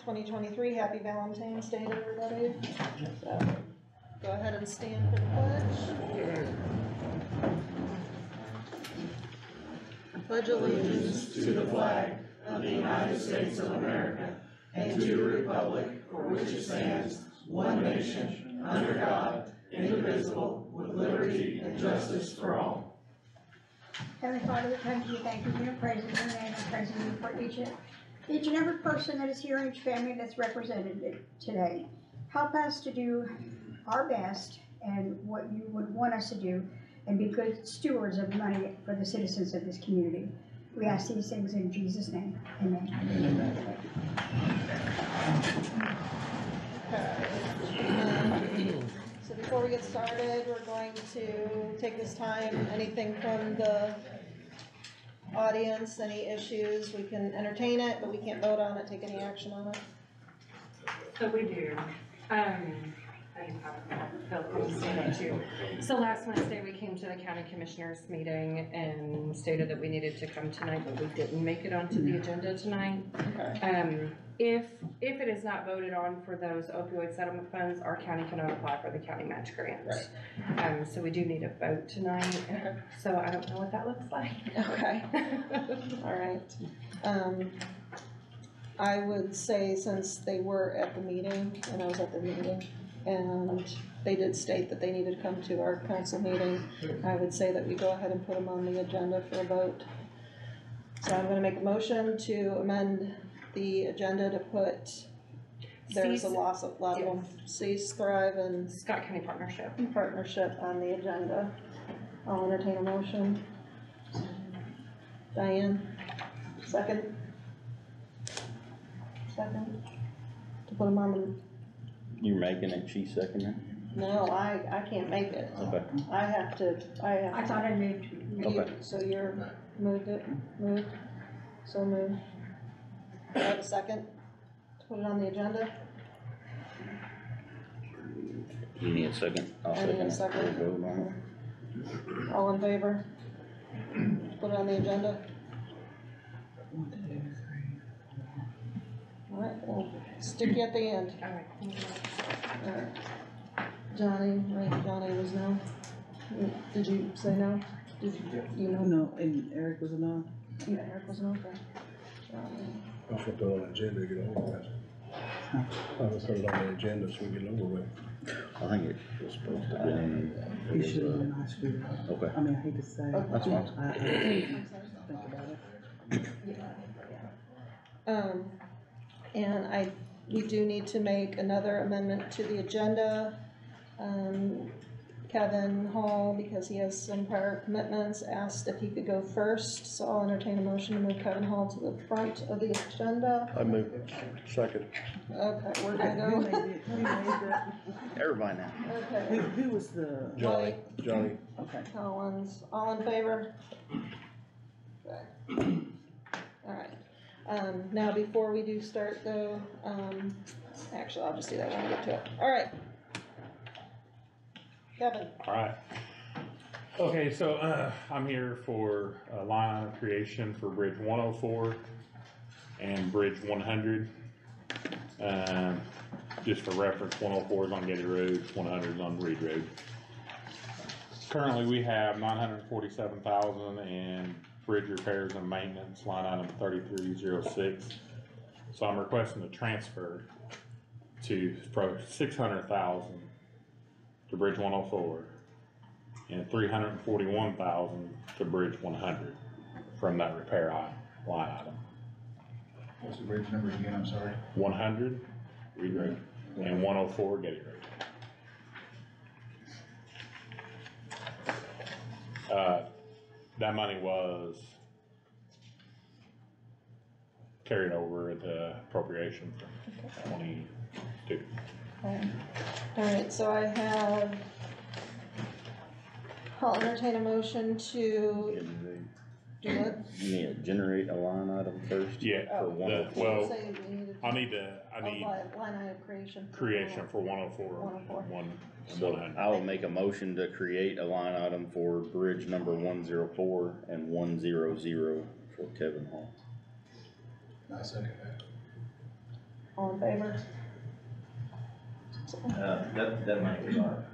2023. Happy Valentine's Day to everybody. So, go ahead and stand for the pledge. Pledge allegiance to the flag of the United States of America and to the republic for which it stands, one nation, under God, indivisible, with liberty and justice for all. Heavenly Father, we come to you thanking you and praising your name and praising you for each and every person that is here and each family that's represented today. Help us to do our best and what you would want us to do and be good stewards of money for the citizens of this community. We ask these things in Jesus' name. Amen. Okay. So before we get started, we're going to take this time, anything from the audience, any issues, we can entertain it, but we can't vote on it, take any action on it. So we do. Phil can say that too. So last Wednesday, we came to the county commissioners meeting and stated that we needed to come tonight, but we didn't make it onto the agenda tonight. Okay. If it is not voted on for those opioid settlement funds, our county cannot apply for the county match grants. Right. So we do need a vote tonight. Okay. So I don't know what that looks like. Okay. All right. I would say since they were at the meeting, and I was at the meeting, and they did state that they needed to come to our council meeting, I would say that we go ahead and put them on the agenda for a vote. So I'm gonna make a motion to amend the agenda to put, there's a lot of them, Cease, Thrive, and Scott County Partnership. Partnership on the agenda. I'll entertain a motion. Diane, second? Second? To put them on the, You're making it, she's seconding? no, I can't make it. Okay. I thought I moved. Okay. So you're moved, so moved. Do I have a second to put it on the agenda? You need a second? I'll I need a second it. second. We'll vote on it. All in favor? Put it on the agenda? Alright, we'll stick you at the end. All right. Alright. Johnny, right, Johnny was no. Did you say no? Did you know? No, and Eric was a no. Yeah, Eric was no, okay. Johnny. I'll put that on the agenda to get over with. I'll put it on the agenda so we get over with. I think it was supposed to be. He should have been, I screwed up. Okay. I mean, I hate to say. That's fine. I think about it. And we do need to make another amendment to the agenda. Kevin Hall, because he has some prior commitments, asked if he could go first, so I'll entertain a motion to move Kevin Hall to the front of the agenda. I move second. Okay, we're Who gonna made it? Who made that? Everybody now. go, okay, Who was the, Johnny. okay. Collins, all in favor? Okay. Alright, now before we do start though, actually, I'll just do that when we get to it. Alright. Kevin. Alright. Okay, so, I'm here for line item creation for Bridge 104 and Bridge 100. Just for reference, 104 is on Getty Road, 100 is on Reed Road. Currently, we have $947,000 in bridge repairs and maintenance, line item 3306. So I'm requesting a transfer to $600,000 to Bridge 104 and $341,000 to Bridge 100 from that repair line item. What's the bridge number again, I'm sorry? 100 Reed Road and 104 Getty Road. That money was carried over into appropriation from 22. Alright, so I have, I'll entertain a motion to do what? You need to generate a line item first? Yeah, For Oh, 104. well, Say we needed I need line item creation. creation for 104 104. and 1 and So 100. I will make a motion to create a line item for bridge number 104 and 100 for Kevin Hall. I second that. All in favor? That money was ours,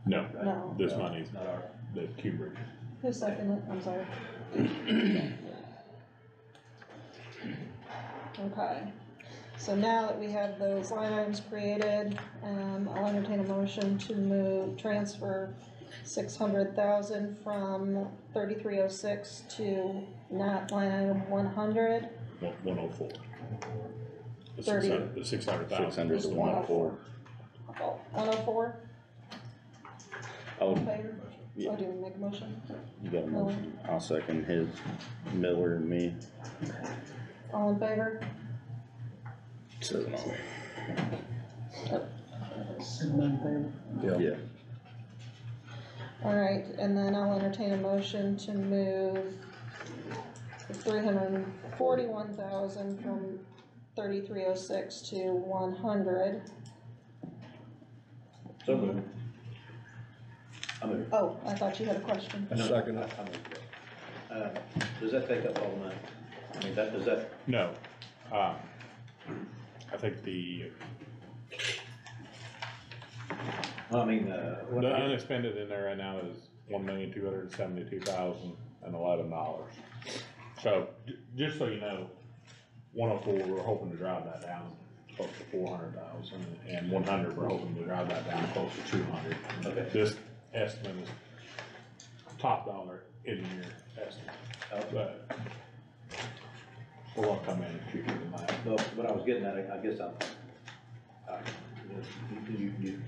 No, No. this money's not ours. the Q Bridge. Who seconded it? I'm sorry. Okay, so now that we have those line items created, I'll entertain a motion to transfer 600,000 from 3306 to not line item 100. 104. The 30. 600, the 600,000. 600 was to the 104. 104, all in Oh, favor? Yeah. Oh, do you want to make a motion? you got a motion, I'll second his, Miller and me. All in favor? 7-0. Everybody in favor? Yeah. Alright, and then I'll entertain a motion to move 341,000 from 3306 to 100. So moved. I move. Oh, I thought you had a question. Second it. I move. Does that take up all the money? I mean, does that, No, I think the what? unexpended in there right now is $1,272,011. So, just so you know, 104, we're hoping to drive that down close to 400,000, and 100, we're hoping to drive that down close to 200. Okay. This estimate is top dollar engineer estimate, but we're gonna come in cheaper than that. Well, what I was getting at, I guess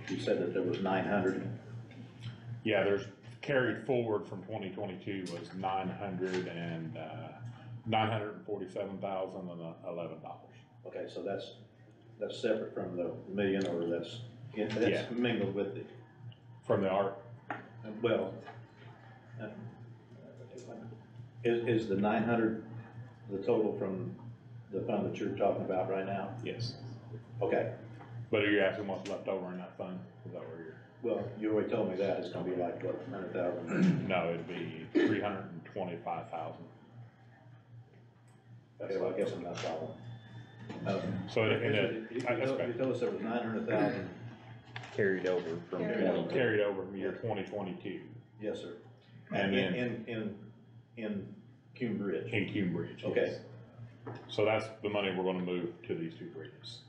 you said that there was 900. Yeah, there's carried forward from 2022 was $947,011. Okay, so that's separate from the million, or that's Yeah. mingled with the, From the art, well, is the 900 the total from the fund that you're talking about right now? yes. Okay, But are you asking what's left over in that fund? Is that where well, you already told me that, it's gonna be like, what, 100,000? you're, no, it'd be 325,000. Okay, well, I guess I'm not following. So You that's okay. told us there was 900,000, Carried over from Carried over. 22. Carried over from year 2022 yes, sir. And then- In Cume Bridge. in Cume Bridge. Okay. yes. So that's the money we're gonna move to these two bridges.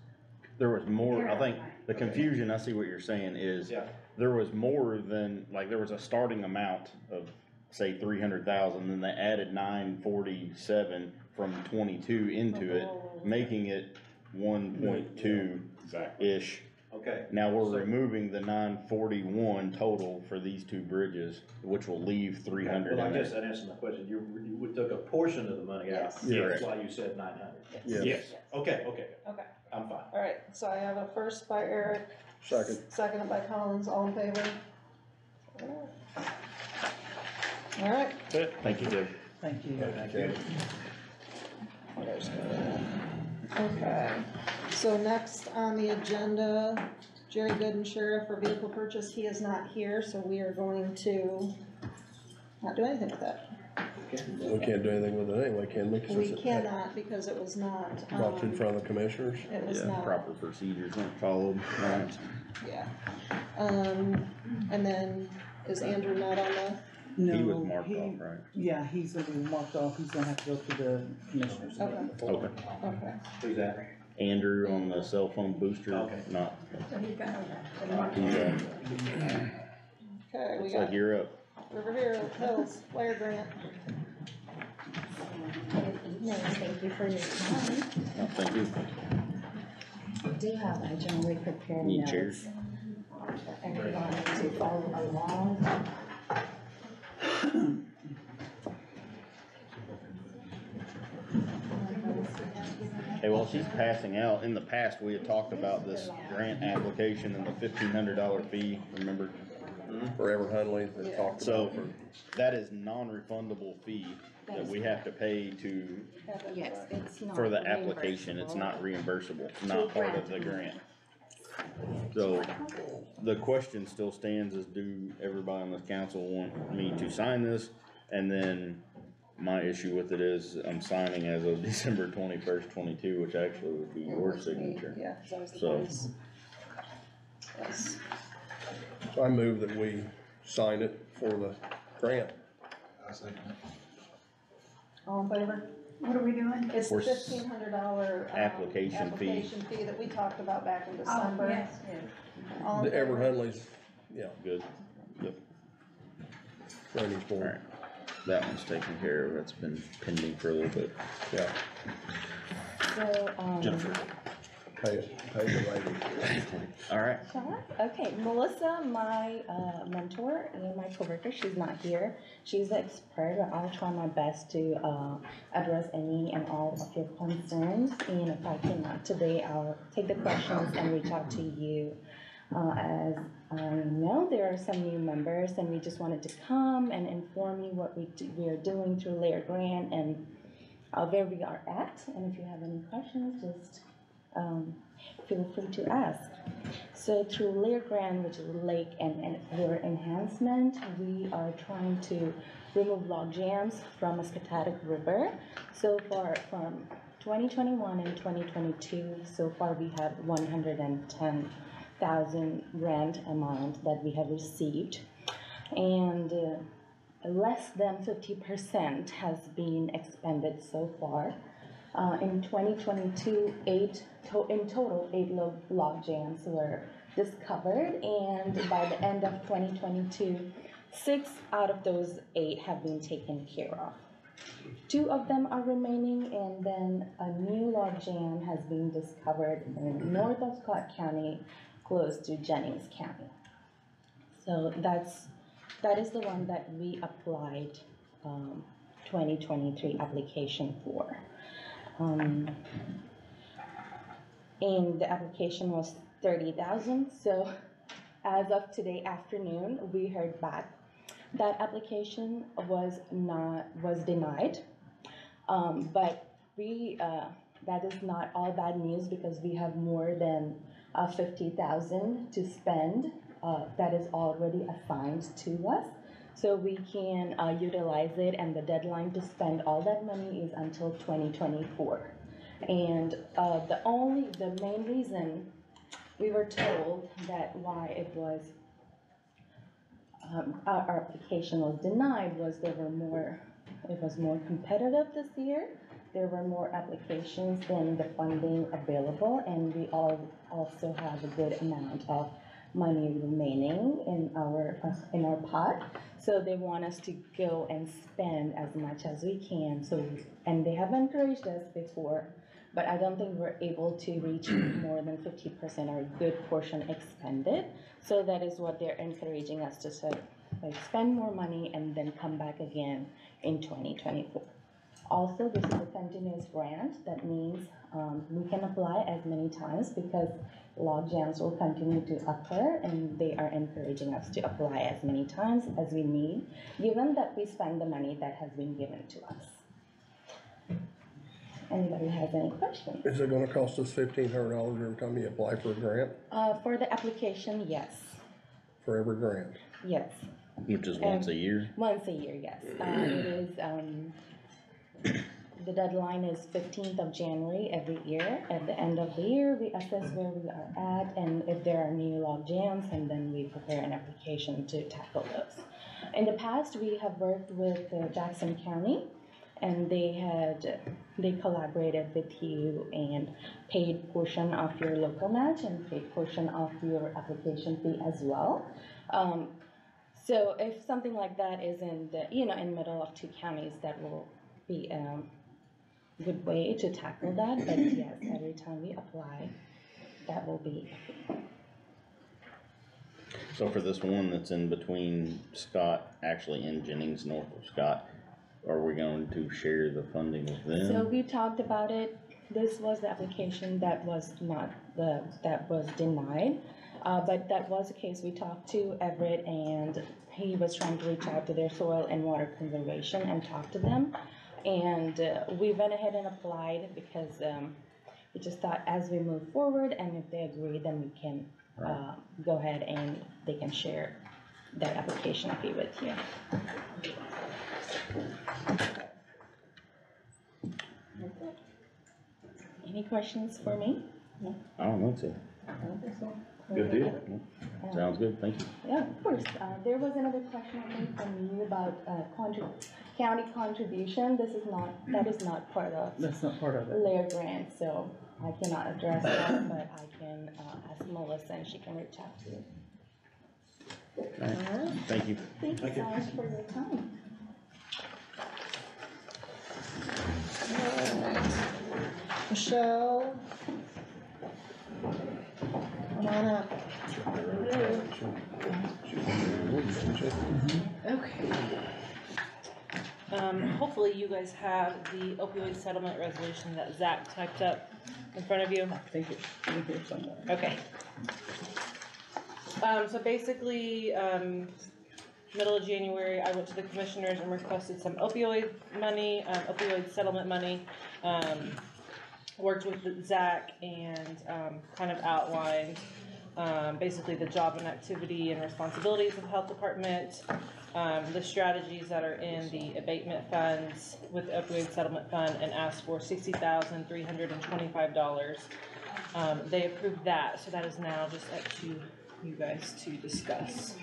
There was more, I think, the confusion, I see what you're saying is, Yeah, there was more than, like, there was a starting amount of, say, 300,000, then they added 947 from 22 into it, making it 1.2-ish. Exactly. okay. Now we're So- removing the 941 total for these two bridges, which will leave 300 Well, I in guess there. that answers my question. You took a portion of the money out. Yes. Yeah. That's why you said 900. Yes. Okay, Okay, I'm fine. alright, so I have a first by Eric, Second. seconded by Collins, all in favor? Alright, That's it. Thank you, Dave. Thank you. okay, so next on the agenda, Jerry Gooden, Sheriff for vehicle purchase, he is not here, so we are going to not do anything with that. We can't do anything with it anyway, can we? 'Cause We it's cannot because it was not, brought in front of the commissioners. it was Yeah, not, proper procedures weren't followed, right? yeah. And then, is Andrew not on the, No, He was marked off, right? Yeah, he's gonna be marked off, he's gonna have to go to the commissioners. okay, Okay. okay. Who's that? Andrew on the cell phone booster, Okay. not, So he's gonna, he's, Okay, we looks got like you're up. River Hills Flare Grant. No, thank you for your time. Oh, thank you. I do have a generally prepared Need notes chairs? for everyone to follow along. Hey, while she's passing out, in the past, we had talked about this grant application and the $1,500 fee, remember? Forever Hunley, they talked So, about. that is non-refundable fee that we have to pay to, Yes, it's not. for the application, it's not reimbursable, it's not part of the grant. So, the question still stands is, do everybody on this council want me to sign this? And then my issue with it is I'm signing as of December 21st, 22, which actually would be your signature. Yeah, 'cause I was the So- vice. Yes. So I move that we sign it for the grant. All in favor? What are we doing? It's the For s- $1,500, application fee. application fee that we talked about back in Oh, December. yes. All in The favor? Ever Hunley's, yeah, Good, yep, Randy's board, alright. That one's taken care of, that's been pending for a little bit. yeah, So, Jennifer. pay the lady. Alright, Sure. Okay, Melissa, my mentor and my coworker, she's not here. She's the expert, but I'll try my best to address any and all of your concerns. And if I cannot today, I'll take the questions and reach out to you. As I know, there are some new members, and we just wanted to come and inform you what we are doing through Layer Grant and where we are at. And if you have any questions, just feel free to ask. So through Layer Grant, which is lake and river enhancement, we are trying to remove log jams from Muscatatic River. So far, from 2021 and 2022, so far we have 110,000 grant amount that we have received. And less than 50% has been expended so far. In 2022, in total, 8 log jams were discovered, and by the end of 2022, 6 out of those 8 have been taken care of. 2 of them are remaining, and then a new log jam has been discovered in north of Scott County, close to Jennings County. So that is the one that we applied 2023 application for. And the application was 30,000. So as of today afternoon, we heard back that application was denied. But that is not all bad news, because we have more than 50,000 to spend that is already assigned to us. So we can utilize it, and the deadline to spend all that money is until 2024. And the main reason we were told that why it was our application was denied was it was more competitive this year. There were more applications than the funding available, and we also have a good amount of money remaining in our pot. So they want us to go and spend as much as we can. And they have encouraged us before, but I don't think we're able to reach more than 50% or a good portion expended. So that is what they're encouraging us to spend more money and then come back again in 2024. Also, this is a continuous grant. That means we can apply as many times, because log jams will continue to occur, and they are encouraging us to apply as many times as we need, given that we spend the money that has been given to us. Anybody has any questions? Is it gonna cost us $1,500 every time you apply for a grant, For the application, yes, for every grant? yes. which is once a year. Once a year, yes. It is, the deadline is 15th of January every year. At the end of the year, we assess where we are at, and if there are new log jams, and then we prepare an application to tackle those. In the past, we have worked with Jackson County, and they collaborated with you and paid portion of your local match and paid portion of your application fee as well. So if something like that is in the middle of 2 counties, that will be a good way to tackle that. But yes, every time we apply, that will be a fee. So for this one that's in between Scott, actually in Jennings, north of Scott, are we going to share the funding with them? So we talked about it. This was the application that was denied. But that was the case. We talked to Everett, and he was trying to reach out to their soil and water conservation and talk to them. And we went ahead and applied, because we just thought as we move forward, and if they agree, then we can go ahead and they can share their application fee with you. Any questions for me? I don't know, so, I don't think so. good deal. Sounds good, thank you. Yeah, of course. There was another question I think from you about county contribution. That is not part of That's not part of it. Lair grant, so I cannot address that, but I can ask Melissa and she can reach out to you. Alright, thank you. Thank you so much for your time. Michelle? Come on up. Okay. Hopefully you guys have the opioid settlement resolution that Zach typed up in front of you. I think it's in here somewhere. Okay. So basically, middle of January, I went to the commissioners and requested some opioid money, opioid settlement money. Worked with Zach and kind of outlined basically the job and activity and responsibilities of the health department, the strategies that are in the abatement funds with the opioid settlement fund, and asked for $60,325. They approved that, so that is now just up to you guys to discuss.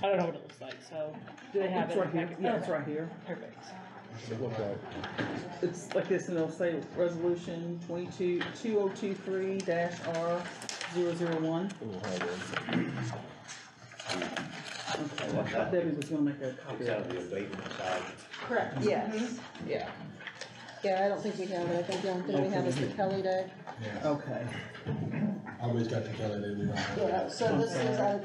I don't know what it looks like, so do they have It's it? right here. Yeah, it's right here. Perfect. It's like this, and it'll say resolution 2023-R001. Okay, well, Debbie was gonna make a copy It's out of of it. the abatement side. Correct. Yes. Yeah. Yeah, I don't think we have it. I think the only thing we have is the Kelly Day. Okay. Always got the Kelly Day. Yeah, so this is out of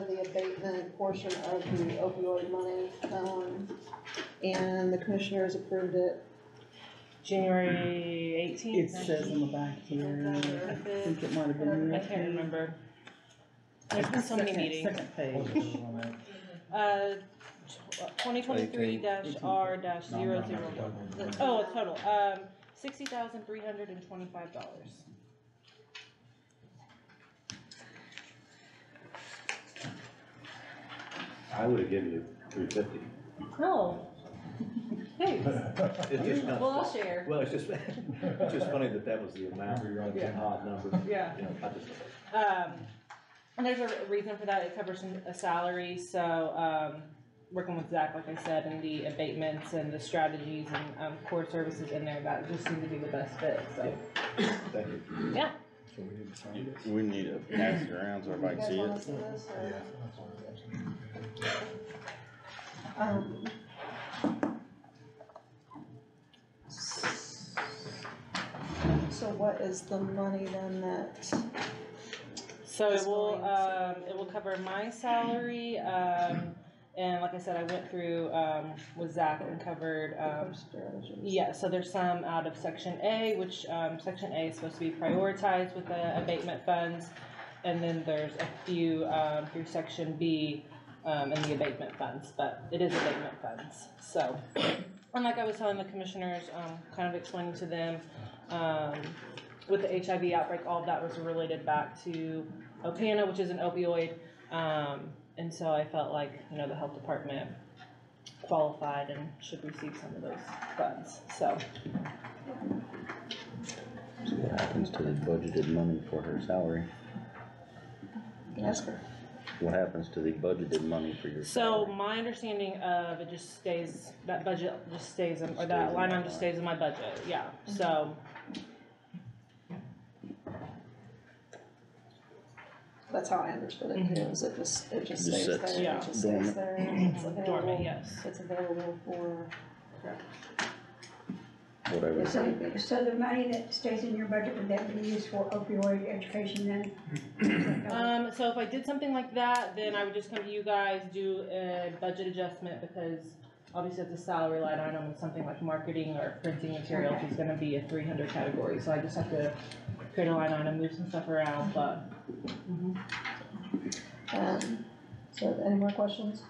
the abatement portion of the opioid money, and the commissioners approved it. January 18th. It says on the back here, I think it might have been. I can't remember. There's been so many meetings. Second page. 2023-R-001. Oh, a total, $60,325. I would have given you $350. Oh. Thanks. It's just not, Well, I'll share. well, it's just funny that was the amount, it's an odd number. Yeah. You know, I just, And there's a reason for that. It covers a salary, so, working with Zach, like I said, and the abatements and the strategies and, core services in there, that just seemed to be the best fit, so. thank you. Yeah. So we need to sign it? We need to pass it around so everybody can see You guys it. wanna see this, or? So what is the money then that, So It's going it will cover my salary, and like I said, I went through, with Zach and covered, strategies? yeah, so there's some out of section A, which, section A is supposed to be prioritized with the abatement funds. And then there's a few, through section B, in the abatement funds, but it is abatement funds, so. And like I was telling the commissioners, kind of explaining to them, with the HIV outbreak, all of that was related back to Opana, which is an opioid, and so I felt like, the health department qualified and should receive some of those funds, so. So what happens to the budgeted money for her salary? Ask her. What happens to the budgeted money for your So salary? my understanding of it just stays, that budget just stays, or Stays that in line that item just line. stays in my budget, yeah, so. That's how I understood it too, is it just Just stays sits there, Yeah. it just stays dormant. there, and it's Dormant, available, yes. it's available for, Whatever. So the money that stays in your budget, would that be used for opioid education then? So if I did something like that, then I would just come to you guys, do a budget adjustment, because obviously it's a salary line item, and something like marketing or printing materials is gonna be a 300 category, so I just have to create a line item, move some stuff around, but. so any more questions?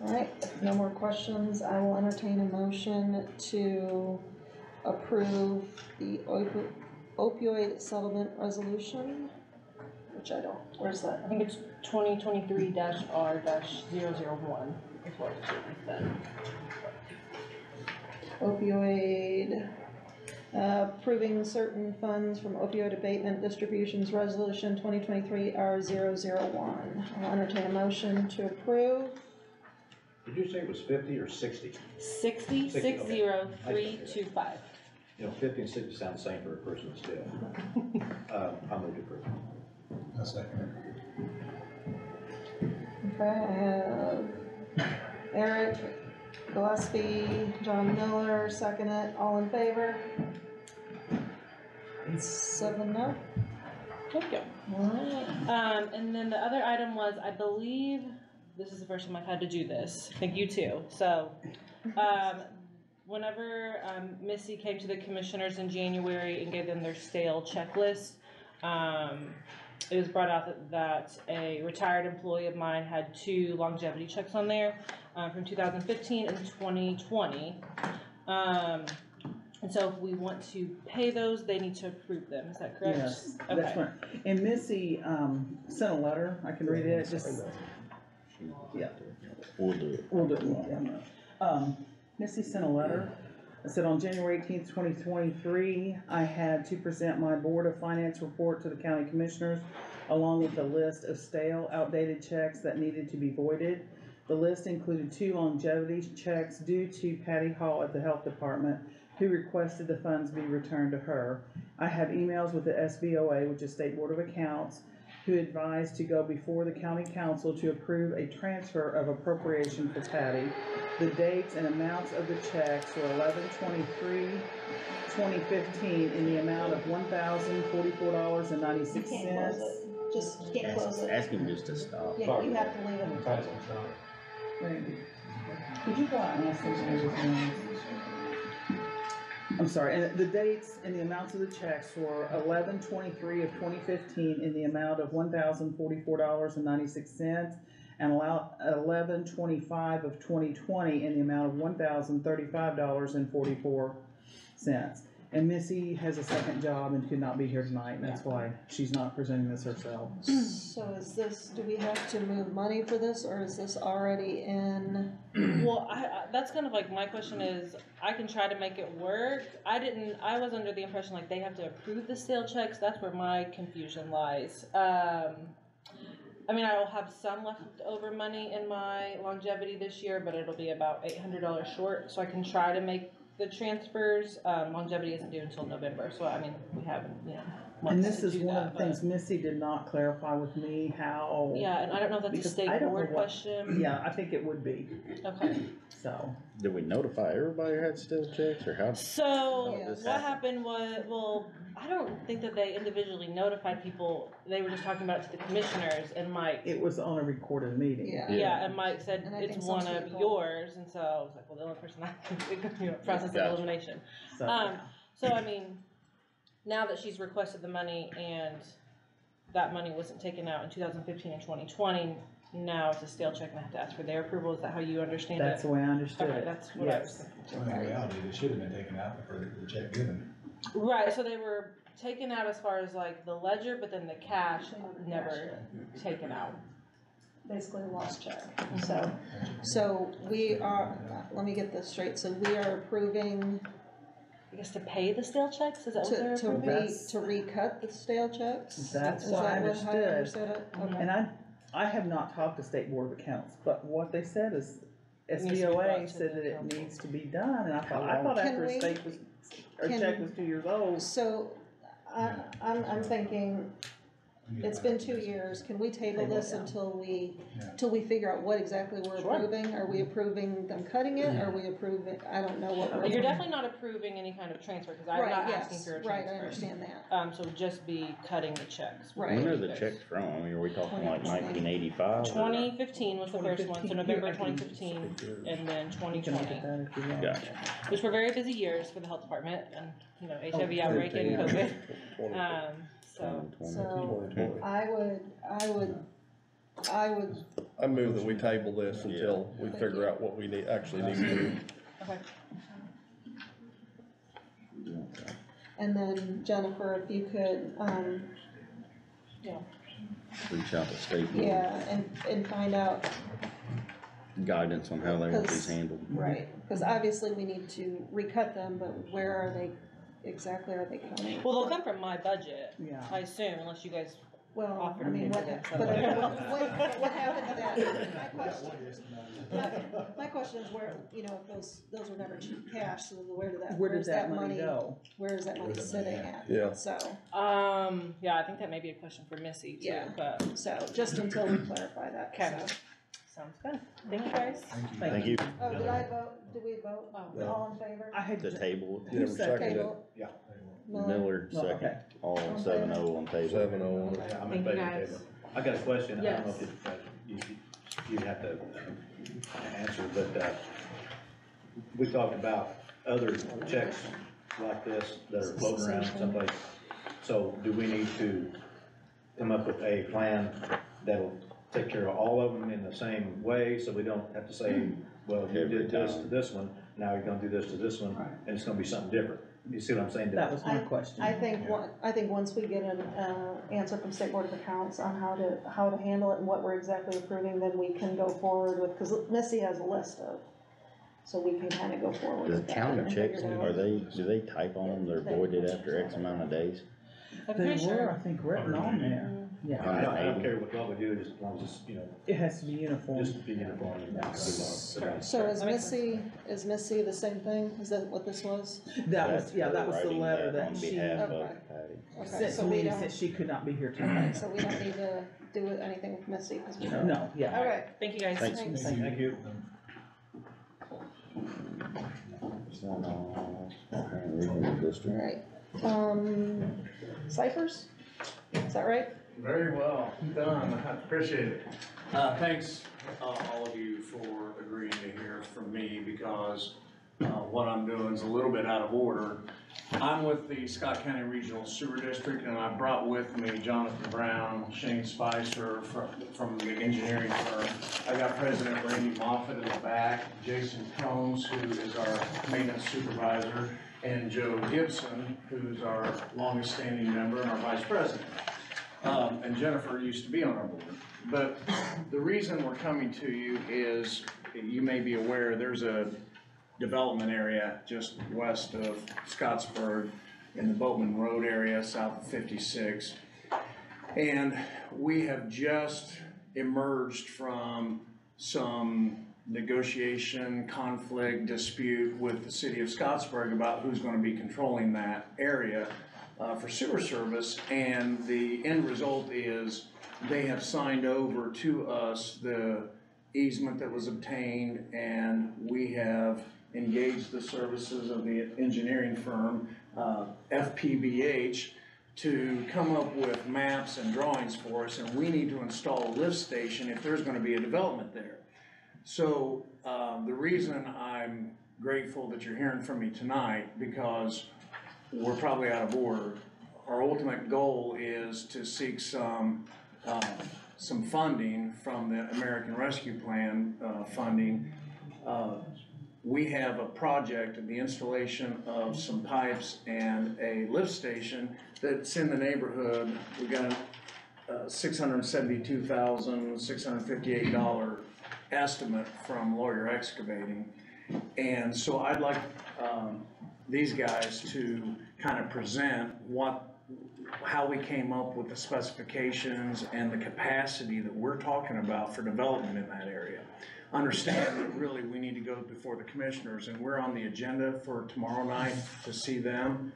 Alright, if no more questions, I will entertain a motion to approve the opioid settlement resolution, which I don't, where's I that? think it's 2023-R-001. as well as abatement fund. Opioid, approving certain funds from opioid abatement distributions resolution 2023 R001. I'll entertain a motion to approve. Did you say it was 50 or 60? 60325. You know, 50 and 60 sound the same for a person still. I'll move to approve. A second. Okay, I have Eric Gillespie, John Miller, second it, all in favor? 7-0. Thank you. Alright. And then the other item was, I believe, this is the first time I've had to do this. Thank you too. So, whenever Missy came to the commissioners in January and gave them their stale checklist, it was brought out that a retired employee of mine had 2 longevity checks on there from 2015 and 2020. And so if we want to pay those, they need to approve them. Is that correct? Yes, Okay. that's right. And Missy, sent a letter, I can read it, just, yeah. We'll do it. We'll do it, yeah. Missy sent a letter. It said, on January 18th, 2023, I had to present my Board of Finance report to the county commissioners, along with a list of stale, outdated checks that needed to be voided. The list included 2 longevity checks due to Patty Hall at the Health Department, who requested the funds be returned to her. I have emails with the SBOA, which is State Board of Accounts, who advised to go before the county council to approve a transfer of appropriation for Patty. The dates and amounts of the checks were 11/23/2015 in the amount of $1,044.96. Just can't close it. Ask him just to stop. Yeah, you have to leave it. Randy, could you go out and ask them to move his names? I'm sorry, and the dates and the amounts of the checks were 11/23/2015 in the amount of $1,044.96, and 11/25/2020 in the amount of $1,035.44. And Missy has a second job and could not be here tonight, and that's why she's not presenting this herself. So is this, do we have to move money for this, or is this already in? Well, that's kind of like my question is, I can try to make it work. I was under the impression like they have to approve the stale checks. That's where my confusion lies. I mean, I will have some leftover money in my longevity this year, but it'll be about $800 short, so I can try to make the transfers. Longevity isn't due until November, so I mean, we haven't, And months this to is do one that, of the things Missy did not clarify with me how. Yeah, and I don't know if that's a because state I don't know board what- question. Yeah, I think it would be, Okay. so. Did we notify everybody who had stale checks, or how? So Yeah. what happened was, well, I don't think that they individually notified people. They were just talking about it to the commissioners, and Mike. It was on a recorded meeting. Yeah. Yeah, and Mike said And I it's think one some of people- yours, and so I was like, well, the only person I can process Gotcha. elimination. So, So I mean, now that she's requested the money and that money wasn't taken out in 2015 and 2020, now it's a stale check and I have to ask for their approval. Is that how you understand that's it? the way I understood Okay, it. that's what I was Yes. thinking. Well, in reality, it should have been taken out for the check given. Right, so they were taken out as far as like the ledger, but then the cash never taken out. Basically a lost check. So we are, let me get this straight, so we are approving I guess to pay the stale checks, is that what they're to approving? recut the stale checks? That's Is what I that what, how you understood. understood it? Okay. And I have not talked to State Board of Accounts, but what they said is needs to be SBOA brought to said the that it council. needs to be done, and I thought Can after a we- state was, or can- check was 2 years old. So, I'm thinking, it's been 2 years, can we table Table it this down. until we, Yeah. till we figure out what exactly we're Sure. approving? Are we approving them cutting it, are we approving, I don't know what we're. You're definitely not approving any kind of transfer, because I'm Right, not yes, asking for a right, transfer. I understand that. So it would just be cutting the checks. Right. When are the checks from? I mean, are we talking like 1985? 2015 was the first one, so 2015, November I can- 2015, and then You can look 2020, at that if you want. Gotcha. which were very busy years for the health department, and, HIV outbreak and COVID. So, So, I would, I move that we table this until we figure out what we actually need to do. okay. and then Jennifer, if you could, Reach out to state board. yeah, and find out guidance on how they want these handled. Right, because obviously we need to recut them, but where are they, exactly are they coming? Well, they'll come from my budget, Yeah. I assume, unless you guys Well, offer I to mean, pay what, for them. what happened to that? My question is where, you know, if those were never cash, so where did Where did that money go? Where is that money sitting at? Yeah. So, Yeah, I think that may be a question for Missy too, Yeah. but, so just until we clarify that, Okay. so. sounds good. Thank you guys. Thank you. Oh, did I vote, did we vote? No. All in favor? I had The table, You never seconded it. Table? Yeah. Miller, Oh, second, okay. all 7-0 on table. 7-0. Yeah, I'm Thank in you, favor guys. of the table. I got a question, I don't know Yes. if you have to answer, but, we talked about other checks like this that are floating around someplace. So do we need to come up with a plan that'll take care of all of them in the same way, so we don't have to say, well, you Every did this to time. this one, now you're gonna do this to this one, and it's gonna be something different? You see what I'm saying? That was my question. I think once we get an, answer from State Board of Accounts on how to handle it and what we're exactly approving, then we can go forward with, cause Missy has a list of, so we can kinda go forward The with that. county and checks, figure it out. do they type on them, they're voided after X amount of days? I'm They pretty were, sure. I think, written on there. I Yeah, don't care what we do, just as long as it's, you know, it has to be uniform. just be uniform. So is Missy the same thing? Is that what this was? That was the Writing letter that on she behalf of Okay. Patty. Okay, sent so to we me, don't, that she could not be here tonight. so we don't need to do anything with Missy, cause we. No, yeah. Okay, Thank you guys. Thanks. thanks. Thank you. Alright, ciphers? Is that right? Very well done, I appreciate it. Thanks, all of you for agreeing to hear from me because, what I'm doing is a little bit out of order. I'm with the Scott County Regional Sewer District and I brought with me Jonathan Brown, Shane Spicer from the engineering firm. I got President Randy Moffett in the back, Jason Combs, who is our maintenance supervisor, and Joe Gibson, who's our longest standing member and our vice president. And Jennifer used to be on our board. But the reason we're coming to you is, you may be aware, there's a development area just west of Scottsburg in the Boatman Road area, south of 56. And we have just emerged from some negotiation, conflict, dispute with the city of Scottsburg about who's gonna be controlling that area for sewer service, and the end result is they have signed over to us the easement that was obtained, and we have engaged the services of the engineering firm, FPBH, to come up with maps and drawings for us, and we need to install a lift station if there's gonna be a development there. So, the reason I'm grateful that you're hearing from me tonight, because we're probably out of order. Our ultimate goal is to seek some funding from the American Rescue Plan funding. We have a project, the installation of some pipes and a lift station that's in the neighborhood. We got $672,658 estimate from Lawyer Excavating. And so I'd like these guys to kind of present how we came up with the specifications and the capacity that we're talking about for development in that area. Understand that really we need to go before the commissioners, and we're on the agenda for tomorrow night to see them.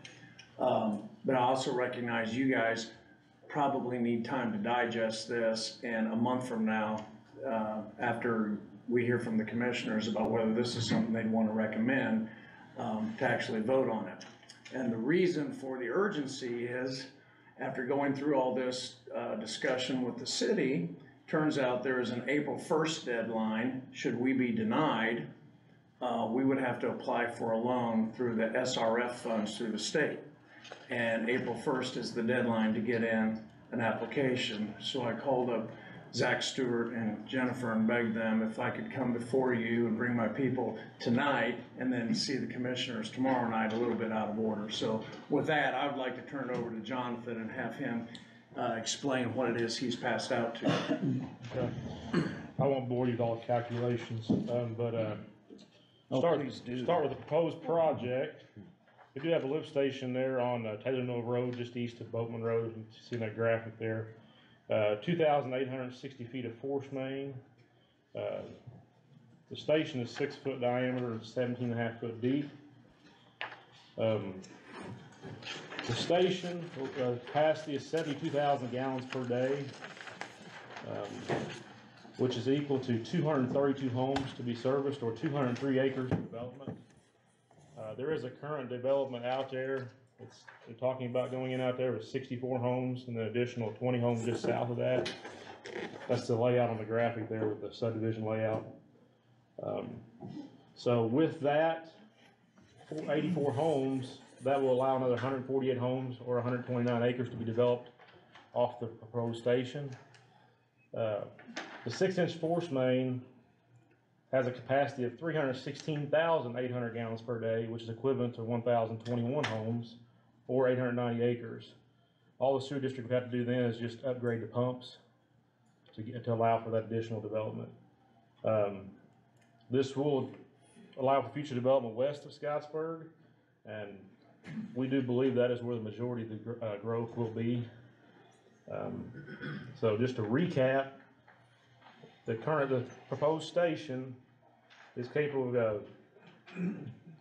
But I also recognize you guys probably need time to digest this, and a month from now, after we hear from the commissioners about whether this is something they'd want to recommend, to actually vote on it. And the reason for the urgency is, after going through all this discussion with the city, turns out there is an April 1st deadline. Should we be denied, we would have to apply for a loan through the SRF funds through the state. And April 1st is the deadline to get in an application. So I called up Zach Stewart and Jennifer and begged them if I could come before you and bring my people tonight and then see the commissioners tomorrow night, a little bit out of order. So with that, I would like to turn it over to Jonathan and have him explain what it is he's passed out to. I won't bore you with all the calculations, but, Oh, start please do. with the proposed project. We do have a lift station there on Taylor Mill Road, just east of Boatman Road. You can see that graphic there. 2,860 feet of force main. The station is 6 foot diameter and 17.5 foot deep. The station capacity is 72,000 gallons per day, which is equal to 232 homes to be serviced or 203 acres of development. There is a current development out there. They're talking about going in out there with 64 homes and an additional 20 homes just south of that. That's the layout on the graphic there with the subdivision layout. So with that, 84 homes, that will allow another 148 homes or 129 acres to be developed off the proposed station. The 6-inch force main has a capacity of 316,800 gallons per day, which is equivalent to 1,021 homes or 890 acres. All the sewer district would have to do then is just upgrade the pumps to allow for that additional development. This will allow for future development west of Scottsburg, and we do believe that is where the majority of the growth will be. So just to recap, the proposed station is capable of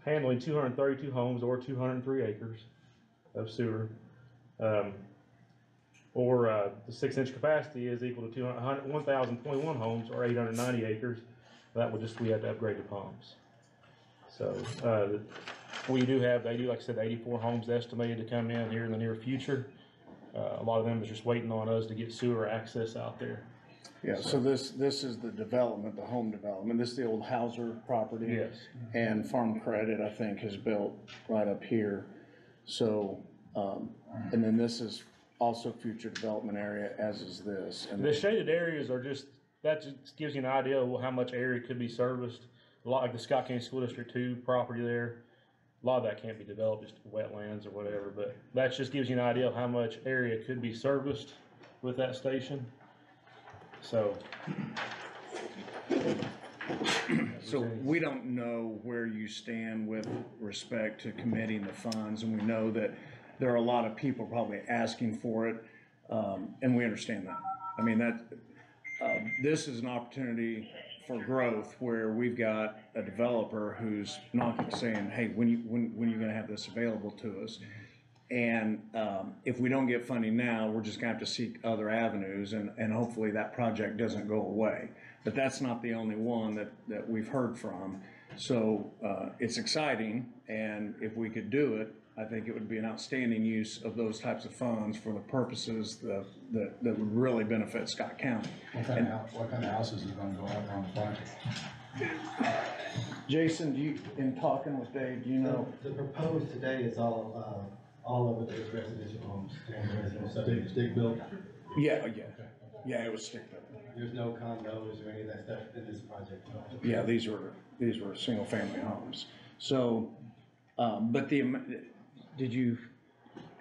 handling 232 homes or 203 acres of sewer. The 6-inch capacity is equal to 1,021 homes or 890 acres. That would just, we have to upgrade the pumps. So, we do have, like I said, 84 homes estimated to come in here in the near future. A lot of them is just waiting on us to get sewer access out there. Yeah, so this is the development, the home development. This is the old Hauser property. Yes. And Farm Credit, I think, has built right up here. So, and then this is also future development area, as is this. And the shaded areas are just, that just gives you an idea of how much area could be serviced. A lot like the Scott County School District 2 property there. A lot of that can't be developed, just wetlands or whatever, but that just gives you an idea of how much area could be serviced with that station. So. So we don't know where you stand with respect to committing the funds, and we know that there are a lot of people probably asking for it, and we understand that. I mean, this is an opportunity for growth where we've got a developer who's not saying, hey, when are you gonna have this available to us? And if we don't get funding now, we're just gonna have to seek other avenues, and hopefully that project doesn't go away. But that's not the only one that we've heard from. So it's exciting, and if we could do it, I think it would be an outstanding use of those types of funds for the purposes that would really benefit Scott County. What kind of houses is gonna go out on the project? Jason, in talking with Dave, do you know? The proposed today is all of it is residential homes and residential Stick built? Yeah, it was stick built. There's no condos or any of that stuff in this project. Yeah, these were single family homes. So, but did you?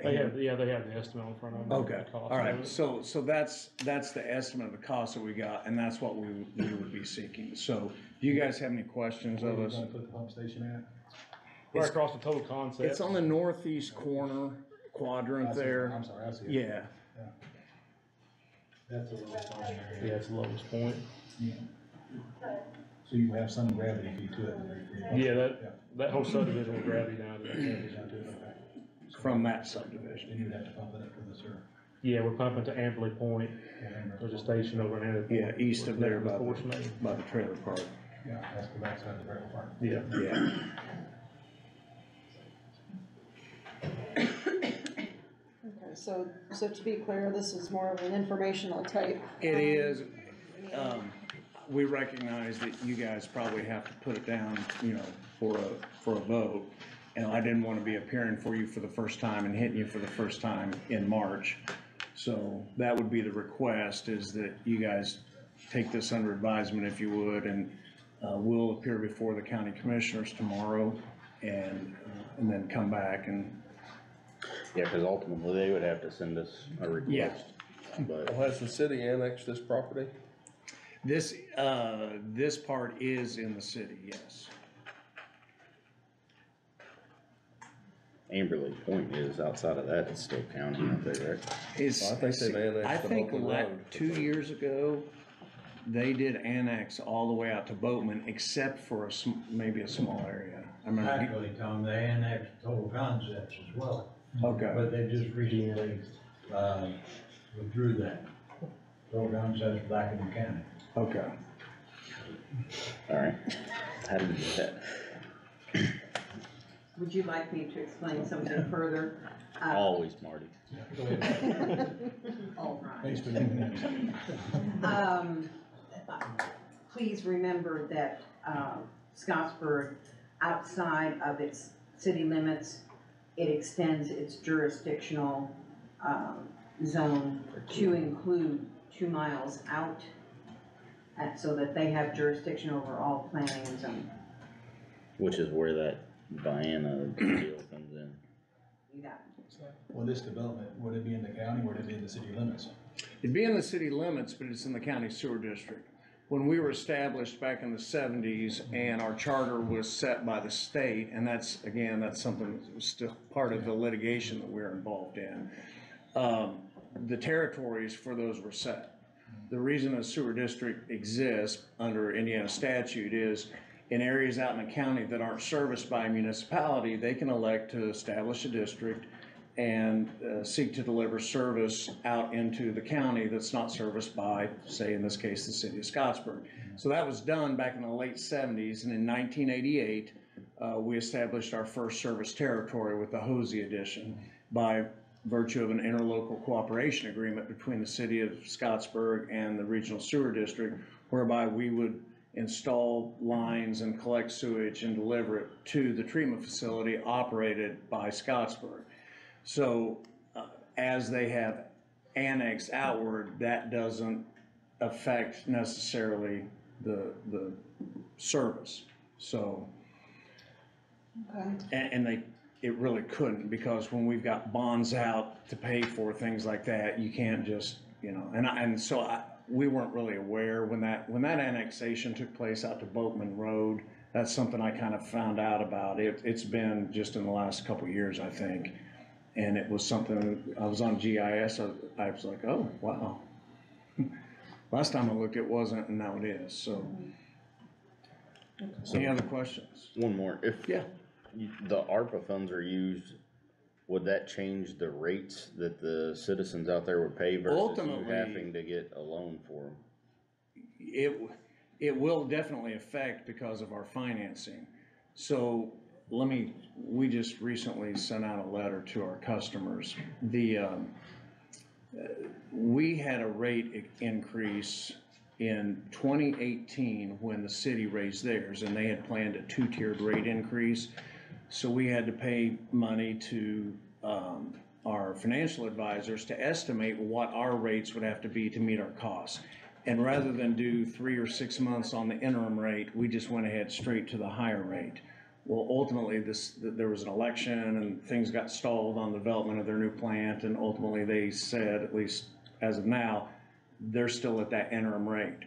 They have the estimate in front of them. Okay, all right, so that's the estimate of the cost that we got, and that's what we would be seeking. So, do you guys have any questions of us? Where are you gonna put the pump station at? Right across the Total Concept. It's on the northeast corner quadrant there. I'm sorry, I see it. Yeah. That's the lowest point area. Yeah, it's the lowest point. Yeah. So you have some gravity feed to it. Yeah, that whole subdivision will gravity down to that subdivision too. From that subdivision. Then you would have to pump it up to the sewer. Yeah, we're pumping to Amberley Point. There's a station over in Amberley Point. Yeah, east of there by force main. the trailer park. Yeah, that's the backside of the trailer park. Yeah. Yeah. Okay, so to be clear, this is more of an informational type. It is. We recognize that you guys probably have to put it down, for a vote. And I didn't want to be appearing for you for the first time and hitting you for the first time in March. So that would be the request, is that you guys take this under advisement if you would, and we'll appear before the county commissioners tomorrow and then come back and. Yeah, because ultimately they would have to send us a request. Yeah. But Well, has the city annexed this property? This part is in the city, yes. Amberley Point is outside of that, it's still county out there, right? It's, I think they've annexed I the think Boatman Road. 2 years ago, they did annex all the way out to Boatman, except for maybe a small area. I remember. Actually, Tom, they annexed Total Concepts as well. Okay. But they just recently, withdrew that. Total Concepts back in the county. Okay. Alright, how do we do that? Would you like me to explain something further? Always, Marty. All right. Thanks for doing Please remember that Scottsburg, outside of its city limits, it extends its jurisdictional zone to include 2 miles out, so that they have jurisdiction over all planning and zoning. Which is where that Vienna deal comes in. You got it. Well, this development, would it be in the county or would it be in the city limits? It'd be in the city limits, but it's in the county sewer district. When we were established back in the 70s and our charter was set by the state, and that's something that was still part of the litigation that we're involved in, the territories for those were set. The reason a sewer district exists under Indiana statute is in areas out in the county that aren't serviced by a municipality, they can elect to establish a district and seek to deliver service out into the county that's not serviced by, say in this case, the city of Scottsburg. So that was done back in the late 70s, and in 1988, we established our first service territory with the Hosey Addition by virtue of an interlocal cooperation agreement between the city of Scottsburg and the regional sewer district, whereby we would install lines and collect sewage and deliver it to the treatment facility operated by Scottsburg. So as they have annexed outward, that doesn't affect necessarily the service. So, and it really couldn't, because when we've got bonds out to pay for things like that, you can't just, we weren't really aware when that annexation took place out to Boatman Road. That's something I kind of found out about. It's been just in the last couple of years, I think. And it was something, I was on GIS, I was like, oh, wow. Last time I looked, it wasn't, and now it is, so. Any other questions? One more, if the ARPA funds are used, would that change the rates that the citizens out there would pay versus Ultimately, you having to get a loan for them? It will definitely affect because of our financing. So we just recently sent out a letter to our customers. We had a rate increase in 2018 when the city raised theirs, and they had planned a 2-tiered rate increase. So we had to pay money to our financial advisors to estimate what our rates would have to be to meet our costs. And rather than do 3 or 6 months on the interim rate, we just went ahead straight to the higher rate. Well, ultimately, there was an election and things got stalled on the development of their new plant, and ultimately they said, at least as of now, they're still at that interim rate.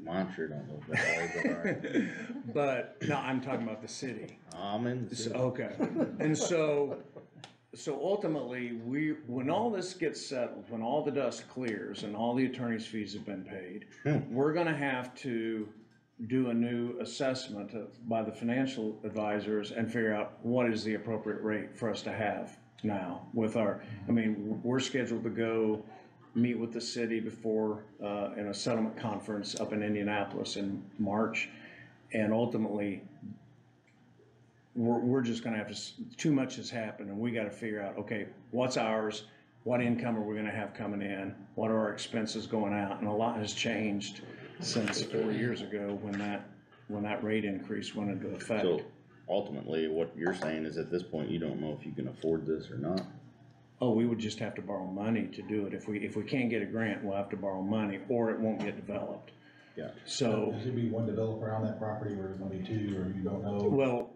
Mine sure don't look that way, but all right. But, no, I'm talking about the city. I'm in the city. Okay. And so ultimately, when all this gets settled, when all the dust clears and all the attorney's fees have been paid, we're gonna have to do a new assessment by the financial advisors and figure out what is the appropriate rate for us to have now with we're scheduled to go meet with the city before in a settlement conference up in Indianapolis in March, and ultimately we're just gonna have to, too much has happened, and we gotta figure out, okay, what's ours, what income are we gonna have coming in, what are our expenses going out, and a lot has changed since 4 years ago when that rate increase went into effect. So ultimately, what you're saying is at this point, you don't know if you can afford this or not? Oh, we would just have to borrow money to do it. If we can't get a grant, we'll have to borrow money, or it won't get developed. Yeah. So. Does it be one developer on that property, or is it gonna be 2, or you don't know? Well,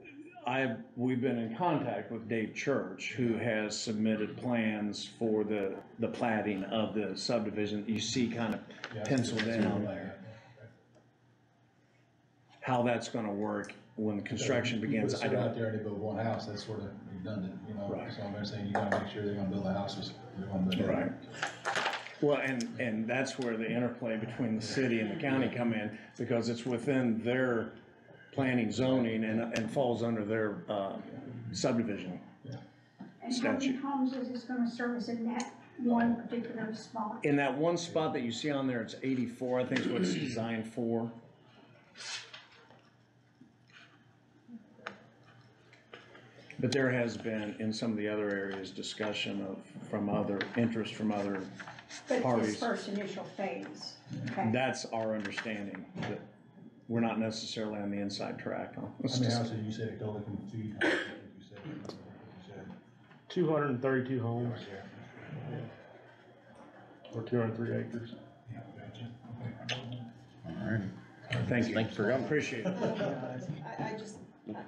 we've been in contact with Dave Church, who has submitted plans for the platting of the subdivision that you see kind of penciled in on there. how that's gonna work when the construction begins, I Put a server out don't. there and they build one house, that's sort of redundant, you know, Right. so I'm saying you gotta make sure they're gonna build the houses, they're gonna build it. Right. Well, and that's where the interplay between the city and the county come in, because it's within their planning zoning and falls under their subdivision And how many statute. homes is this gonna service in that one particular spot? In that one spot that you see on there, it's 84, I think is what it's designed for. But there has been, in some of the other areas, discussion of, from other, interest from other But parties. this first initial phase, okay? That's our understanding, that we're not necessarily on the inside track on How this. many houses you said it totally can feed? I think you said. 232 homes. Or 203 acres. Yeah, gotcha. Alright. Thank you. Thanks for coming. Appreciate it. I just,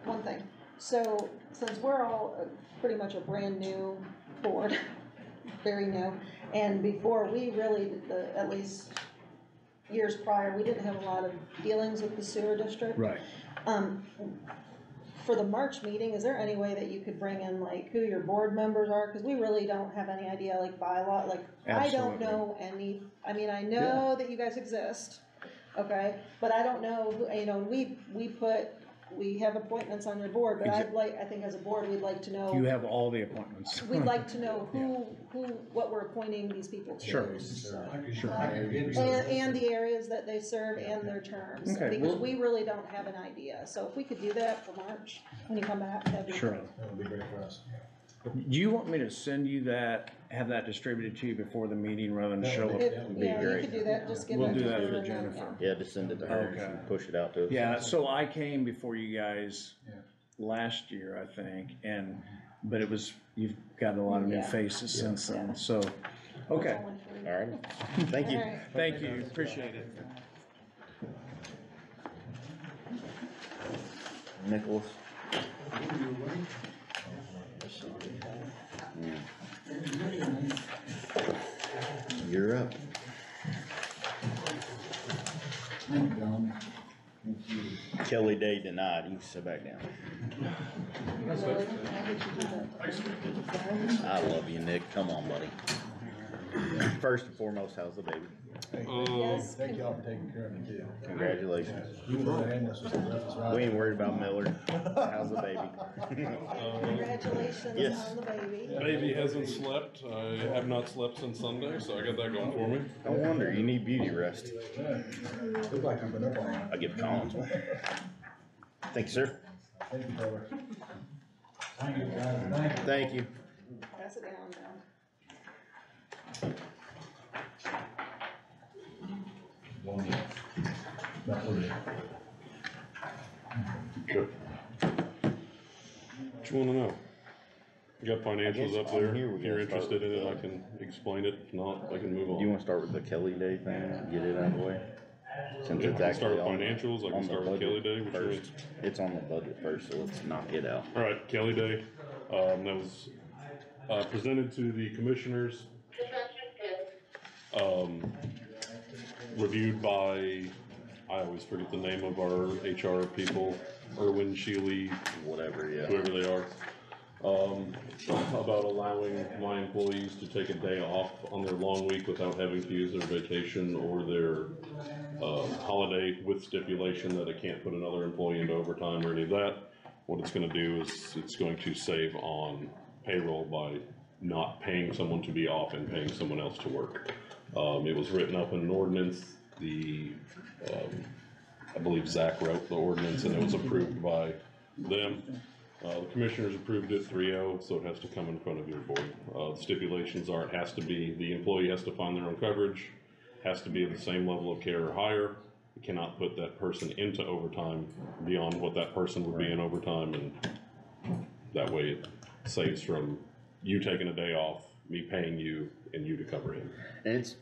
one thing, so since we're all pretty much a brand new board, very new, and before we really, at least years prior, we didn't have a lot of dealings with the sewer district. Right. For the March meeting, is there any way that you could bring in like who your board members are? Cause we really don't have any idea, like bylaw, like, I don't Absolutely. know any, I mean, I know that you guys exist, okay? But I don't know, who you know, we have appointments on your board, but I'd like, I think as a board, we'd like to know. You have all the appointments. We'd like to know what we're appointing these people to. Sure. So. Sure. And the areas that they serve and their terms, Okay, because well- we really don't have an idea. So if we could do that for March, when you come back, that'd be Sure. great. That would be great for us. Do you want me to send you that, have that distributed to you before the meeting rather than show up? If- be Yeah, you great. could do that, just give We'll it do to that her for and then, Jennifer. Yeah, just send it to her, Okay. and push it out to us. Yeah, so I came before you guys Yeah. last year, I think, but it was, you've got a lot of new Yeah. faces since then, so, okay. Alright, thank you. All right. Thank you, appreciate it. Nicholas? You're up. Kelly Day denied, you can sit back down. I love you, Nick, come on, buddy. First and foremost, how's the baby? Yes. Thank y'all for taking care of me too. Congratulations. You were the ambulance was right. We ain't worried about Miller. How's the baby? Congratulations Yes. on the baby. Baby hasn't slept. I have not slept since Sunday, so I got that going for me. No wonder, you need beauty rest. Look like I've been up all night. I give Collins one. Thank you, sir. Thank you, brother. Thank you. Pass it down now. That was it. Good. What you wanna know? You got financials up on there. here we If you're gotta start interested in with it, I can explain it. If not, I can move Do you on. wanna start with the Kelly Day thing, get it out of the way? Since Yeah, it's I can start actually with on, financials, I can on the start with Kelly Day, budget which way? first. It's on the budget first, so let's knock it out. All right, Kelly Day, that was, presented to the commissioners. Reviewed by, I always forget the name of our HR people, Erwin, Shealy, Whatever, yeah. whoever they are. About allowing my employees to take a day off on their long week without having to use their vacation or their, holiday, with stipulation that it can't put another employee into overtime or any of that. What it's gonna do is it's going to save on payroll by not paying someone to be off and paying someone else to work. It was written up in an ordinance, I believe Zach wrote the ordinance and it was approved by them. The commissioners approved it 3-0, so it has to come in front of your board. The stipulations are, it has to be, the employee has to find their own coverage, has to be at the same level of care or higher. You cannot put that person into overtime beyond what that person would be in overtime, and that way it saves from you taking a day off, me paying you, and you to cover him. And it's,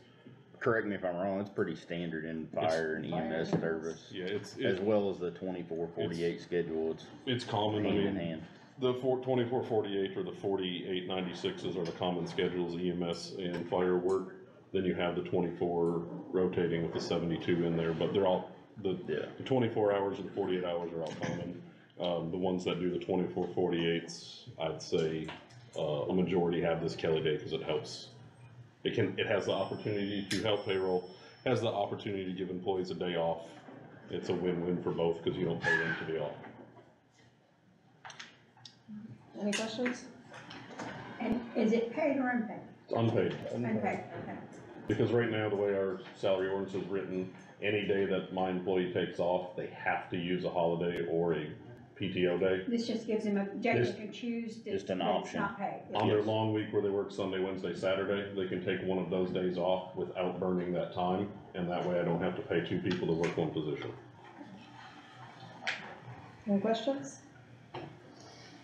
correct me if I'm wrong, it's pretty standard in fire and EMS service. Yeah, as well as the 24/48 schedule, it's common, I hand in mean, hand. the 24/48 or the 48/96s are the common schedules, EMS and fire work. Then you have the 24 rotating with the 72 in there, but they're all The 24 hours and 48 hours are all common. The ones that do the 24, 48s, I'd say, a majority have this Kelly Day because it helps. It has the opportunity to help payroll, has the opportunity to give employees a day off. It's a win-win for both because you don't pay them to be off. Any questions? And is it paid or unpaid? Unpaid. Unpaid, okay. Because right now, the way our salary ordinance is written, any day that my employee takes off, they have to use a holiday or a PTO day. This just gives them a day they can choose, just an but it's option. not paid. On their long week where they work Sunday, Wednesday, Saturday, they can take one of those days off without burning that time, and that way I don't have to pay two people to work one position. Any questions?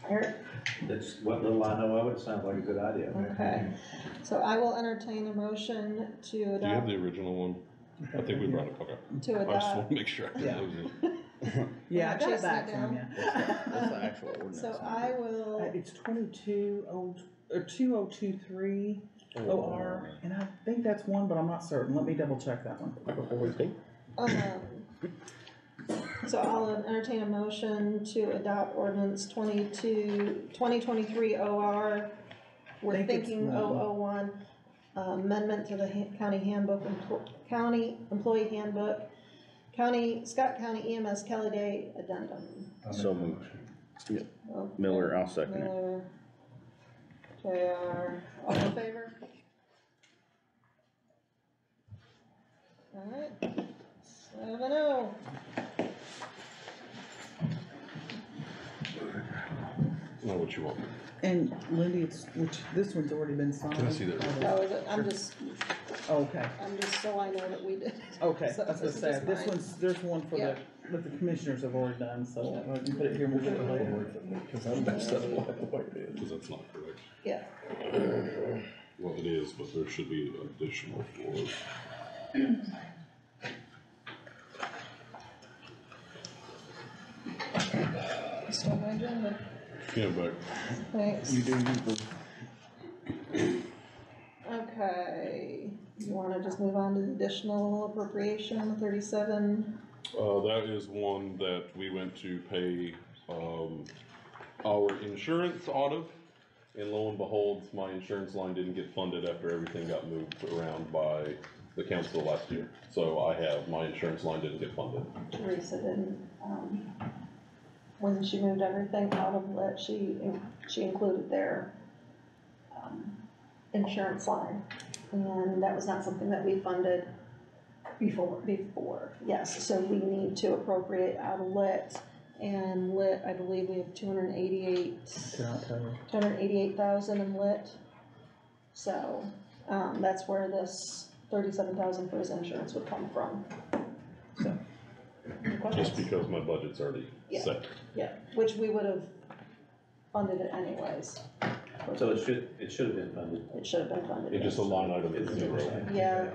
Eric? That's what little I know of it, sounds like a good idea. Okay, so I will entertain a motion to Do you have adopt, the original one? I think we brought it, okay. To I just adopt. want to make sure. Yeah. Yeah, I I'm got it chasing back it from down. you. What's the actual ordinance? So I will, It's 2023 OR, and I think that's one, but I'm not certain. Let me double check that one before we speak. so I'll entertain a motion to adopt ordinance 2023 OR. We're Think it's thinking one. 001, amendment to the county handbook, county employee handbook, Scott County EMS Kelly Day addendum. So moved. Okay. Miller, I'll second it. Miller, JR, all in favor? Alright, 7-0. Know what you want. And Lindy, this one's already been signed. Can I see that? Oh, is it, I'm just so I know that we did it. Okay, So I was gonna this is say, just this mine. one's, there's one for Yeah. that the commissioners have already done, so you put it here, we'll get it later. Cause I messed up the way it is. Because that's not correct. Yeah. Well, it is, but there should be additional for. Still my agenda. Yeah, but. Thanks. You do. Okay, you wanna just move on to the additional appropriation, 37? That is one that we went to pay, our insurance out of. And lo and behold, my insurance line didn't get funded after everything got moved around by the council last year. So my insurance line didn't get funded. Teresa didn't, when she moved everything out of lit, she included their, insurance line. And that was not something that we funded before, yes, so we need to appropriate out of lit. And lit, I believe we have 288,000 in lit. So, that's where this 37,000 for his insurance would come from. So. any questions? Just because my budget's already set. Yeah, which we would have funded it anyways. So it should have been funded. It should have been funded. It's just a line item is zero. Yeah,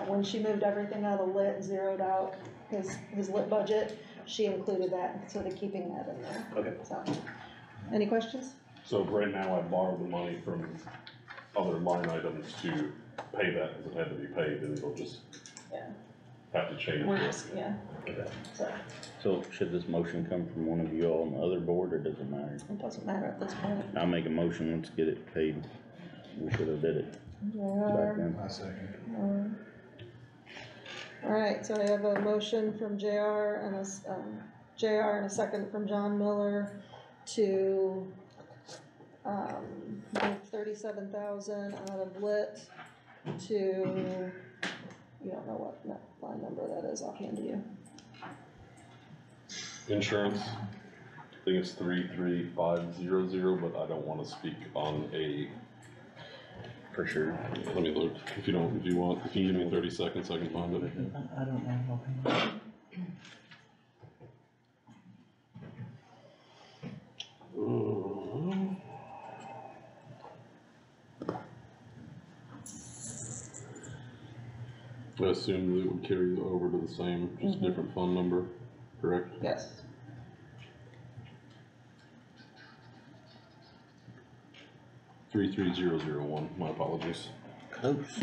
when she moved everything out of lit and zeroed out his lit budget, she included that, sort of keeping that in there. Okay. So, any questions? So right now I borrowed the money from other line items to pay that because it had to be paid and it'll just have to change. We're just, So should this motion come from one of you all on the other board, or does it matter? It doesn't matter at this point. I'll make a motion, let's get it paid. We should have did it back then. I second. Alright, so I have a motion from JR and a second from John Miller to, move 37,000 out of lit to, you don't know what line number that is offhand, do you? Insurance, I think it's 33500, but I don't want to speak on a. For sure. Let me look, if you want, if you give me 30 seconds, I can find it. I don't know. I assume that it would carry over to the same, just different phone number, correct? Yes. Three 3001, my apologies. Close.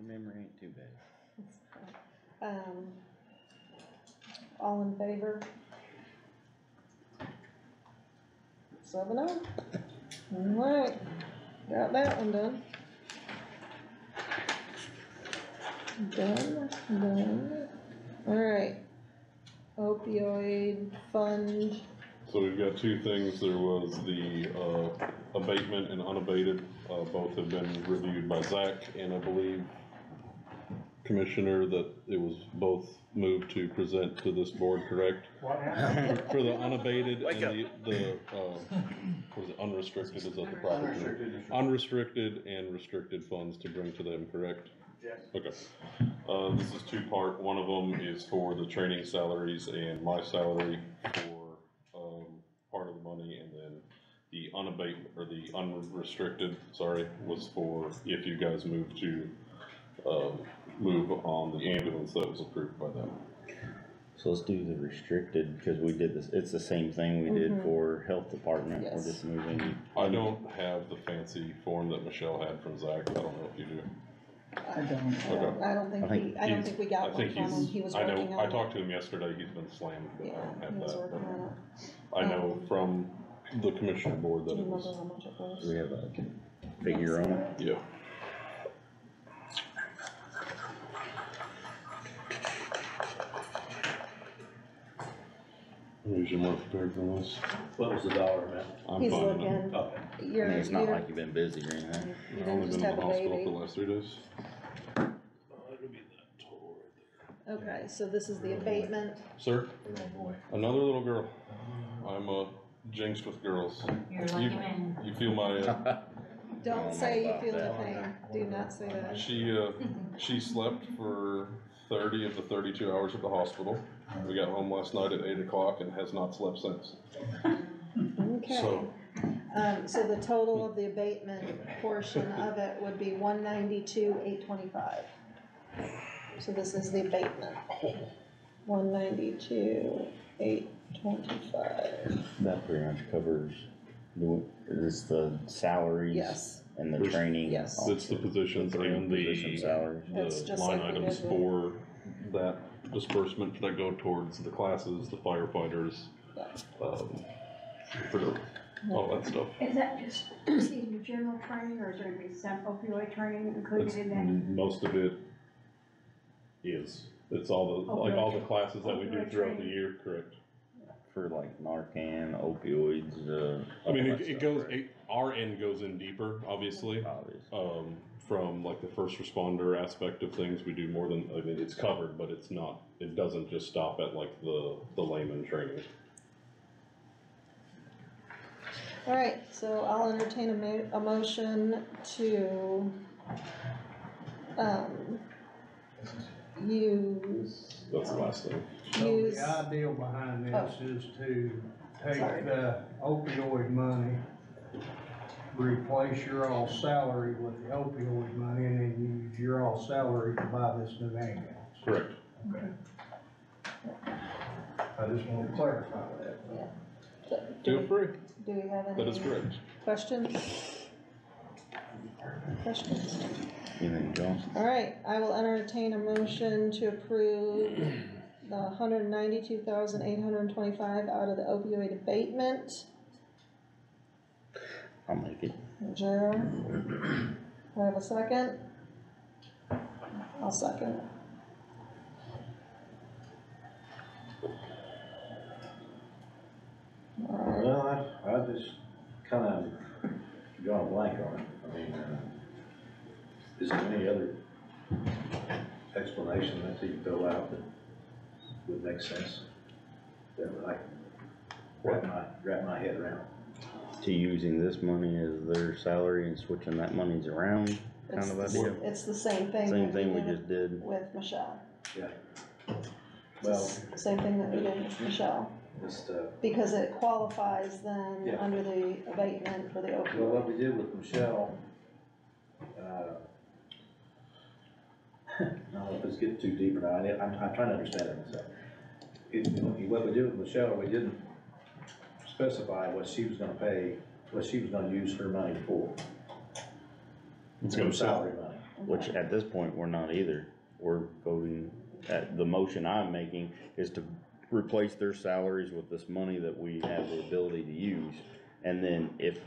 Memory ain't too bad. all in favor? 7-0. Alright, got that one done. Done. Alright. Opioid fund, So we've got two things. There was the abatement and unabated. Both have been reviewed by Zach, and I believe, Commissioner, that it was both moved to present to this board, correct? What happened? For the unabated and the was it unrestricted, is that the proper term? Unrestricted and restricted funds to bring to them, correct? Yes. Okay. This is two-part. One of them is for the training salaries and my salary for, part of the money, and then the unabated, or the unrestricted, sorry, was for if you guys move to, move on the ambulance that was approved by them. So let's do the restricted, because we did this, it's the same thing we did for health department, we're just moving. I don't have the fancy form that Michelle had from Zach, I don't know if you do. I don't. Okay. I don't think we got one from him, he was I working know, on I it. talked to him yesterday, he's been slammed, but I Yeah, don't he have was that. working on it. I know from the commissioner board Do that you it remember was. how much it was? Do we have a figure on it? Yeah. I'm usually more prepared for this. What was the dollar amount? I'm He's finding it. looking. Okay. I mean, it's not like you've been busy or anything. You I've only didn't just been in have the a hospital baby. for the last 3 days. Okay, so this is the abatement. Sir, Oh, boy. another little girl. I'm jinxed with girls. You're lucky man. You feel my, Don't say you feel the pain, do not say that. she slept for 30 of the 32 hours at the hospital. We got home last night at 8 o'clock and has not slept since. Okay, So, so the total of the abatement portion of it would be 192,825. So this is the abatement. 192,825. That pretty much covers, is the salaries? Yes. And the training? Yes. it's the positions and Position salaries. It's the just line like we items did for that disbursement that go towards the classes, the firefighters, for all that stuff. Is that just, excuse me, general training, or is there gonna be some opioid training included It's, in that? most of it is, it's all the, like all the classes that we do Opioid throughout the training. year, correct? For like Narcan, opioids, I mean, all that it stuff, goes, right? our end goes in deeper, obviously. From like the first responder aspect of things, we do more than, I mean, it's covered, but it's not, it doesn't just stop at like the layman training. Alright, so I'll entertain a motion to, use. That's the last thing. So Use- the idea behind this is to take Sorry. the opioid money, replace your all salary with the opioid money, and then use your all salary to buy this new ambulance. Correct. I just want to clarify that. Feel free. Do we have That is any correct. questions? Questions? Anything, John? Alright, I will entertain a motion to approve the 192,825 out of the opioid abatement. I'll make it. Gerald, do I have a second? I'll second. Alright, Well, I just kind of draw a blank on it. I mean, is there any other explanation that you can fill out that would make sense? That I can wrap my head around? To using this money as their salary and switching that monies around, kind of idea? it's the same thing. Same that thing we did just did. With Michelle. Yeah. It's Well, the same thing that we did with Michelle, just, because it qualifies then Yeah. under the abatement for the well, opioid. what we did with Michelle, no, let's get too deeper now. I'm trying to understand it myself. What we did with Michelle, we didn't specify what she was gonna pay, what she was gonna use her money for. It's Her gonna salary money. Which at this point, we're not either. We're voting, the motion I'm making is to replace their salaries with this money that we have the ability to use. And then if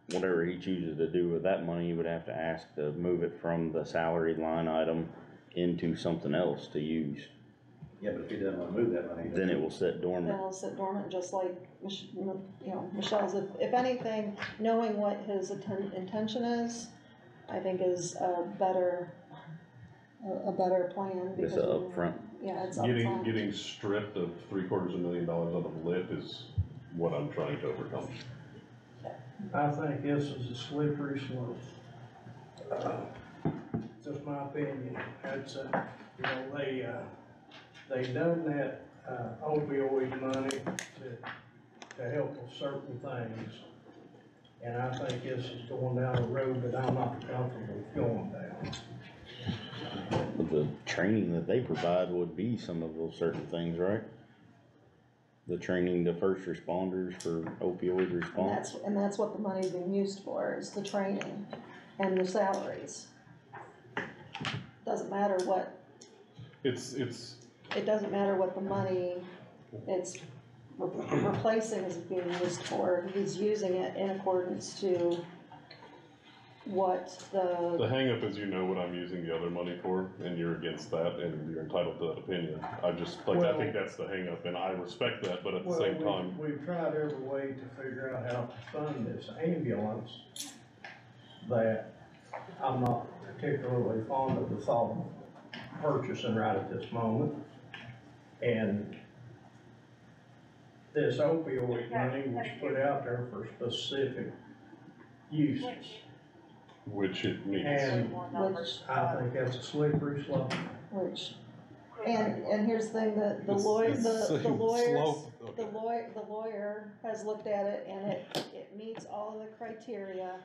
whatever he chooses to do with that money, he would have to ask to move it from the salary line item into something else to use. Yeah, but if he doesn't wanna move that money. Then it will sit Then dormant. it'll sit dormant, just like, Michelle's, if anything, knowing what his intention is, I think is a better plan. It's because upfront. Yeah, it's Getting, upfront. getting stripped of $750,000 out of lit is what I'm trying to overcome. I think this is a slippery slope. Just my opinion. It's, they done that opioid money to help with certain things. And I think this is going down a road that I'm not comfortable going down. But the training that they provide would be some of those certain things, right? The training to first responders for opioid response. And that's what the money's being used for, is the training and the salaries. Doesn't matter what, it doesn't matter what the money it's replacing is being used for. He's using it in accordance to what The hangup is, you know what I'm using the other money for, and you're against that, and you're entitled to that opinion. I think that's the hangup, and I respect that, but at the same time. We've tried every way to figure out how to fund this ambulance that I'm not particularly fond of the thought of purchasing right at this moment. And this opioid money was put out there for specific uses. Which it means. And I think that's a slippery slope. And here's the thing, the lawyer has looked at it, and it meets all of the criteria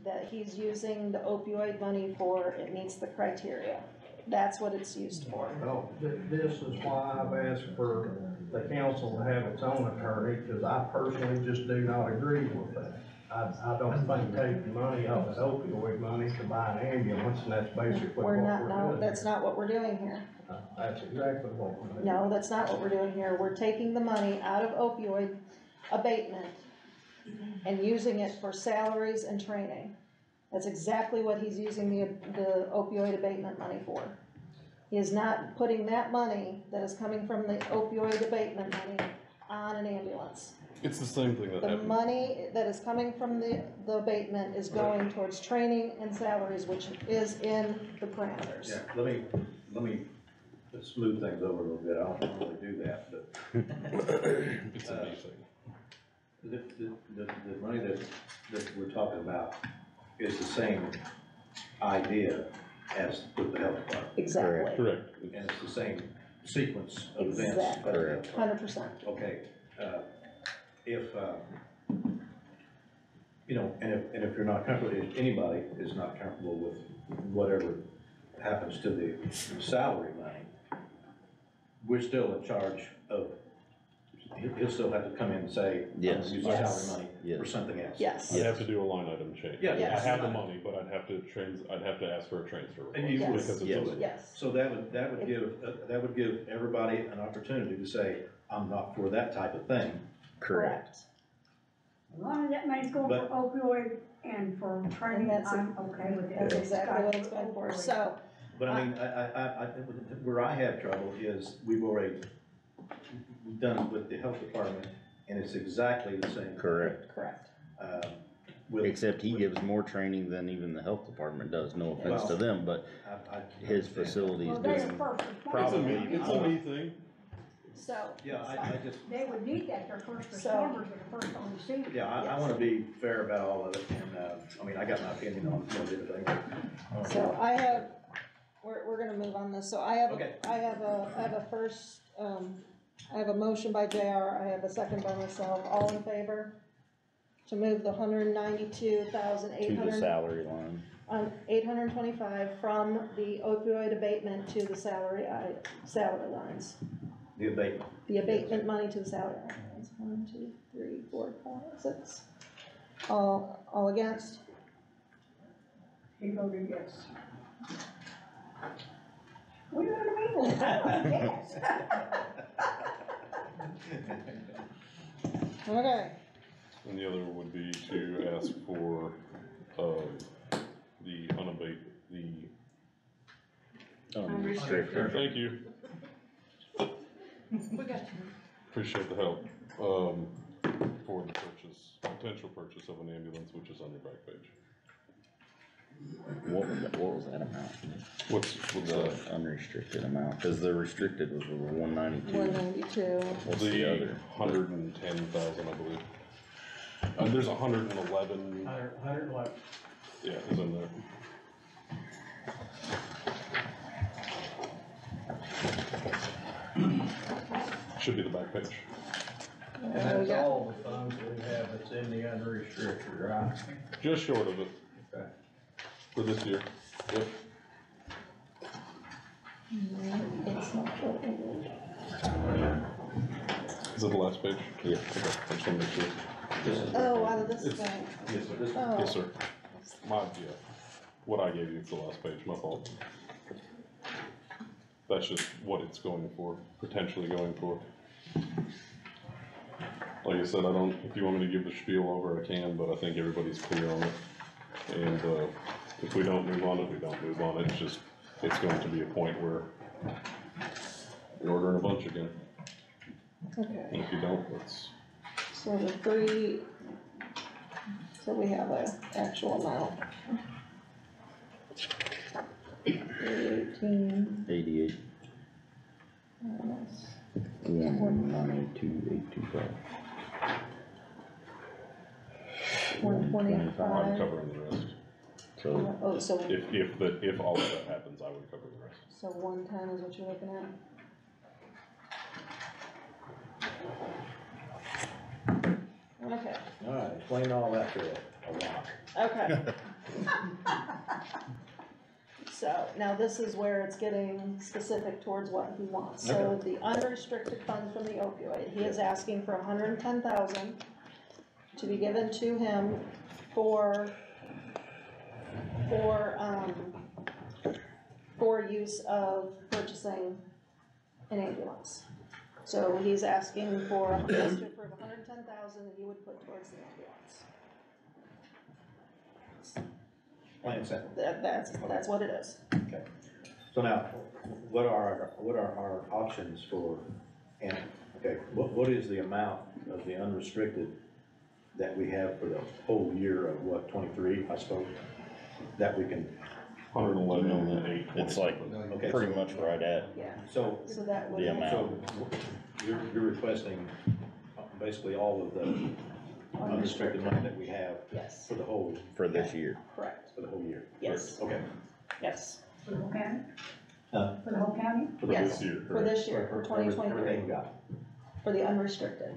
that he's using the opioid money for. It meets the criteria. That's what it's used for. Well, this is why I've asked for the council to have its own attorney, because I personally just do not agree with that. I don't think taking money off of opioid money to buy an ambulance, and that's basically what we're doing. No, that's not what we're doing here. That's exactly what we're doing. No, that's not what we're doing here. We're taking the money out of opioid abatement and using it for salaries and training. That's exactly what he's using the opioid abatement money for. He is not putting that money that is coming from the opioid abatement money on an ambulance. It's the same thing that The happened. money that is coming from the abatement is going towards training and salaries, which is in the parameters. Yeah, let me smooth things over a little bit. I don't normally do that, but. It's a big thing. The money that we're talking about is the same idea as with the health department. Exactly. Correct. And it's the same sequence of events. Exactly. 100%. Okay, if if you're not comfortable, if anybody is not comfortable with whatever happens to the salary money, we're still in charge of, he'll still have to come in and say, I'm Yes. gonna use my salary money for something else. Yes. I'd have to do a line item change. Yeah, I have the yes. money, but I'd have to ask for a transfer. And you request would, because it's Yes. so that would give everybody an opportunity to say, I'm not for that type of thing. Correct. As long as that money's going for opioid and for training, I'm okay with it. That's exactly what it's going for. So, But I mean, where I have trouble is we've done it with the health department, and it's exactly the same. Correct. Except he gives more training than even the health department does, no offense to them, but his facility is doing probably. It's a me thing. so. Yeah, I just. They would need that, their first responders are the first on the scene. Yeah, I wanna be fair about all of it, and, I mean, I got my opinion on everything. So I have, we're gonna move on this, so I have a first, I have a motion by JR, I have a second by myself, all in favor? To move the $192,800. To the salary line. 825 from the opioid abatement to the salary lines. The abatement. The abatement money to the salary lines. 1, 2, 3, 4, 5, 6. All against? He voted yes. We voted yes. Okay, And the other would be to ask for, the Unrestricted. thank you, We got you. appreciate the help, for the potential purchase of an ambulance, which is on your back page. What was that amount? What's The unrestricted amount, cause the restricted was 192. 192. What's the other? 110,000, I believe. There's 111. 111. Yeah, it's in there. Should be the back page. And that's all the funds we have that's in the unrestricted, right? Just short of it. Okay. For this year. Yep. It's not showing. Is it the last page? Yeah. Okay, I just wanna make sure. Oh, out of this It's- thing. Yes, sir. Oh. Yes, sir. Yeah. What I gave you is the last page, my fault. That's just what it's going for, potentially going for. Like I said, if you want me to give the spiel over, I can, but I think everybody's clear on it. And, if we don't move on it, we don't move on it. It's going to be a point where you're ordering a bunch again. Okay, And if you don't, it's, so the three, so we have a actual amount. 318. 88. Minus 192,825. 125. I'm covering the rest. So, Oh, so, If all of that happens, I would cover the rest. so 110 is what you're looking at? Okay, All right, explain all that to a lot. okay. So, now this is where it's getting specific towards what he wants. So the unrestricted funds from the opioid, he is asking for 110,000 to be given to him for use of purchasing an ambulance. So he's asking for us to approve 110,000 that he would put towards the ambulance. Plain and simple. That's what it is. Okay. So now, what are our options for, and, okay, what is the amount of the unrestricted that we have for the whole year of what, 23, I suppose? That we can. 111,827. it's like Okay, pretty so- much right at Yeah. So, So that would. the amount. so you're requesting basically all of the unrestricted money that we have Yes, for the whole, for this year. correct, for the whole year? yes, Okay. yes. For the whole county? Huh? For the whole county? For Yes, this year, for correct? this year, for Everything 2023, we got, for the unrestricted.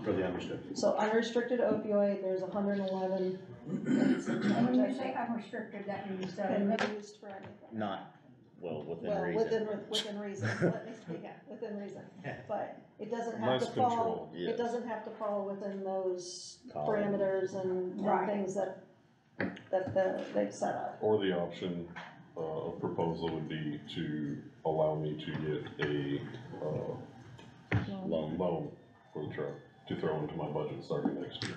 for the unrestricted. So unrestricted opioid, there's 111. And some And when change, you I say think, unrestricted, that means, can be used for anything. Not, within Well, reason. within reason, let me speak, within reason, but it doesn't have Less to fall, control, yes. it doesn't have to fall within those Column. parameters and Right. things that they've set up. Or the option, of proposal would be to allow me to get a, Loan. loan for the truck to throw into my budget starting next year.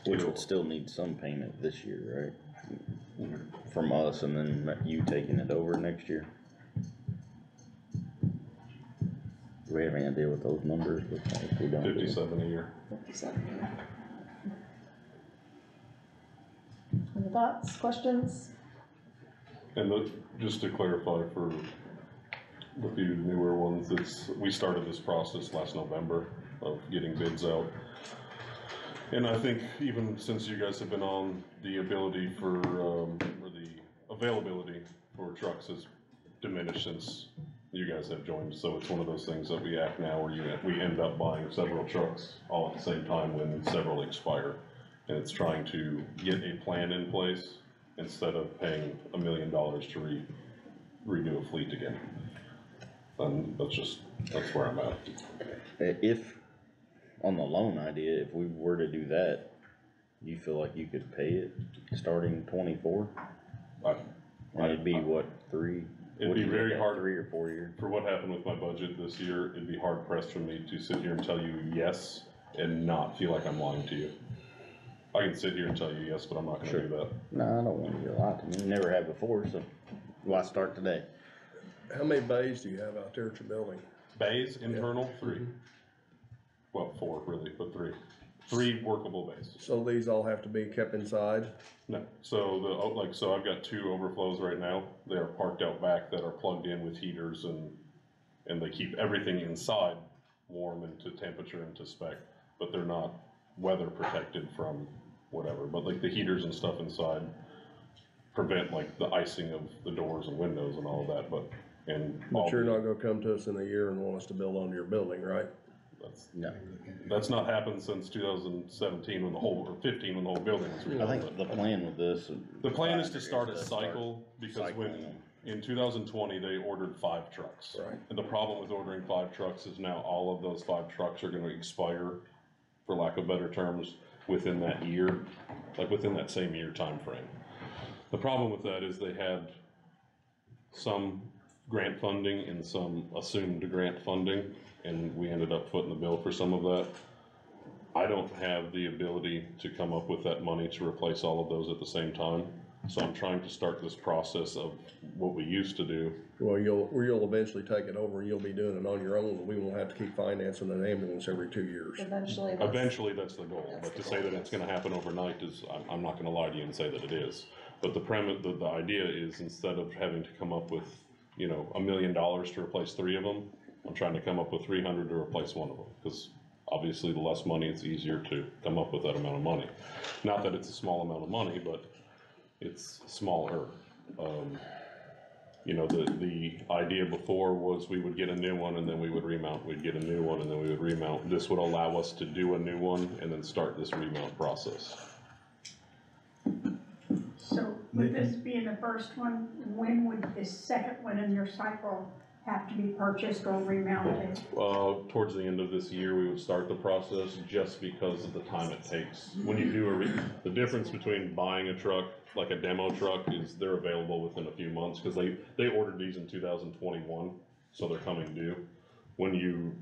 Which would still need some payment this year, right? From us and then you taking it over next year? Do we have any idea what those numbers look like? We don't. 57 a year. 57. Any thoughts, questions? And just to clarify for the few newer ones, we started this process last November of getting bids out. And I think even since you guys have been on, the ability for, or the availability for trucks has diminished since you guys have joined. So it's one of those things that we act now where we end up buying several trucks all at the same time when several expire. And it's trying to get a plan in place instead of paying $1 million to redo a fleet again. And that's where I'm at. If, on the loan idea, if we were to do that, you feel like you could pay it starting 24? And it'd be what, It'd What do be you very look at, hard 3 or 4 years? for what happened with my budget this year. It'd be hard pressed for me to sit here and tell you yes and not feel like I'm lying to you. I can sit here and tell you yes, but I'm not gonna do that. No, I don't want you to lie to me. Never have before, so why start today? How many bays do you have out there at your building? Bays, internal, 3. Well, 4 really, but 3. 3 workable bays. So these all have to be kept inside? No, so so I've got 2 overflows right now. They are parked out back that are plugged in with heaters and they keep everything inside warm and to temperature and to spec, but they're not weather protected from whatever. But like the heaters and stuff inside prevent like the icing of the doors and windows and all of that, but you're not gonna come to us in a year and want us to build onto your building, right? That's not happened since 2017 when or 15 when the whole building was rebuilt. I think the plan with this. The plan is to start a cycle because in 2020, they ordered 5 trucks. Right. And the problem with ordering 5 trucks is now all of those 5 trucks are gonna expire, for lack of better terms, within that year, like within that same year time frame. The problem with that is they had some grant funding and some assumed grant funding, and we ended up footing the bill for some of that. I don't have the ability to come up with that money to replace all of those at the same time. So I'm trying to start this process of what we used to do. Well, you'll eventually take it over and you'll be doing it on your own, and we won't have to keep financing an ambulance every 2 years. Eventually That's the goal, but to say that it's gonna happen overnight is, I'm not gonna lie to you and say that it is. But the idea is, instead of having to come up with, $1 million to replace 3 of them, I'm trying to come up with 300 to replace 1 of them, because obviously the less money, it's easier to come up with that amount of money. Not that it's a small amount of money, but it's smaller. The idea before was we would get a new one and then we would remount, we'd get a new one and then we would remount. This would allow us to do a new one and then start this remount process. So with this being the first one, when would the second one in your cycle have to be purchased or remounted? Towards the end of this year, we would start the process just because of the time it takes. When you do the difference between buying a truck, like a demo truck, is they're available within a few months, because they ordered these in 2021, so they're coming due. When you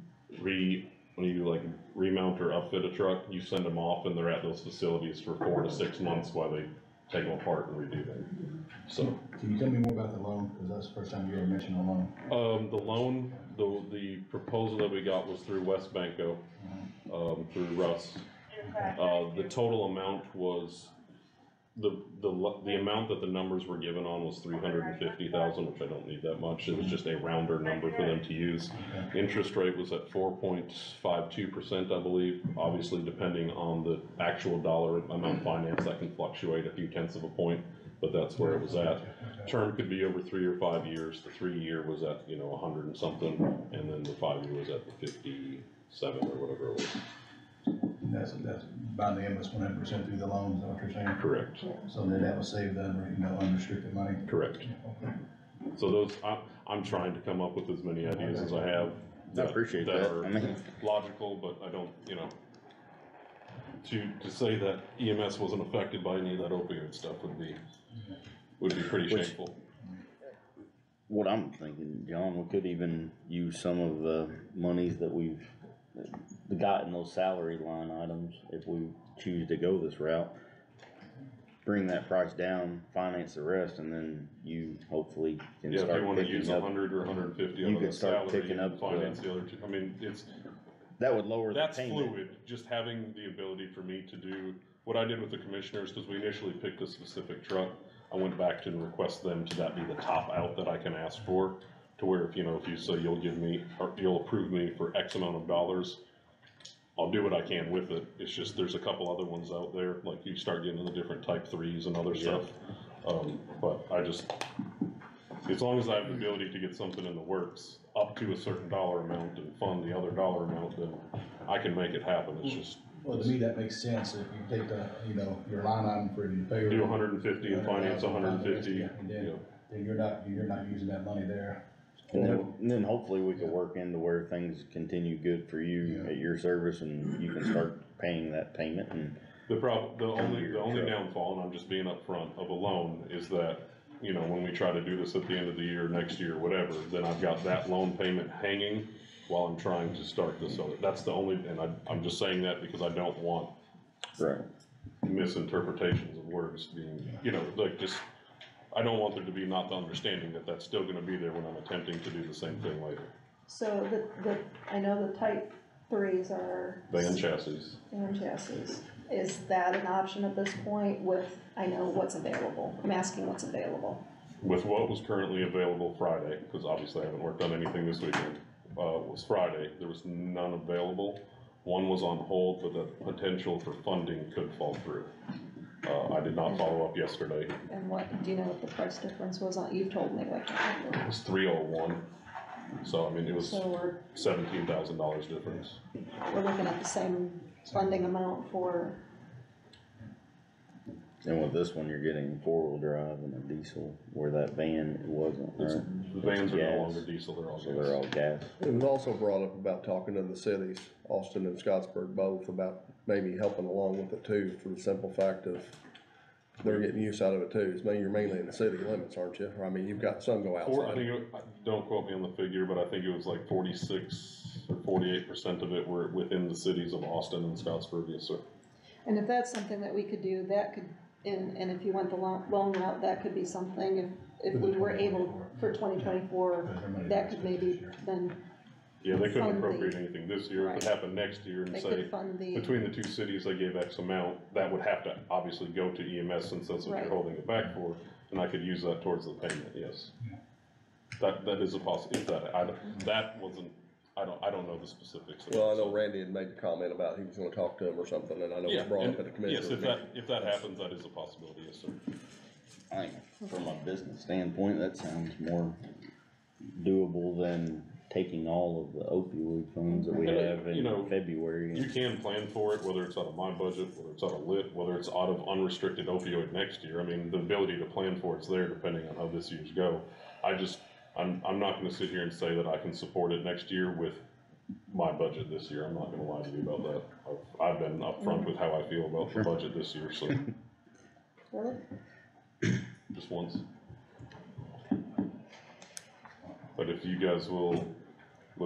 remount or upfit a truck, you send them off and they're at those facilities for 4 to 6 months while they take them apart and redo them. So, can you tell me more about the loan? Because that's the first time you ever mentioned a loan. The loan, the proposal that we got was through West Banco, through Russ. The total amount was, the amount that the numbers were given on was $350,000, which I don't need that much. It was just a rounder number for them to use. Interest rate was at 4.52%, I believe. Obviously, depending on the actual dollar amount financed, that can fluctuate a few tenths of a point, but that's where it was at. Term could be over 3 or 5 years. The 3-year was at 100 and something, and then the 5-year was at the 57 or whatever it was. That's buying the ambulance 100% through the loan, is that what you're saying? Correct. So then that will save the unrestricted money? Correct. So those, I'm trying to come up with as many ideas as I have. I appreciate that. Are logical, but I don't, to say that EMS wasn't affected by any of that opioid stuff would be pretty shameful. What I'm thinking, John, we could even use some of the monies that we've got in those salary line items, if we choose to go this route, bring that price down, finance the rest, and then you hopefully can start picking up. If you want to use 100 or 150 you can start picking up finance the other two. I mean, that would lower the payment. That's fluid. Just having the ability for me to do what I did with the commissioners, because we initially picked a specific truck. I went back to request them to that be the top out that I can ask for, to where if you say you'll approve me for X amount of dollars, I'll do what I can with it. It's just, there's a couple other ones out there, like you start getting into the different type 3s and other stuff. But as long as I have the ability to get something in the works up to a certain dollar amount and fund the other dollar amount, then I can make it happen. It's just. Well, to me, that makes sense. If you take your line item for your payroll. Do 150 and finance 150. And then you're not using that money there. And then hopefully we could work into where things continue good for you at your service, and you can start paying that payment. And the only downfall, and I'm just being upfront, of a loan is that you know, when we try to do this at the end of the year, next year, whatever, then I've got that loan payment hanging while I'm trying to start this other. That's the only, and I'm just saying that because I don't want misinterpretations of words being, you know, like just, I don't want there to be not the understanding that that's still gonna be there when I'm attempting to do the same thing later. So I know the type 3s are. Van chassis. Van chassis. Is that an option at this point with, I know what's available? I'm asking what's available. With what was currently available Friday, because obviously I haven't worked on anything this weekend, was Friday, there was none available. One was on hold, but the potential for funding could fall through. I did not follow up yesterday. And what, do you know what the price difference was on, you've told me what. It was 301, so I mean, it was So we're $17,000 difference. we're looking at the same funding amount for, And with this one, you're getting 4-wheel drive and a diesel, where that van, it wasn't, right? The vans are no Gas. longer diesel, they're all So gas. they're all gas. It was also brought up about talking to the cities, Austin and Scottsburg both, about maybe helping along with it too, for the simple fact of they're getting use out of it too. You're mainly in the city limits, aren't you? Or, I mean, you've got some go I outside. think, don't quote me on the figure, but I think it was like 46 or 48% of it were within the cities of Austin and Scottsburg, yes, sir. and if that's something that we could do, that could, and if you went the loan route, that could be something, if we were able for 2024, that could maybe then. Yeah, they couldn't fund appropriate anything this year. If it Right. happened next year and They say, could fund the. between the two cities, they gave X amount, that would have to obviously go to EMS since that's what Right. you're holding it back for, and I could use that towards the payment, yes. That is a if that wasn't, I don't know the specifics. of it, Well, I know so. Randy had made a comment about he was gonna talk to him or something, and I know it Yeah, was brought and up at the commissioner yes, meeting. if that happens, that is a possibility, yes, sir. I think from a business standpoint, that sounds more doable than taking all of the opioid funds that we have You know, in February. You can plan for it, whether it's out of my budget, whether it's out of lit, whether it's out of unrestricted opioid next year. I mean, the ability to plan for it's there depending on how this year's go. I'm not gonna sit here and say that I can support it next year with my budget this year. I'm not gonna lie to you about that. I've been upfront with how I feel about the budget this year, so. Really? Just once. But if you guys would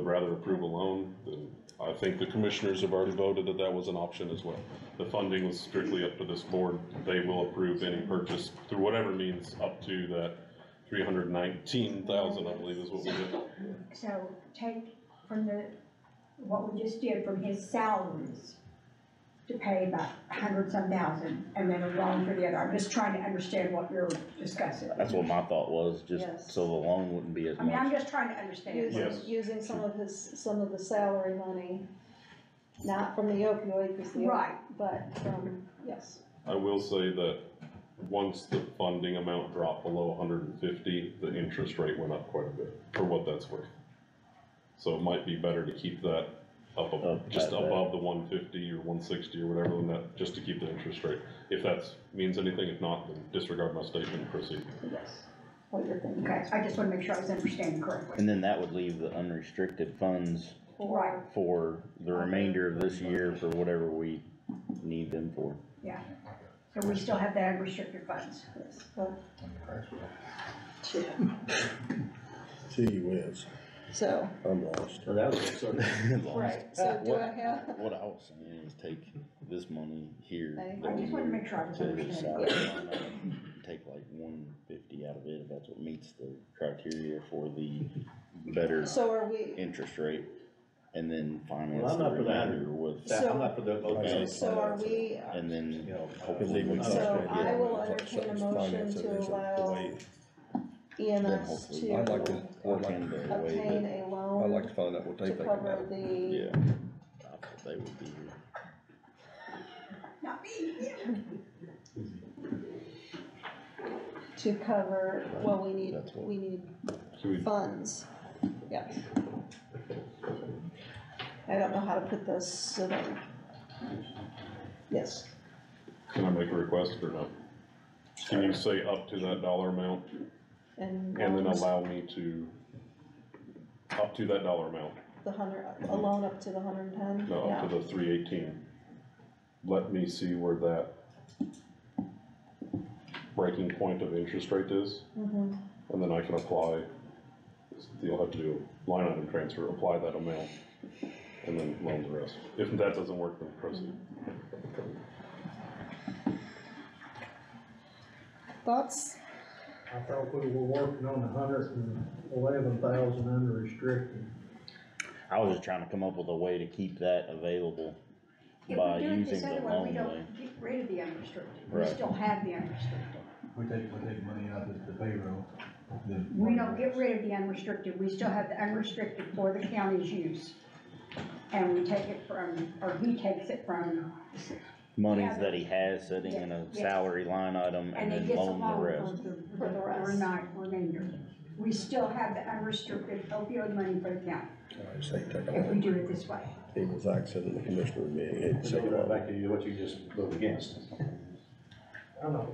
rather approve a loan, then I think the commissioners have already voted that that was an option as well. The funding was strictly up to this board. They will approve any purchase through whatever means up to that 319,000, I believe is what we did. So take from what we just did from his salaries to pay about 100-some thousand, and then a loan for the other. I'm just trying to understand what you're discussing. That's what my thought was, just Yes. so the loan wouldn't be as I mean, I'm much. just trying to understand. Using some of the salary money, not from the opioid, Right. but from, yes. I will say that once the funding amount dropped below 150, the interest rate went up quite a bit for what that's worth. So it might be better to keep that just above the 150 or 160 or whatever, than that, just to keep the interest rate. If that means anything, if not, then disregard my statement and proceed. Yes. What you're thinking. Okay, I just want to make sure I was understanding correctly. And then that would leave the unrestricted funds Right, for the remainder of this year for whatever we need them for. yeah. So we still have the unrestricted funds. Gee whiz, So, I'm lost. So that was sort of. right, so do I have, What I was saying is take this money here. I just wanted to make sure I was to the understanding. salary line item, take like 150 out of it, if that's what meets the criteria for the better so are we, interest rate. And then finance Well, I'm the not for that. remainder with. I'm not for the opioid. so are we, And then hopefully we so I will entertain a motion to allow EMS to I'd like to obtain a I'd loan like to find out what they to think cover about it. the, Yeah, I thought they would be here. Not me. to cover, well, we need That's what- funds, yes. I don't know how to put this, so that, yes, Can I make a request or no? Can you say up to that dollar amount and. and then loans, allow me to, up to that dollar amount, The 100, a loan up to the 110, no, yeah. up to the 318? Let me see where that breaking point of interest rate is. Mhm. And then I can apply, you'll have to do a line item transfer, apply that amount, and then loan the rest. If that doesn't work, then proceed. Thoughts? I thought we were working on 111,000 unrestricted. I was just trying to come up with a way to keep that available If by we do it using this the other way, loan we way. don't get rid of the unrestricted, we Right. still have the unrestricted. We take money out of the payroll. We don't get rid of the unrestricted, we still have the unrestricted for the county's use. And we take it from, or he takes it from. Monies that he has sitting in a Yes. salary line item and he then gets a loan the loan rest. For the remainder. We still have the unrestricted opioid money for the county, I just ain't taking if we it. do it this way. He was accent in the commissioner meeting, he'd So say, go back to what you just voted against. I know.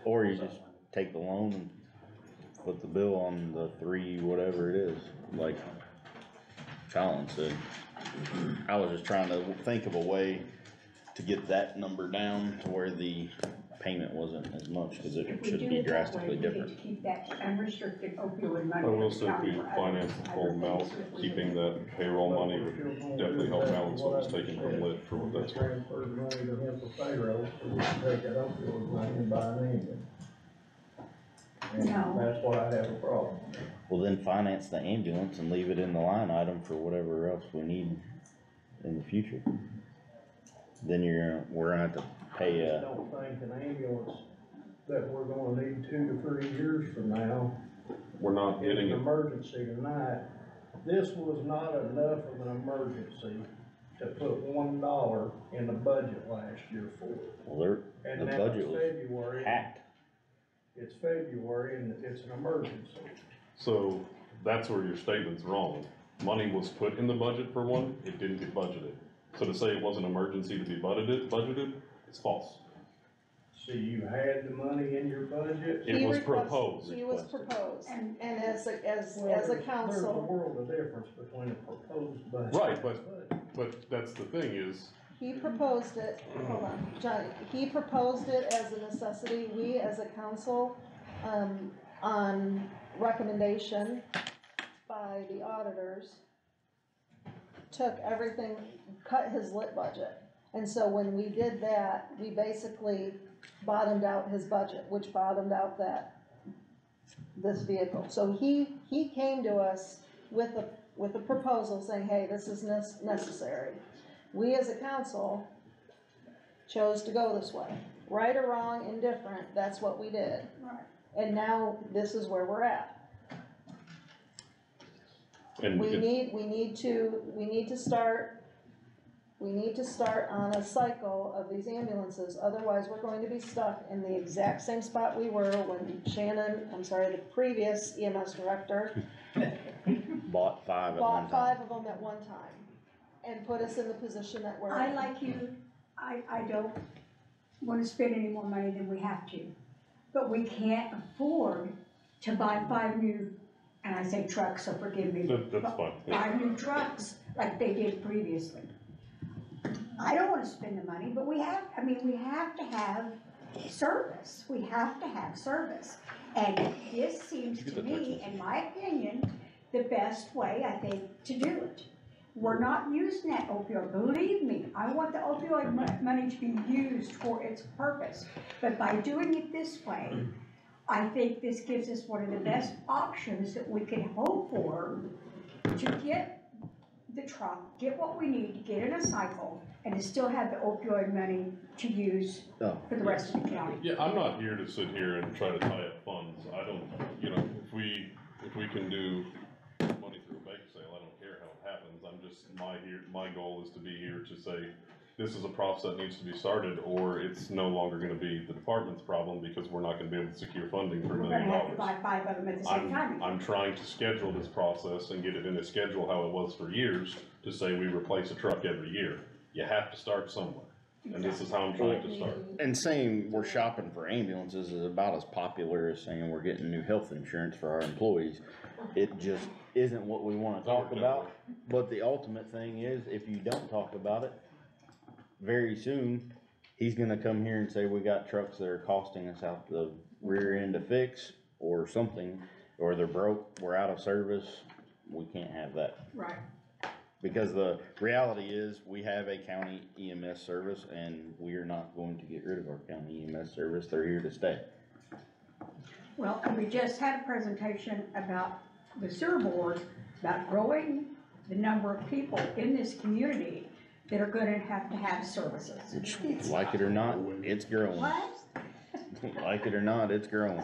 Or you just take the loan and put the bill on the 3, whatever it is, like Colin said. I was just trying to think of a way to get that number down to where the payment wasn't as much, cause it If we should do be it that way, drastically we get different. to keep that unrestricted opioid money. I will for say the if county we for other- finance the full other amount, things that we keeping do. that payroll money would definitely help balance what was taken from lit for what that's worth. Transferred money to him for payroll, so we can take that opioid money and buy an ambulance. And No. that's why I have a problem. Well, then finance the ambulance and leave it in the line item for whatever else we need in the future. Then we're gonna have to pay, I don't think an ambulance that we're gonna need 2 to 3 years from now We're not is getting an it. emergency tonight. This was not enough of an emergency to put $1 in the budget last year for it. well, And the now budget it's was February. hacked. It's February and it's an emergency. So that's where your statement's wrong. Money was put in the budget for one, it didn't get budgeted. So to say it was an emergency to be budgeted, it's false. So you had the money in your budget? It was proposed. He was proposed, and as a Well, council. There's a world of difference between a proposed budget. Right, but that's the thing is, He proposed it, hold on, Johnny, he proposed it as a necessity, we as a council, on recommendation by the auditors, took everything, cut his lit budget. And so when we did that, we basically bottomed out his budget, which bottomed out this vehicle. So he came to us with a proposal saying, hey, this is necessary. We as a council chose to go this way. Right or wrong, indifferent, that's what we did. Right. And now this is where we're at. and We need to start on a cycle of these ambulances, otherwise we're going to be stuck in the exact same spot we were when the previous EMS director Bought 5 at one bought time. 5 of them at one time and put us in the position that we're I in. like you, I don't wanna spend any more money than we have to. But we can't afford to buy 5 new, and I say trucks, so forgive me. That's fine. 5 new trucks like they did previously. I don't wanna spend the money, but we have to have service, we have to have service. And this seems to me, in my opinion, the best way, I think, to do it. We're not using that opioid, believe me, I want the opioid money to be used for its purpose. But by doing it this way, I think this gives us one of the best options that we can hope for to get the truck, get what we need to get in a cycle, and to still have the opioid money to use Oh. for the rest of the county. Yeah, I'm not here to sit here and try to tie up funds. I don't, if we can do money through a bake sale, I don't care how it happens. I'm just, my goal is to be here to say, this is a process that needs to be started, or it's no longer gonna be the department's problem because we're not gonna be able to secure funding for $1 We're million. gonna have to buy 5 of them at the same time. I'm trying to schedule this process and get it in a schedule how it was for years, to say we replace a truck every year. You have to start somewhere, and this is how I'm trying to start. And saying we're shopping for ambulances is about as popular as saying we're getting new health insurance for our employees. It just isn't what we wanna talk about, but the ultimate thing is, if you don't talk about it, very soon, he's gonna come here and say, we got trucks that are costing us out the rear end to fix, or something, or they're broke, we're out of service, we can't have that. Right. Because the reality is, we have a county EMS service, and we are not going to get rid of our county EMS service, they're here to stay. Well, and we just had a presentation about the sewer board, about growing the number of people in this community that are gonna have to have services. Which, like it or not, it's growing. What? Like it or not, it's growing.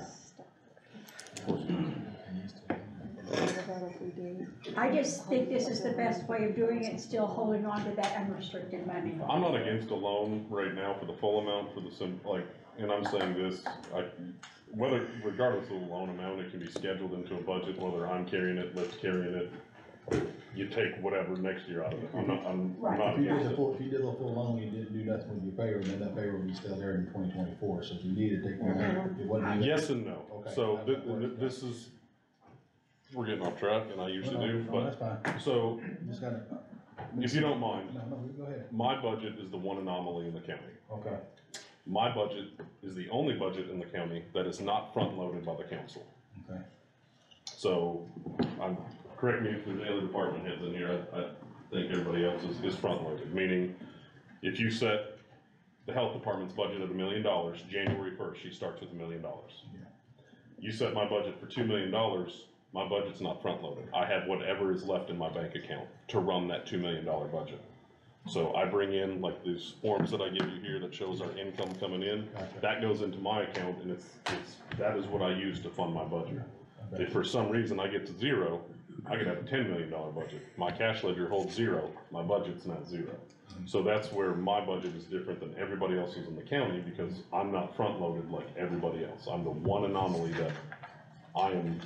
I just think this is the best way of doing it, still holding on to that unrestricted money. I'm not against a loan right now for the full amount for the and I'm saying this, whether, regardless of the loan amount, it can be scheduled into a budget, whether I'm carrying it, Lift's carrying it. You take whatever next year out of it. I'm not If you against did it. if you did a full loan, you didn't do nothing with your payroll, then that payroll would be still there in 2024, so if you needed to take one out, it wouldn't be. Yes and no. Okay. So this is, we're getting off track, and I usually do, That's but, fine. so, Just gotta. if you don't mind, No, go ahead. my budget is the one anomaly in the county. Okay. My budget is the only budget in the county that is not front-loaded by the council. Okay. So, correct me if there's any other department heads in here, I think everybody else is front-loaded, meaning if you set the health department's budget at $1 million, January 1st, she starts with $1 million. Yeah. You set my budget for $2 million, my budget's not front-loaded. I have whatever is left in my bank account to run that $2 million budget. So I bring in, like, these forms that I give you here that shows our income coming in, that goes into my account, and that is what I use to fund my budget. If for some reason I get to zero, I could have a $10 million budget. My cash ledger holds zero, my budget's not zero. So that's where my budget is different than everybody else's in the county, because I'm not front-loaded like everybody else. I'm the one anomaly that I am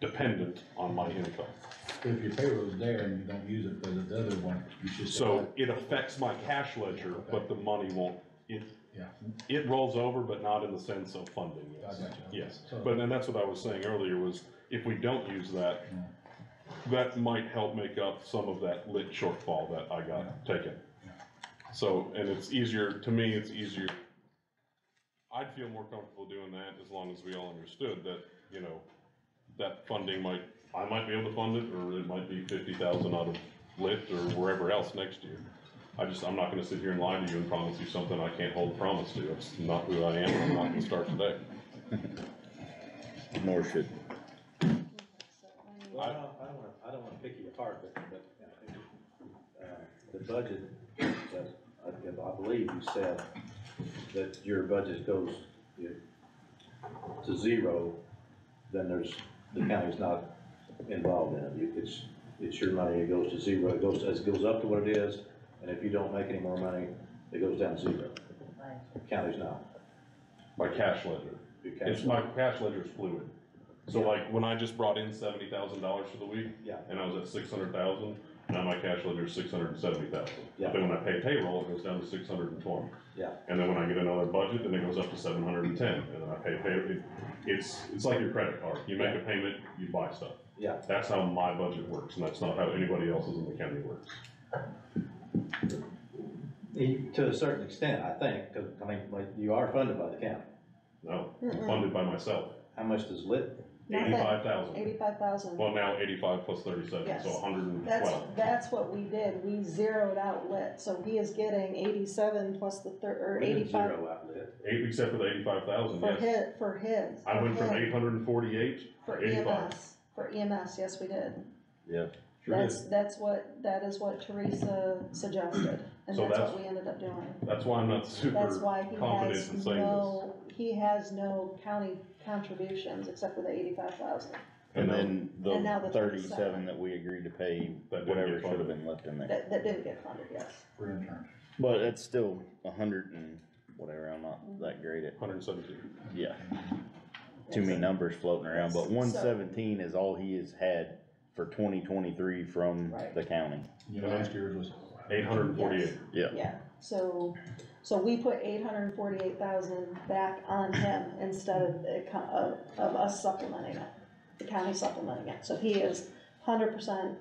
dependent on my income. But if your payroll's there and you don't use it for the other one, you should. So it affects my cash ledger, but the money won't, it rolls over, but not in the sense of funding, yes. I got you. Yes, but then that's what I was saying earlier, was if we don't use that, that might help make up some of that lit shortfall that I got taken. So, and it's easier, to me, it's easier. I'd feel more comfortable doing that as long as we all understood that, you know, that funding I might be able to fund it, or it might be 50,000 out of lit or wherever else next year. I'm not gonna sit here and lie to you and promise you something I can't hold a promise to. That's not who I am, and I'm not gonna start today. Nor should. Well, I don't wanna pick you apart, but the budget, I believe you said that your budget goes to zero, then the county's not involved in it. It's your money, it goes to zero, it goes up to what it is, and if you don't make any more money, it goes down to zero. The county's not. My cash ledger. My cash ledger's fluid. So like, when I just brought in $70,000 for the week, and I was at 600,000, now my cash ledger is 670,000. Yeah. Then when I pay payroll, it goes down to 620. Yeah. And then when I get another budget, then it goes up to 710, and then I pay payroll. It's like your credit card. You make a payment, you buy stuff. Yeah. That's how my budget works, and that's not how anybody else's in the county works. To a certain extent, I think, 'cause, I mean, like, you are funded by the county. No, I'm funded by myself. How much does lit? 85,000. 85,000. Well, now 85 plus 37, Yes. so 112. That's what we did, we zeroed out lit, so he is getting 87 plus the or We didn't 85. zero out lit. Except for the 85,000, yes. For his. I went from 848 For to 85. EMS, for EMS, yes, we did. Yeah. Sure That is what Teresa suggested, and So that's that's- what we ended up doing. That's why I'm not super That's why he confident has in saying this. he has no county contributions except for the 85,000. And then And now the the 37 that we agreed to pay, That didn't whatever get should have funded. been left in there. That didn't get funded, yes. For interns. But it's still 100 and whatever, I'm not that great at, 117. yeah. Too many numbers floating around, but 117 is all he has had for 2023 from the county. Yeah, last year's was 848. Yeah. Yeah, so we put 848,000 back on him instead of us supplementing it, the county supplementing it. So he is 100%,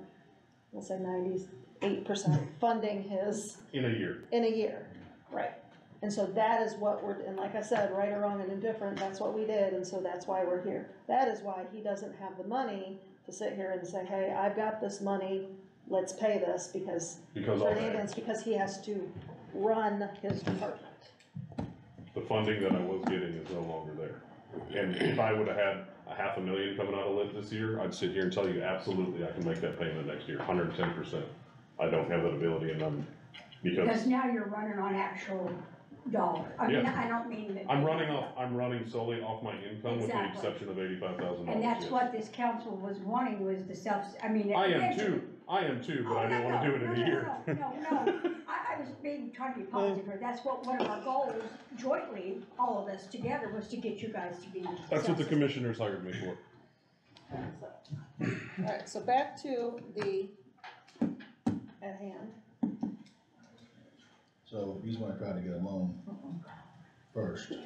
we'll say 98% funding his. In a year. In a year, right. And so that is what we're, and like I said, right or wrong and indifferent, that's what we did, and so that's why we're here. That is why he doesn't have the money to sit here and say, hey, I've got this money, let's pay this, because for an ambulance, because he has to run his department. The funding that I was getting is no longer there. And if I would've had $500,000 coming out of lit this year, I'd sit here and tell you, absolutely, I can make that payment next year, 110%. I don't have that ability, and Because now you're running on actual dollars. I mean, Yeah. I don't mean that. I'm running solely off my income with the Exactly. exception of $85,000. And that's yes. what this council was wanting, was the I mean. I am too, but I didn't wanna do it in a year. No, I was trying to be positive here. That's what one of our goals jointly, all of us together, was to get you guys to be. That's what the commissioners hired me for. Alright, so back to the, at hand. So he's gonna try to get a loan first. So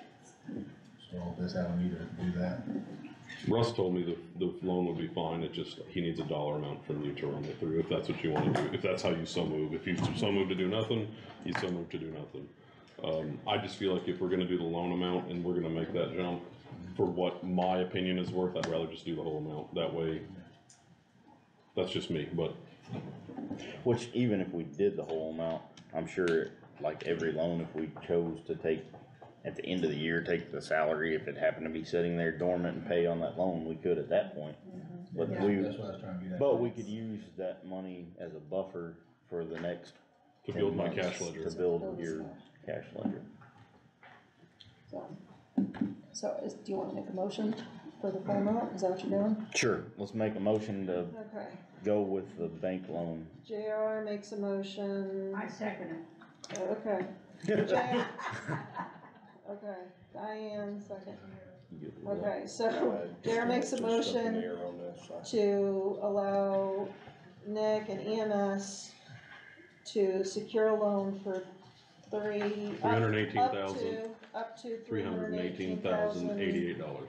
that's how we need to do that. Russ told me the loan would be fine, it just, he needs a dollar amount from you to run it through, if that's what you wanna do, if that's how you so move. If you so move to do nothing, you so move to do nothing. I just feel like if we're gonna do the loan amount and we're gonna make that jump, for what my opinion is worth, I'd rather just do the whole amount. That way, that's just me, but. Which, even if we did the whole amount, I'm sure, like every loan, if we chose to take, at the end of the year, take the salary, if it happened to be sitting there dormant and pay on that loan, we could at that point. But Yeah. That's what I was trying to get at. But we could use that money as a buffer for the next. To build 10 my months, cash ledger. To build your cash ledger. So do you wanna make a motion for the full amount? Is that what you're doing? Sure, let's make a motion to Okay. go with the bank loan. JR makes a motion. I second it. Okay. Jay. Okay, Diane, second. Okay, so JR makes a motion to allow Nick and EMS to secure a loan for up to $318,088.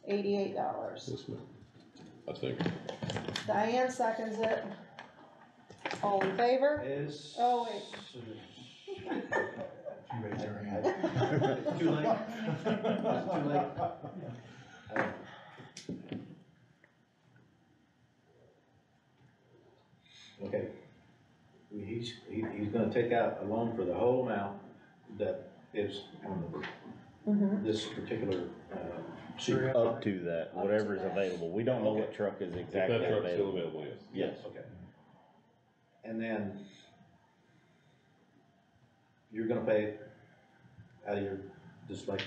$88. Yes, ma'am. I think. Diane seconds it. All in favor? Is. Oh, wait. She raised her hand. Too late. Too late. Okay. He's gonna take out a loan for the whole amount that is on this particular, sheet. Up to that, whatever is available. We don't know what truck is exactly If that truck's still available. available, yes. Yes. Okay. And then you're gonna pay out of your, just like.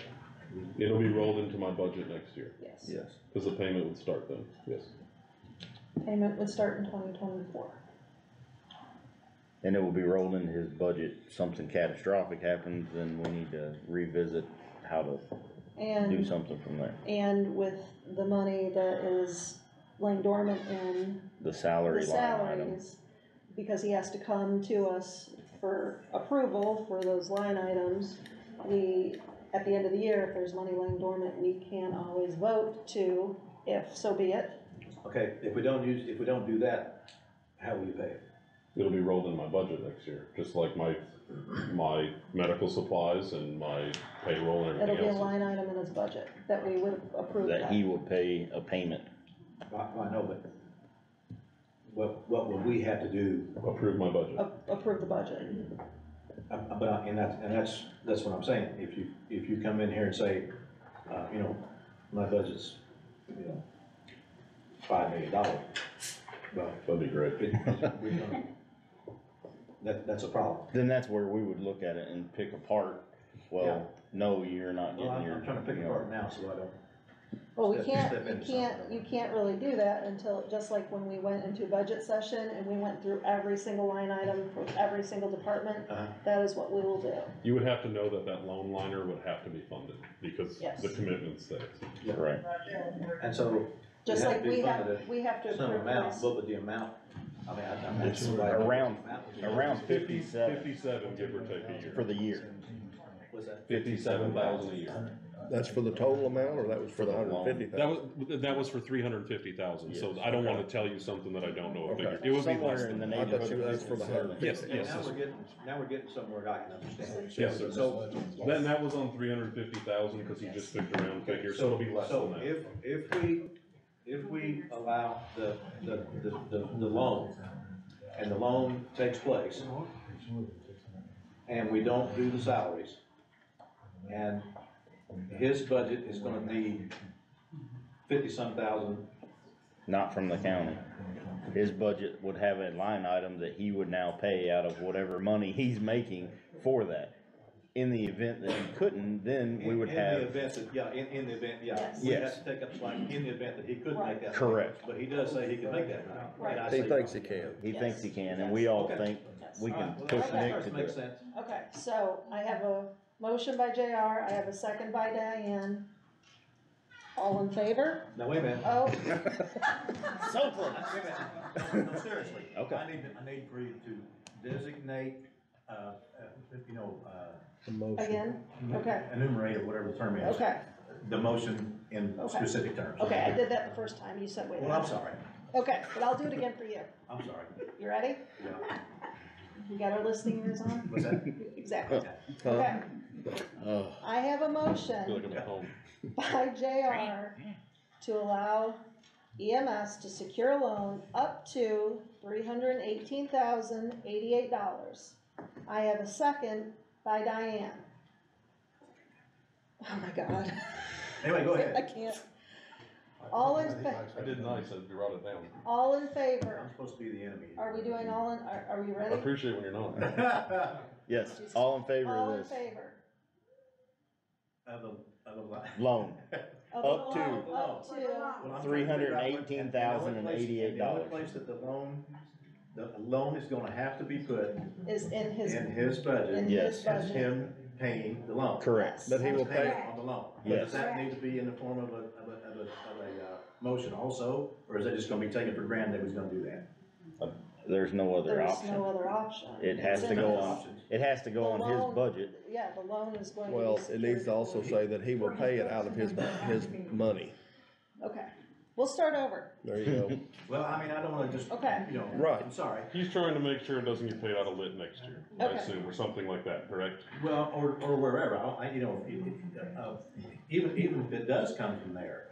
It'll be rolled into my budget next year. Yes. Yes. Cause the payment would start then, yes. Payment would start in 2024. And it will be rolled into his budget. Something catastrophic happens, then we need to revisit how to do And, something from there. and with the money that is laying dormant in The salary the line item. salaries, because he has to come to us for approval for those line items, at the end of the year, if there's money laying dormant, we can always vote to, if so be it. Okay, if we don't do that, how will you pay it? It'll be rolled in my budget next year, just like my medical supplies and my payroll and It'll everything be a else. line item in his budget that we would approve That that. he will pay a payment. I know, but what will we have to do? Approve my budget. Approve the budget. And that's what I'm saying. If you come in here and say, my budget's, $5 million, well. That'd be great. That's a problem. Then that's where we would look at it and pick apart, well, no, you're not Well, getting your. I'm trying to pick apart now, so I don't. Well, step into you can't really do that until, just like when we went into budget session and we went through every single line item for every single department, that is what we will do. You would have to know that loan liner would have to be funded, because Yes. the commitment stays. Right. And so. Just it has like to be we have to Some approve amount, this. what would the amount, I'm not It's sure. around 57. 57, give or take a year. For the year. What's that? 57,000 a year. That's for the total amount, or that was for the $150,000? That was for 350,000, so I don't wanna tell you something that I don't know a figure. Okay. It would be Somewhere less in than the that. I thought you asked for the 150. Yes, yes, Now yes. now we're getting somewhere I can understand. Yes, sir. So, Then that was on 350,000, cause he just picked a round figure, so it'll be less than that. So if we allow the loan, and the loan takes place, and we don't do the salaries, and his budget is gonna be 50-some thousand. Not from the county. His budget would have a line item that he would now pay out of whatever money he's making for that. In the event that he couldn't, then we would have. In the event that, yeah, in the event, yeah. Yes. We have to take up slack in the event that he couldn't make that. Correct. But he does say he can make that now. Right. And I He say thinks no. he can. He thinks he can, and we all Okay. think we can Well, push that Nick starts to do make it. sense. Okay, so I have a motion by JR, I have a second by Diane. All in favor? Now, wait a minute. Oh, So close. Wait a minute. No, seriously. Okay. I need for you to designate, The motion. again? Okay, enumerate, or whatever the term is. okay, The motion in Okay. specific terms. okay, I did that the first time, you said wait. a Well, I'm minute. sorry. Okay, but I'll do it again for you. I'm sorry. You ready? Yeah. You got our listening ears on? What's that? Exactly. Huh? Okay, Oh, I have a I feel motion like I'm at home. by JR to allow EMS to secure a loan up to $318,088. I have a second by Diane. Oh my God. Anyway, go I ahead. can't. All in, I did nice, I wrote it down. all in favor? I'm supposed to be the enemy. Are we doing all in, are we I ready? appreciate when you're not. yes, all in favor All of in this favor? Of the loan, Of Up the to- loan, Up to, Well, I'm trying to figure out what- $318,088. The only place that the loan is gonna have to be put is in his, in his budget. in Yes. his Is budget. him paying the loan. correct. But he will Paying pay, on the loan. Yes. Does that need to be in the form of a motion also, or is that just gonna be taken for granted that he's gonna do that? There's no other There's option. no other option. It has It's to in go his- on, it has to go The on loan- his budget. Yeah, the loan is going to be. well, it needs to secured. also say that he will pay it out of his money. Okay, we'll start over. There you go. Well, I mean, I don't wanna just, Okay. Right. I'm sorry. He's trying to make sure it doesn't get paid out of lit next year, I Okay. assume, or something like that, correct? Well, or wherever, even if it does come from there,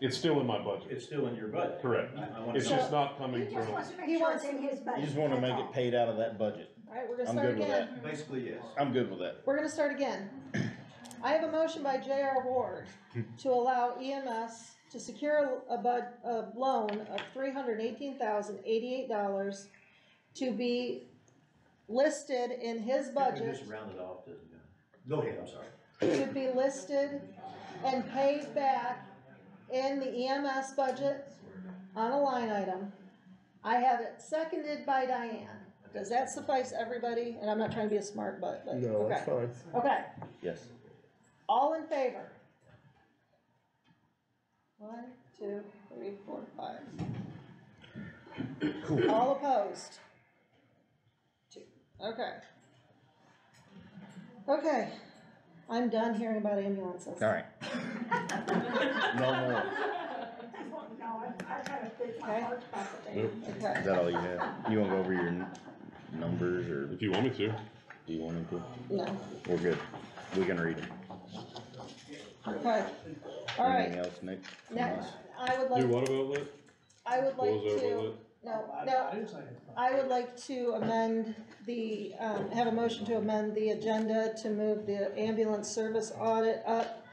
It's still in my budget, it's still in your budget. correct. I wanna It's know. just not He coming just from, wants to make He sure wants it's in his budget. You just wanna that's make all. it paid out of that budget. Alright, we're gonna I'm start good with again. Basically, yes. I'm good with that. We're gonna start again. I have a motion by JR Ward to allow EMS to secure a loan of $318,088 to be listed in his You budget, just round it off to, go ahead, I'm sorry. to be listed and paid back in the EMS budget on a line item. I have it seconded by Diane. Does that suffice everybody? And I'm not trying to be a smart butt, but, No, that's okay. fine. Okay, Yes. all in favor? 1, 2, 3, 4, 5. All opposed? 2. Okay. Okay, I'm done hearing about ambulances. All right. No more. No, I've got to fix my Okay. heart palpitating. Nope. Okay. Is that all you have? You wanna go over your numbers, or if you want me to. do you want me to? No, We're good. We can read them. okay. All right, Anything else, Nick? from next, us? I would Do like, what about lit? I would like Close over to, lit? no, I would like to amend the, have a motion to amend the agenda to move the ambulance service audit up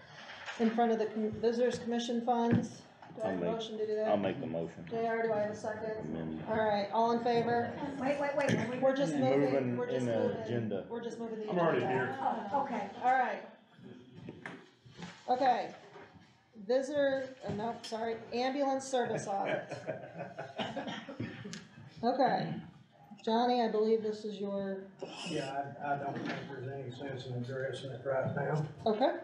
in front of the visitors commission funds. Do I have a motion to do that? I'll make the motion. JR, do I have a second? Amend. All right, all in favor? Wait. We're just moving, Moving we're just in the moving. agenda. We're just moving the I'm agenda. already here. Oh, okay. All right. Okay. Visitor, no, sorry, ambulance service audit. Okay. Johnny, I believe this is your, Yeah, I don't think there's any sense in addressing it right now. okay,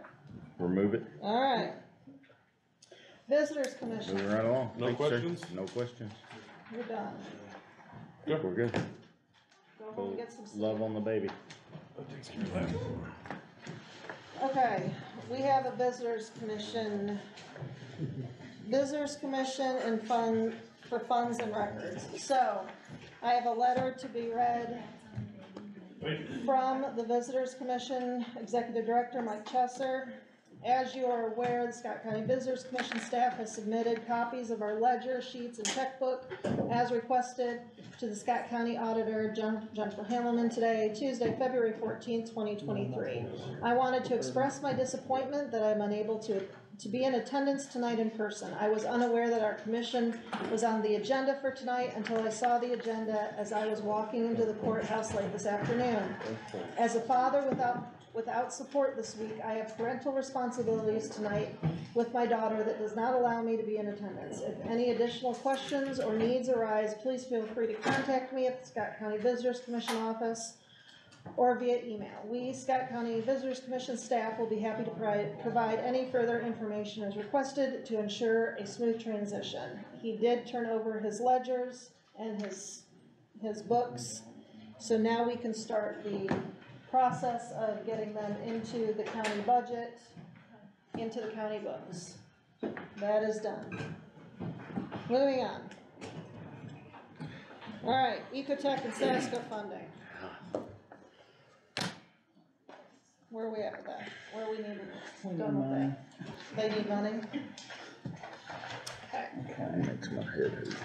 Remove it. all right. Visitors commission, Moving right along. No Thanks, sir. questions? No questions. you're done. We're good. Go home and get some sleep. Love on the baby. Okay, we have a visitors commission and fund, for funds and records. So, I have a letter to be read from the Visitors Commission Executive Director Mike Chesser. As you are aware, the Scott County Visitors Commission staff has submitted copies of our ledger sheets and checkbook as requested to the Scott County Auditor Jennifer Hammelman today, Tuesday, February 14th, 2023. I wanted to express my disappointment that I'm unable to be in attendance tonight in person. I was unaware that our commission was on the agenda for tonight until I saw the agenda as I was walking into the courthouse late this afternoon. As a father without support this week, I have parental responsibilities tonight with my daughter that does not allow me to be in attendance. If any additional questions or needs arise, please feel free to contact me at the Scott County Visitors Commission office or via email. We, Scott County Visitors Commission staff, will be happy to provide any further information as requested to ensure a smooth transition. He did turn over his ledgers and his books, so now we can start the process of getting them into the county budget, into the county books. That is done. Moving on. All right, Ecotech and SASCO funding. Where are we at with that? Where we need to done with that? They need money? Okay. Makes my head hurt.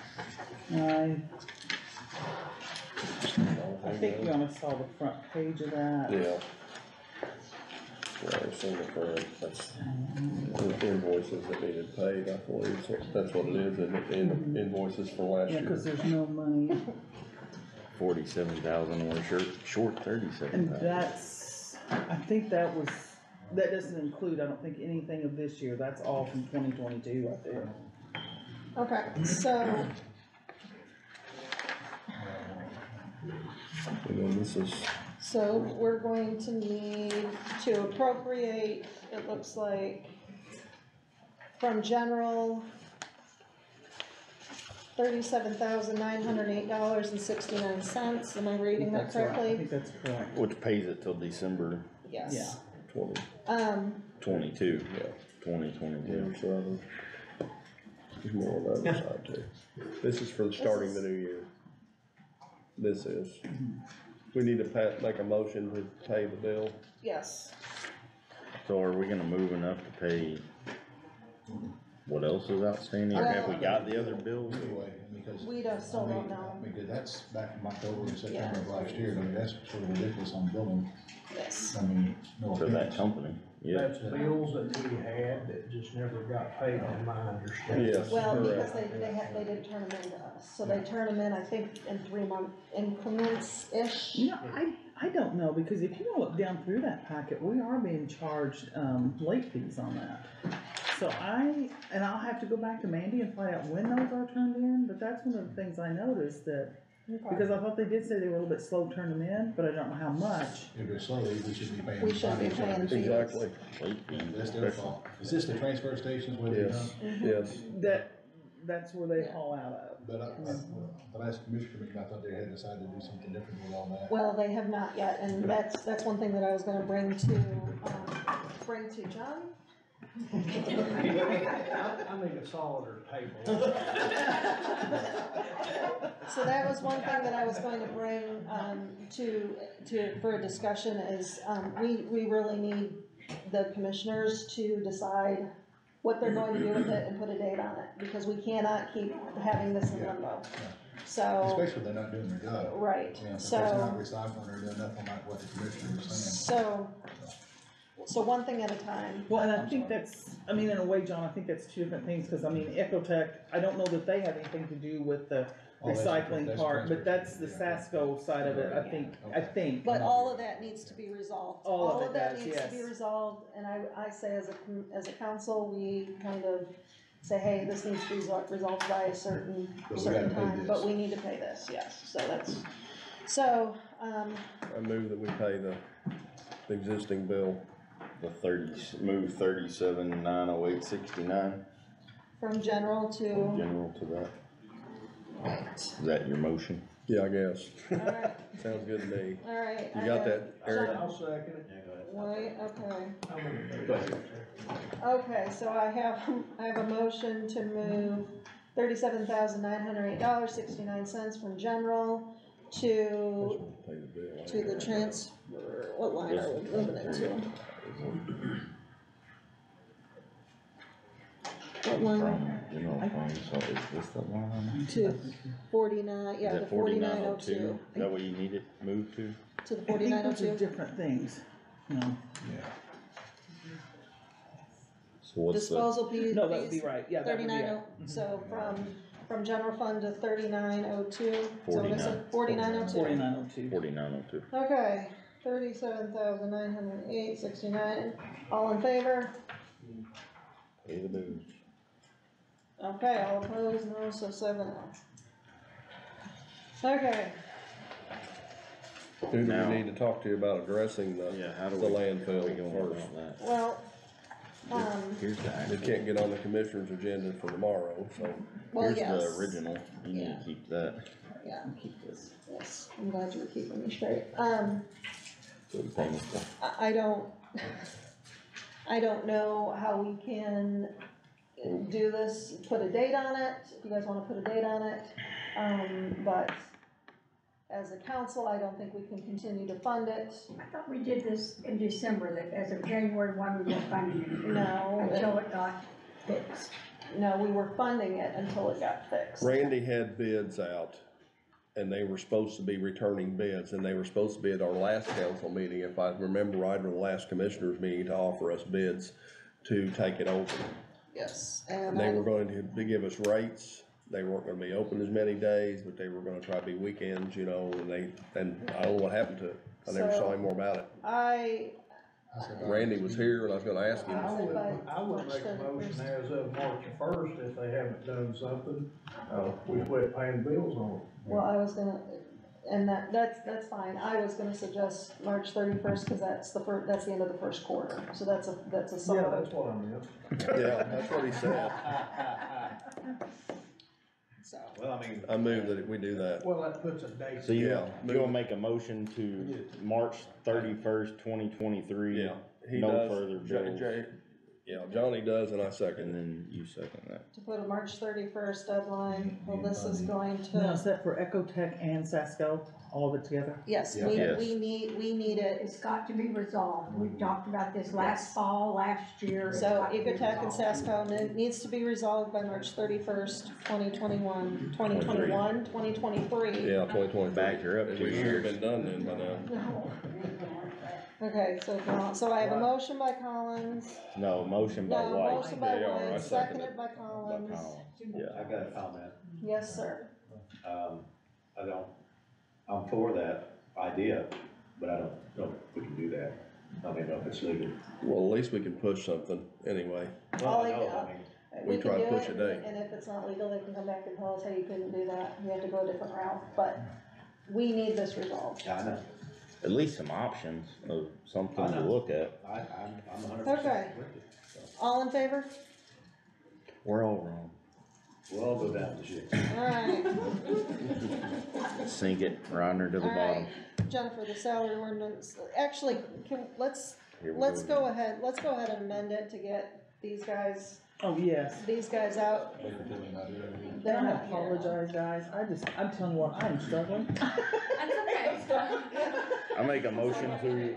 I think you almost saw the front page of that. Yeah. Yeah, I've seen the front, that's invoices that needed paid, I believe, so that's what it is, isn't it? Invoices for last Yeah, year. cause there's no money. 47,000, we're short 37,000. And that's, I think that doesn't include, I don't think, anything of this year, that's all from 2022 right there. Okay, so, And then this is, so we're going to need to appropriate, it looks like, from general, $37,908.69. Am I reading that That's right. correctly? I think that's correct. Which pays it till December Yes. Yeah. 22, 2022. yeah, so there's more on the other side too. This is for starting the new year. This is. We need to make a motion to pay the bill. Yes. So are we gonna move enough to pay what else is outstanding, or have we got the other bills? Anyway, because. We still don't know. Because that's back from October and September of last year, I mean, that's sort of ridiculous on building. Yes. I mean, no For that offense. company, yeah. That's bills that we had that just never got paid, in my understanding. Yes. Well, because correct. they didn't turn them in to us, so they turn them in, I think, in 3-month increments-ish. You know, I don't know, because if you look down through that packet, we are being charged, late fees on that. So I'll have to go back to Mandy and find out when those are turned in, but that's one of the things I noticed that, because I thought they did say they were a little bit slow turning them in, but I don't know how much. If they're slow, we should be paying. We should be paying fees. Exactly. Late fees, That's their fault. Is this the transfer stations where they Yes, done? yes. That's where they haul out of. But the last commissioner meeting, I thought they had decided to do something different with all that. Well, they have not yet, and that's one thing that I was gonna bring to John. I need a solider table. So that was one thing that I was going to bring, for a discussion is, we really need the commissioners to decide what they're going to do with it and put a date on it, because we cannot keep having this in limbo. So. Especially if they're not doing their job. Right, Yeah, if so. it's not recycling or doing nothing like what the commissioner was saying. So one thing at a time. Well, and I think that's, I mean, in a way, John, I think that's two different things, because I mean, Ecotech, I don't know that they have anything to do with the recycling part, but that's the SASCO side of it, I think. But all of that needs to be resolved. All of it that does, needs to be yes. resolved, and I say as a council, we kind of say, hey, this needs to be resolved by a certain time, but we need to pay this, yes, so that's, I move that we pay the existing bill. Move 37,908.69. from general to. General to that. Is that your motion? Yeah, I guess. Alright. Sounds good to me. Alright. You got that, Eric? I'll second it. Wait, okay. Okay, so I have a motion to move $37,908.69 from general to the transfer, what line are we moving it to? What line? General fund, so is this the line? To 49, yeah, Is the it 4902. 4902? Is that what you need it moved to? To the I think those are 4902. different things, you know. So what's the, Disposal fees. No, that would be right, yeah, that would be 39, it. so from general fund to 3902. So what is it? 4902. 4902. 4902. Okay, 37,908.69. All in favor? Pay the dues. Okay, all opposed, no, so 7-0. Okay, Who do Now- we need to talk to about addressing the how do the we- landfill how we going first? about that? well, Here's the We actual. can't get on the commissioner's agenda for tomorrow, so. well, Here's yes. the original. You need to keep that. Yeah, keep this, yes, I'm glad you were keeping me straight. So the payment stuff. I don't know how we can do this, put a date on it, if you guys wanna put a date on it. But as a council, I don't think we can continue to fund it. I thought we did this in December, that as of January 1, we were funding it. No. Until it got fixed. No, we were funding it until it got fixed. Randy had bids out, and they were supposed to be returning bids, and they were supposed to be at our last council meeting, if I remember right, or the last commissioners meeting, to offer us bids to take it over. Yes, And they were going to give us rates. They weren't gonna be open as many days, but they were gonna try to be weekends, you know, and I don't know what happened to it. I never saw any more about it. Randy was here, and I was gonna ask him. I would make a motion as of March 1st, if they haven't done something, we quit paying bills on it. Well, I was gonna, and that's fine, I was gonna suggest March 31st, cause that's the end of the first quarter, so that's a Yeah, solid. that's what I meant. Yeah, that's what he said. So. Well, I mean. I move that we do that. Well, that puts a date. So you, Yeah. you wanna make a motion to March 31st, 2023? Yeah, he No does. further bills. Yeah, Johnny does, and I second. And then you second that. To put a March 31st deadline, well, this is going Now, is to, that for Ecotech and Sasco, all of it together? yes, Yes. we need it. It's got to be resolved. We talked about this last fall, last year. It's So got to be Ecotech and resolved. Sasco needs to be resolved by March 31st, 2021, 2023. Yeah, 2023. Back, you're up And 2 we should years. have been done then by now. No. Okay, so I have a motion by Collins. No, motion by No, White. motion by They are, I White, second seconded by Collins. Yeah. I got a comment. Yes, sir. I'm for that idea, but I don't know if we can do that. I don't know if it's legal. Well, at least we can push something anyway. Well, I know, I mean, We can try to do push it, a date. and if it's not legal, they can come back and tell us, hey, you couldn't do that, you have to go a different route, but we need this resolved. I know. At least some options of something I to know. look at. I'm 100% Okay. with it. So, All in favor? We're all wrong. we'll all go down the shit. Alright, Sink it right under to the bottom. alright, Jennifer, the salary ordinance, actually, let's Here we go ahead and amend it to get these guys Oh, yes. out. And They're I not here. apologize, guys, I'm telling you what, I'm struggling. That's okay. I make a motion to,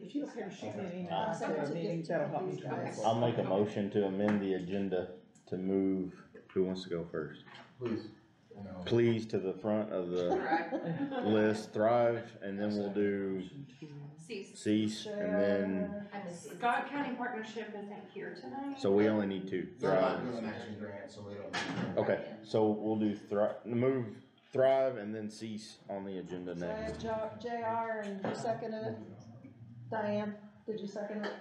If you don't care to shoot me an email after the meeting, that'll help me tremendously. I'll make a motion to amend the agenda to move, who wants to go first? Please. Please to the front of the list, Thrive, and then we'll do Cease, and then, And the Scott County Partnership isn't here tonight. so we only need 2, They're Thrive. not doing action grant, so they don't. Okay, so we'll do move Thrive and then Cease on the agenda So I next. have JR, and you seconded it? Diane, did you second it?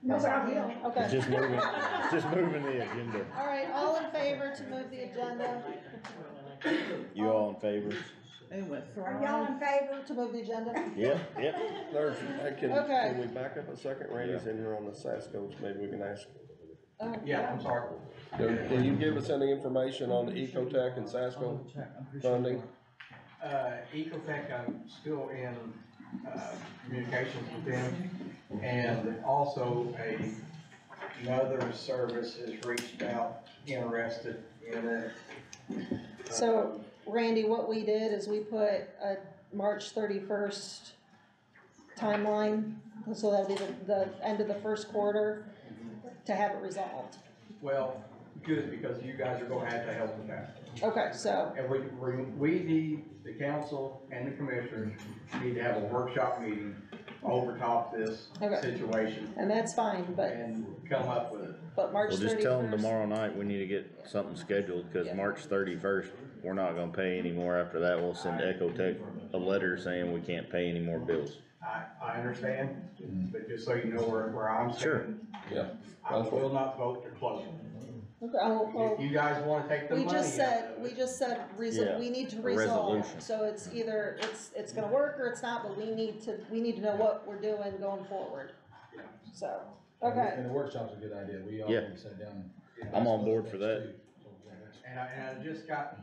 No, but I will. Okay. Just moving the agenda. Alright, all in favor to move the agenda? You all in favor? And with Are y'all in favor? To move the agenda? Yep, yep. There's, can Okay. we back up a second? Randy's in here on the Sasco, maybe we can ask. Oh, Yeah, I'm sorry. Can you give us any information on the Ecotech and Sasco funding? Ecotech, I'm still in communications with them. And also another service has reached out, interested in it. So Randy, what we did is we put a March 31st timeline, so that'll be the end of the first quarter to have it resolved. Well, good, because you guys are gonna have to help with that. Okay, so. And we need, the council and the commissioners need to have a workshop meeting over top this Okay. situation. And that's fine, but. And come up with it. But March 31st. Well, just tell them tomorrow night we need to get something scheduled, cause March 31st, we're not gonna pay anymore after that. We'll send Ecotech a letter saying we can't pay any more bills. I understand, but just so you know where I'm standing. Yeah. I will not vote to close it. Okay, well, If you guys wanna take the money we just said, out of we it, just said, Yeah, we need to a resolve. resolution. So it's either, it's gonna work or it's not, but we need to know what we're doing going forward. So, okay. And the workshop's a good idea, we all Yeah. sat down. I'm on board for that. And I just got,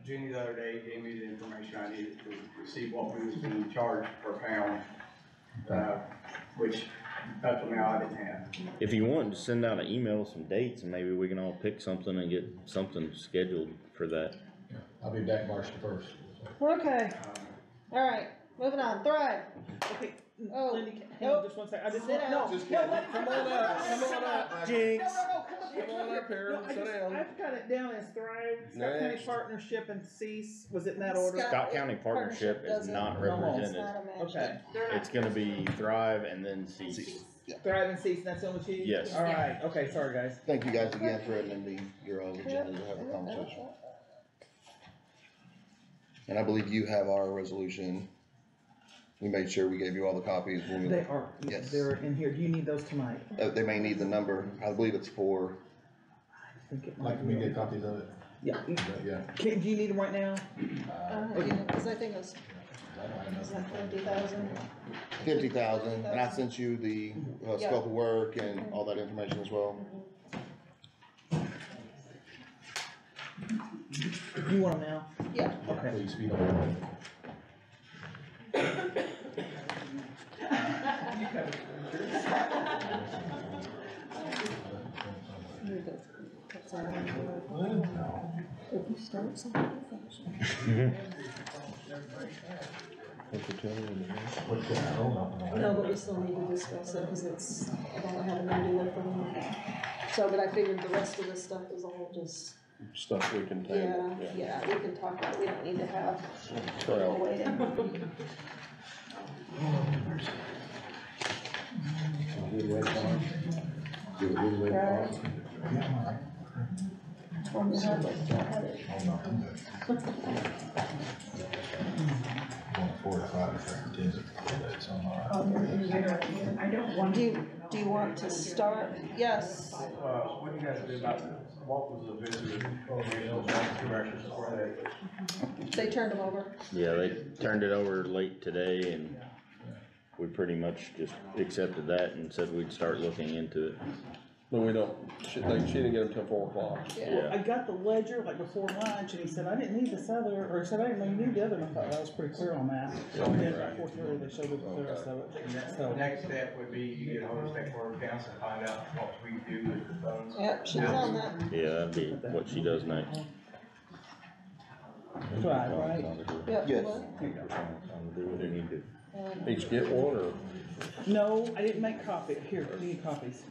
Jenny the other day gave me the information I needed to see what we was being charged per pound, which up to now I didn't have. If you want, just send out an email with some dates and maybe we can all pick something and get something scheduled for that. I'll be back March 1st. Okay, alright, moving on, Thrive. Okay, Oh, Lindy, hang on just one second. I just Sit want, down. no, Just no, kidding. let it Come on up, come on up. Jinx. No, come up here. Come on up here, No, sit down. I've got it down as Thrive, Scott County Next. Partnership and Cease, was it in that order? Scott County Partnership is doesn't- not No more. It's represented. not a match. Okay, It's gonna be Thrive and then Cease. Thrive and Cease, that's the only two? Yes. Alright, okay, sorry guys. Thank you guys again for amending your own agenda to have a conversation. And I believe you have our resolution. We made sure we gave you all the copies when we. They are, Yes. they're in here, do you need those tonight? They may need the number. I believe it's for, I think it Like, might we be. get copies of it? Yeah, Yeah. can, do you need them right now? Cause I think it was that 50,000? 50,000, and I sent you the scope of work and all that information as well. You want them now? Yeah. Okay. Please speed up. If you start something, finish it. No, but we still need to discuss it, cause it's, I don't have an idea with them. So, but I figured the rest of this stuff is all just, Stuff we can take. yeah, we can talk about it, we don't need to have Well, people waiting. Right. On the hard way, I had it. Going 4 to 5 if they're contingent, so I'm all right. I don't want Do you want to start? Yes. What do you guys do about, what was the visitor directions for that? They turned them over. Yeah, they turned it over late today and we pretty much just accepted that and said we'd start looking into it. But we don't, she didn't get them till 4 o'clock. Yeah. I got the ledger like before lunch, and he said, I didn't need this other, or he said, I didn't know you need the other, and I thought that was pretty clear on that. And then about 4:30, they showed us the rest of it, and that's The so. next step would be you get a hold of state board of council and find out what we do with the funds. Yep, she's on that. Yeah, that'd be what she does next. Right, right. Yep. Yes. Do what they need to. Each get one, or? No, I didn't make copy, here, you need copies.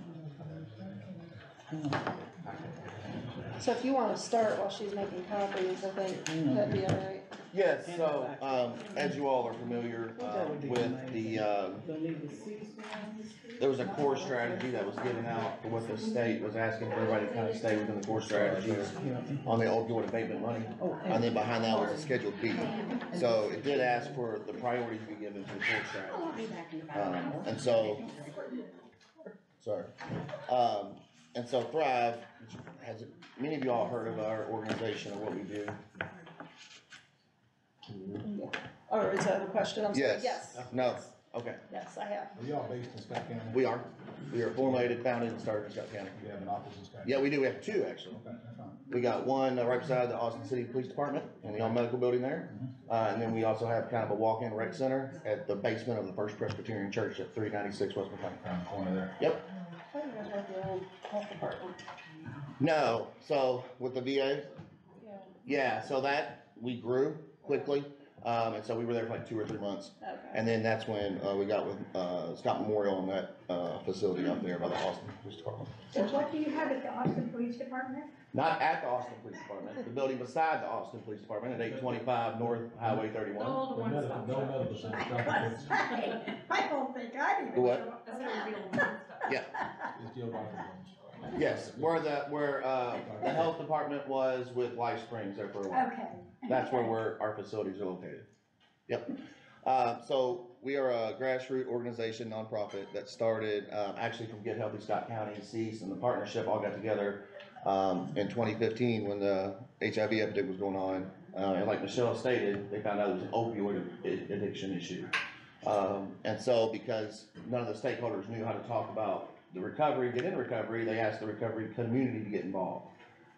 So if you wanna start while she's making copies, I think that'd be alright. Yes, so, as you all are familiar, with the, They'll need the Cease ones. there was a core strategy that was given out for what the state was asking for everybody to kind of stay within the core strategies on the opioid abatement money. And then behind that was a Schedule B. So it did ask for the priority to be given to the core strategy. And so, sorry. And so Thrive, has many of y'all heard of our organization or what we do? Or is that a question? I'm sorry. Yes. No. Okay. Yes, I have. Are y'all based in Scott County? We are. We are formulated, founded, and started in Scott County. You have an office in Scott County? Yeah, we do. We have two, actually. Okay, that's fine. We got one right beside the Austin City Police Department in the old medical building there. And then we also have kind of a walk-in rec center at the basement of the First Presbyterian Church at 396 West McLean. Around the corner there. Yep. I think it was like the old health department. No, so with the VA, Yeah. yeah, so that we grew quickly. And so we were there for like 2 or 3 months. Okay. And then that's when we got with Scott Memorial on that facility out there by the Austin Police Department. So what do you have at the Austin Police Department? Not at the Austin Police Department, the building beside the Austin Police Department at 825 North Highway 31. No medical center, I don't think I need to. What? That's where we feel stuff. Yeah. It's the old Dr. Jones. Yes, where the health department was with Life Springs there for a while. Okay. That's where our facilities are located. Yep. So we are a grassroots organization, nonprofit that started actually from Get Healthy Scott County, CEASE, and the partnership all got together in 2015 when the HIV epidemic was going on. And like Michelle stated, they found out it was an opioid addiction issue. And so because none of the stakeholders knew how to talk about the recovery, get in recovery, they asked the recovery community to get involved.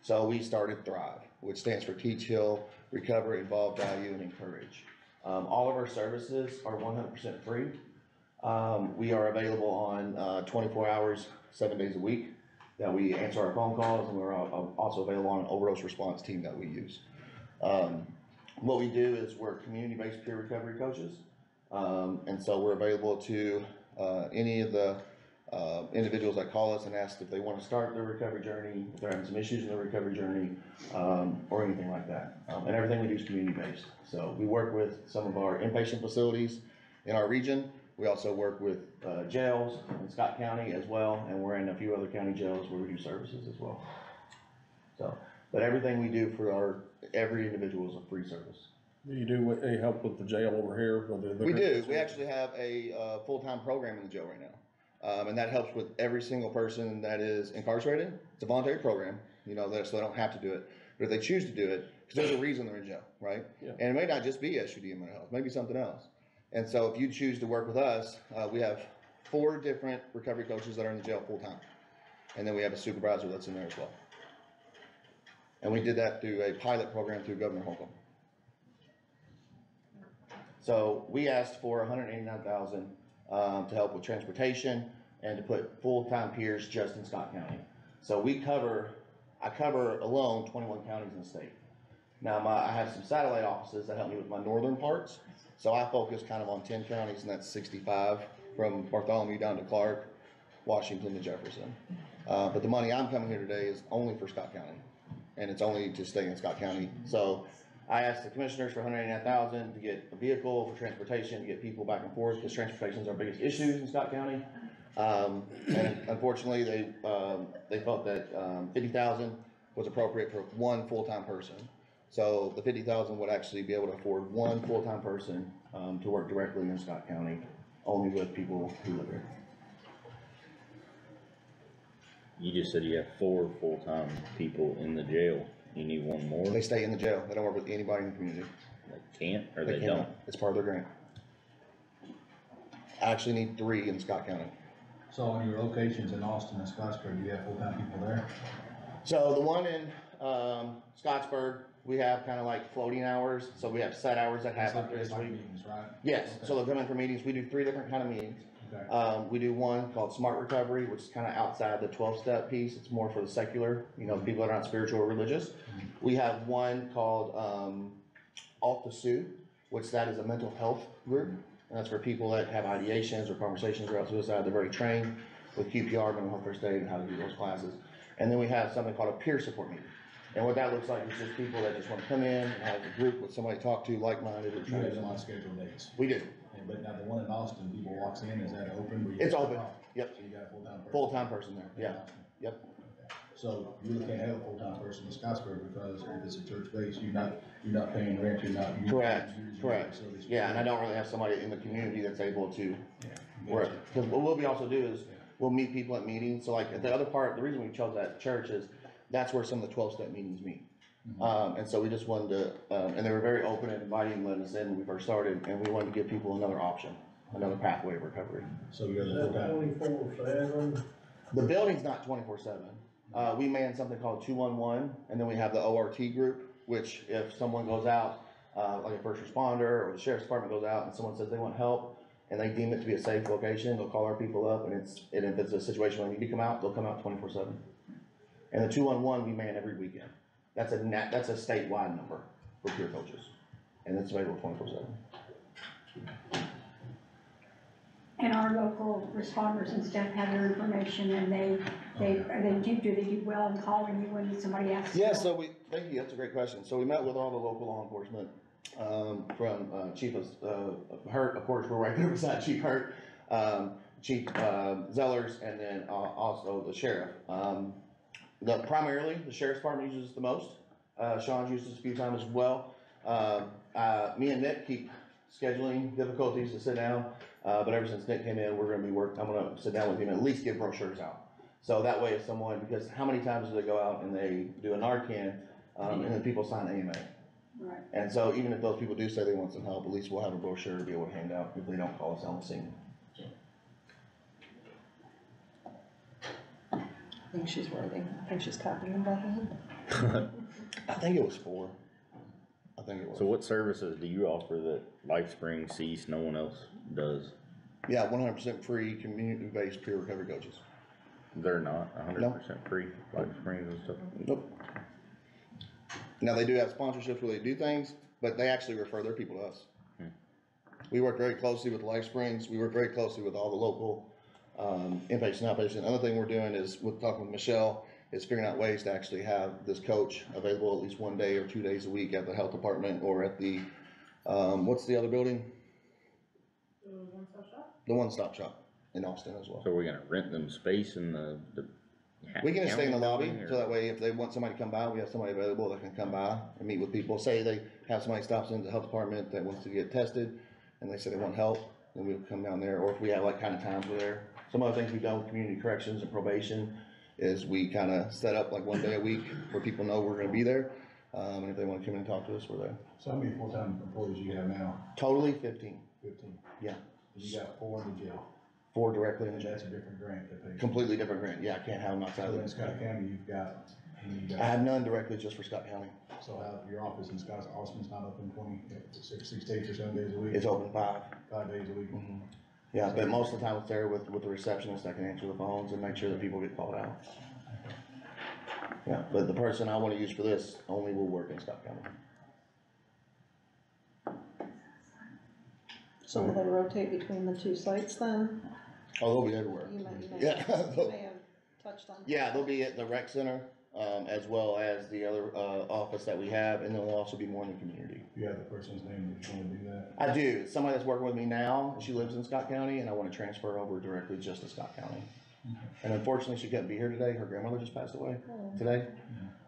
So we started Thrive, which stands for Teach, Heal, Recover, Involve, Value, and Encourage. All of our services are 100% free. We are available on 24 hours, 7 days a week, that we answer our phone calls, and we're also available on an overdose response team that we use. What we do is we're community-based peer recovery coaches. And so we're available to any of the individuals that call us and ask if they want to start their recovery journey, if they're having some issues in their recovery journey, or anything like that. And everything we do is community-based. So we work with some of our inpatient facilities in our region. We also work with jails in Scott County as well, and we're in a few other county jails where we do services as well. So, but everything we do for every individual is a free service. Do you do any help with the jail over here? We do. We actually have a full-time program in the jail right now. And that helps with every single person that is incarcerated. It's a voluntary program, so they don't have to do it. But if they choose to do it, because there's a reason they're in jail, right? Yeah. And it may not just be SUD and mental health, maybe something else. And so if you choose to work with us, we have 4 different recovery coaches that are in the jail full-time. And then we have a supervisor that's in there as well. And we did that through a pilot program through Governor Holcomb. So we asked for $189,000 to help with transportation and to put full-time peers just in Scott County. So I cover alone 21 counties in the state. Now I have some satellite offices that help me with my northern parts. So I focus kind of on 10 counties, and that's 65 from Bartholomew down to Clark, Washington to Jefferson. But the money I'm coming here today is only for Scott County, and it's only to stay in Scott County. So I asked the commissioners for $189,000 to get a vehicle for transportation, to get people back and forth, because transportation is our biggest issue in Scott County. And unfortunately, they felt that $50,000 was appropriate for one full-time person. So the $50,000 would actually be able to afford one full-time person to work directly in Scott County, only with people who live here. You just said you have 4 full-time people in the jail. You need one more? They stay in the jail. They don't work with anybody in the community. They can't, or they don't? It's part of their grant. I actually need 3 in Scott County. So on your locations in Austin and Scottsburg, do you have full-time people there? So the one in Scottsburg, we have kind of like floating hours. So we have set hours that happen this week. Meetings, right? Yes. Okay. So they'll come in for meetings. We do 3 different kind of meetings. Okay. We do one called Smart Recovery, which is kind of outside the 12-step piece. It's more for the secular, people that are not spiritual or religious. We have one called Off the Sue, which that is a mental health group. And that's for people that have ideations or conversations about suicide. They're very trained with QPR, mental health first aid, and how to do those classes. And then we have something called a peer support meeting. And what that looks like is just people that just want to come in and have a group with somebody to talk to, like-minded. You have them on scheduled dates? We do. But now the one in Austin, people walks in, is that open? It's open, yep. So you got a full-time person? Full-time person there, yeah, yep. So you really can't have a full-time person in Scottsburg because if it's a church base, you're not paying rent, you're not. Correct. Yeah, and I don't really have somebody in the community that's able to work. Because what we'll also do is, we'll meet people at meetings. So like the other part, the reason we chose that church is, that's where some of the 12-step meetings meet. And so we just wanted to, and they were very open and inviting and letting us in when we first started, and we wanted to give people another option. another pathway of recovery. So you're the full-time. 24/7? The building's not 24/7. We man something called 211, and then we have the ORT group, which if someone goes out, like a first responder or the sheriff's department goes out and someone says they want help and they deem it to be a safe location, they'll call our people up, and if it's a situation where they need to come out, they'll come out 24/7. And the 211 we man every weekend. That's a statewide number for peer coaches, and it's available 24/7. And our local responders and stuff have your information, and do they do well in calling you when somebody asks? Yeah, so thank you, that's a great question. So we met with all the local law enforcement, from Chief Hurt, of course, we're right there beside Chief Hurt, Chief Zellers, and then also the sheriff. Primarily, the sheriff's department uses it the most. Sean's used it a few times as well. Me and Nick keep scheduling difficulties to sit down, but ever since Nick came in, I'm gonna sit down with him and at least give brochures out. So that way if someone, because how many times do they go out and they do a Narcan, and then people sign AMA? Right. And so even if those people do say they want some help, at least we'll have a brochure to be able to hand out if they don't call us on the scene. I think she's writing. I think she's copying them by hand. I think it was 4. I think it was. So what services do you offer that LifeSpring, Cease, no one else does? Yeah, 100% free, community-based peer recovery coaches. They're not 100% free, LifeSprings and stuff? Nope. Now, they do have sponsorships where they do things, but they actually refer their people to us. We work very closely with LifeSprings. We work very closely with all the local inpatient, outpatient. Another thing we're doing is, with talking with Michelle, is figuring out ways to actually have this coach available at least 1 day or 2 days a week at the health department or at the, what's the other building? The One Stop Shop in Austin as well. So we're gonna rent them space in the We can just stay in the lobby, building, or- so that way if they want somebody to come by, we have somebody available that can come by and meet with people. Say they have somebody stops into the health department that wants to get tested, and they say they want help, then we'll come down there, or if we have like kind of times we're there. Some other things we've done with community corrections and probation is we kind of set up like 1 day a week where people know we're gonna be there, and if they wanna come in and talk to us, we're there. So how many full-time employees you have now? Totally 15. 15. Yeah. And you got 4 in the jail. 4 directly in the And jail. that's a different grant that pays. Completely different grant, yeah, I can't have them outside So of in the Scott County, you've got. I have none directly just for Scott County. So how, your office in Scott, Austin's not open 6 days or 7 days a week? It's open 5. 5 days a week? Yeah, but most of the time it's there with the receptionist that can answer the phones and make sure that people get called out. Yeah, but the person I wanna use for this only will work in Scott County. So will they rotate between the 2 sites then? Oh, they'll be everywhere. You may Yeah. have touched on. Yeah, they'll be at the rec center, as well as the other, office that we have, and then there'll also be more in the community. You have the person's name that you wanna do that? I do, it's somebody that's working with me now, and she lives in Scott County, and I wanna transfer her over directly just to Scott County. And unfortunately, she couldn't be here today, her grandmother just passed away today.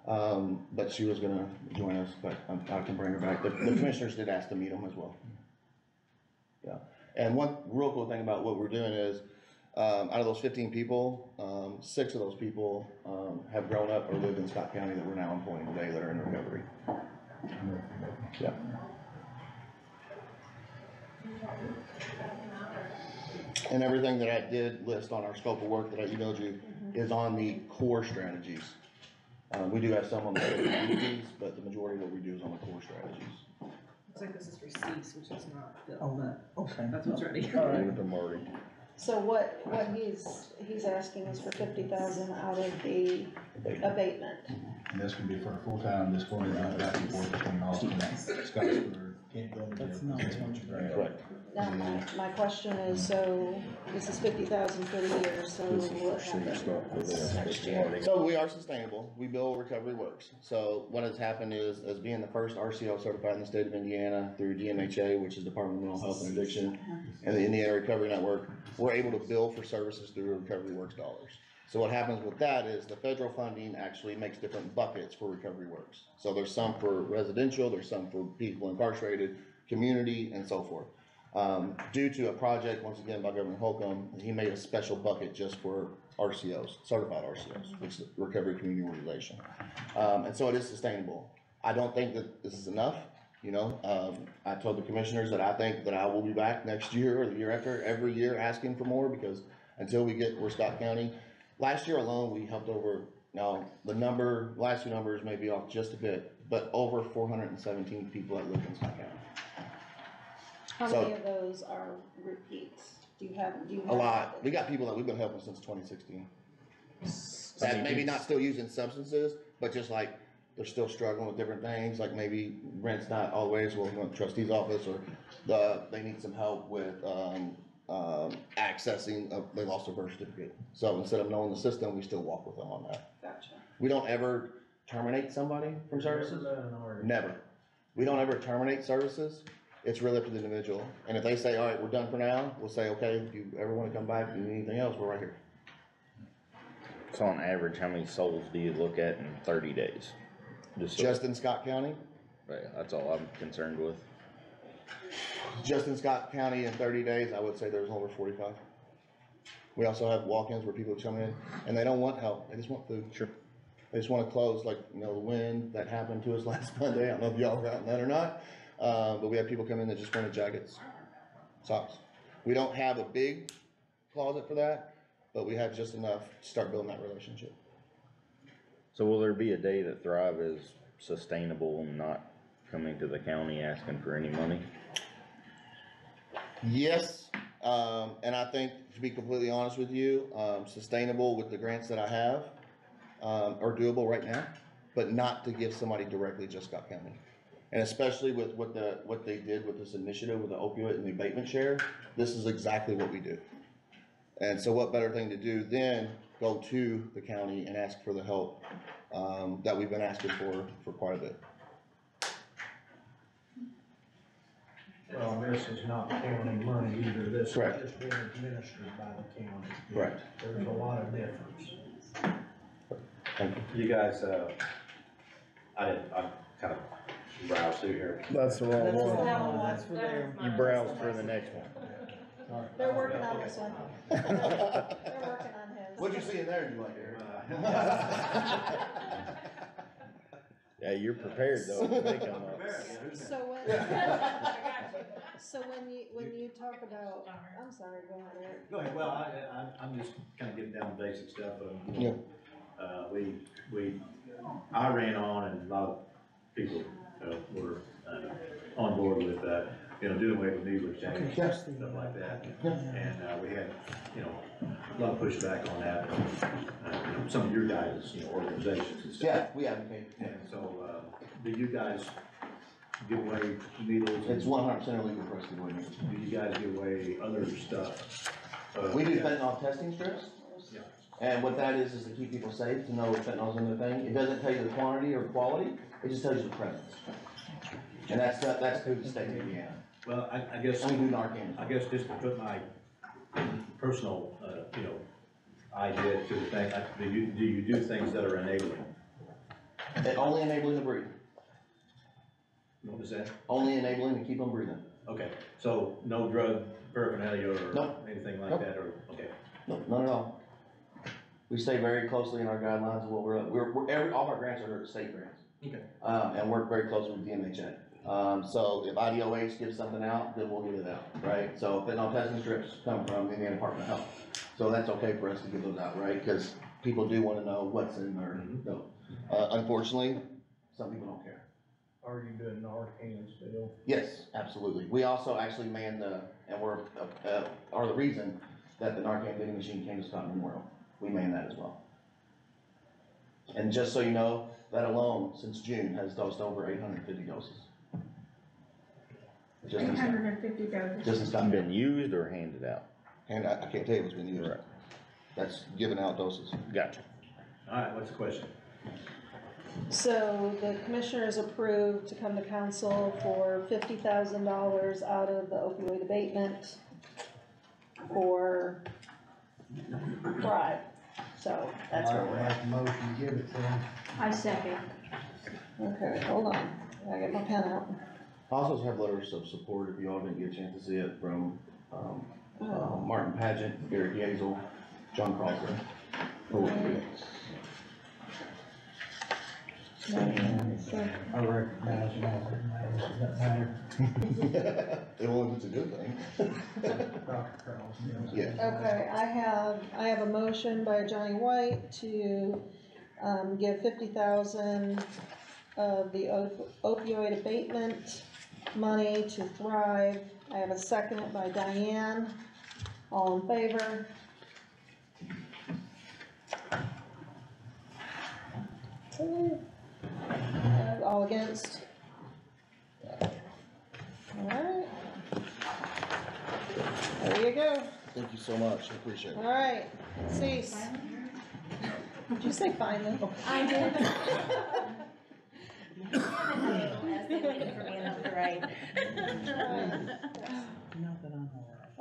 But she was gonna join us, but I can bring her back. The commissioners did ask to meet them as well. Yeah, and one real cool thing about what we're doing is, out of those 15 people, 6 of those people, have grown up or lived in Scott County that we're now employing today that are in recovery. Yeah. And everything that I did list on our scope of work that I emailed you is on the core strategies. We do have some on the strategies, but the majority of what we do is on the core strategies. Looks like this is for Cease, which is not Oh, filled, but okay. that's what's ready. All right. Leave it to Marty. So what he's asking is for 50,000 out of the abatement. And this can be for a full-time, this one is not back and forth between Austin and Scottsburg. Can't go to jail. That's not That's what you grant. Correct. Now, my question is, so this is 50,000 for the year, so what happens next year? So we are sustainable. We bill Recovery Works. So what has happened is, as being the first RCO certified in the state of Indiana through DMHA, which is Department of Mental Health and Addiction, and the Indiana Recovery Network, we're able to bill for services through Recovery Works dollars. So what happens with that is the federal funding actually makes different buckets for Recovery Works. So there's some for residential, there's some for people incarcerated, community, and so forth. Due to a project, once again, by Governor Holcomb, he made a special bucket just for RCOs, certified RCOs, which is Recovery Community Organization. And so it is sustainable. I don't think that this is enough, You know, I told the commissioners that I think that I will be back next year or the year after, every year asking for more, because until we get, we're Scott County. Last year alone, we helped over, now, last two numbers may be off just a bit, but over 417 that live in Scott County. How So- many of those are repeats? Do you have? A lot. We got people that we've been helping since 2016. That maybe not still using substances, but just like, they're still struggling with different things, like maybe rent's not always, well, going to trustee's office, or they need some help with, accessing, they lost their birth certificate. So instead of knowing the system, we still walk with them on that. Gotcha. We don't ever terminate somebody from services. Never. We don't ever terminate services. It's really up to the individual. And if they say, all right, we're done for now, we'll say, okay, if you ever want to come back and need anything else, we're right here. So on average, how many souls do you look at in 30 days? Just in Scott County? Right, that's all I'm concerned with. Just in Scott County in 30 days, I would say there's over 45. We also have walk-ins where people come in and they don't want help, they just want food. Sure. They just want to close, like, you know, the wind that happened to us last Monday, I don't know if y'all gotten that or not, but we had people come in that just wanted jackets, socks. We don't have a big closet for that, but we have just enough to start building that relationship. So will there be a day that Thrive is sustainable and not coming to the county asking for any money? Yes, and I think, to be completely honest with you, sustainable with the grants that I have, are doable right now, but not to give somebody directly just Scott County. And especially with what they did with this initiative with the opioid and the abatement share, this is exactly what we do. And so what better thing to do than go to the county and ask for the help, that we've been asking for quite a bit. Well, this is not county money either, this is Correct. just being administered by the county. Correct. There's a lot of difference. Thank you. You guys, I kind of browsed through here. That's the wrong one. That's for them. You browse for the next one. They're working on this one. They're working on his. What'd you see in there you like, Eric? Yeah, you're prepared though, if they come up. So when you talk about, I'm sorry, go ahead, Eric. Go ahead, well, I'm just kind of getting down the basic stuff, but, Yeah. I ran on, and a lot of people, were, on board with, doing away with needle exchange, Yes. stuff like that. And, we had, a lot of pushback on that, some of your guys', organizations and stuff. Yeah, we advocate. And so, do you guys give away needles? It's 100% illegal for us to do it. Do you guys give away other stuff? We do fentanyl testing strips. Yeah. And what that is to keep people safe, to know if fentanyl's in the thing. It doesn't tell you the quantity or quality, it just tells you the presence. And that's through the state of Indiana. Well, I guess. And we do Narcan. I guess just to put my personal, idea to the thing, do you do things that are enabling? And only enabling the breathing. What was that? Only enabling to keep them breathing. Okay, so no drug paraphernalia or Nope. anything like Nope. that, or, okay. No, not at all. We stay very closely in our guidelines of what all of our grants are state grants. Okay. And work very closely with DMHA. So if IDOH gives something out, then we'll give it out, right? So fentanyl testing strips come from the Indiana Department of Health. So that's okay for us to give those out, right? Because people do want to know what's in there. No. Unfortunately, some people don't care. Are you doing Narcan still? Yes, absolutely. We also actually man are the reason that the Narcan vending machine came to Scott Memorial. We man that as well. And just so you know, that alone, since June, has dosed over 850 doses. Just in Scott. 850 doses. Just in Scott. Been used or handed out? And I can't tell you what's been used. Right. That's giving out doses. Gotcha. All right, what's the question? So the commissioners approved to come to council for $50,000 out of the opioid abatement for Thrive. So that's where we're I at. make a motion to give it to them. I second. Okay, hold on. I get my pen out. I also have letters of support, if you all didn't get a chance to see it, from Martin Pageant, Eric Yazel, John Crawford. Sure. I recognize you all, that matter. Well, if it's a good thing. Yeah. Okay, I have a motion by Johnny White to, give 50,000 of the opioid abatement money to Thrive. I have a second by Diane. All in favor? Okay. All against? Alright. There you go. Thank you so much, I appreciate it. Alright, cease. Did you say finally? I did. As they waited for me enough to write.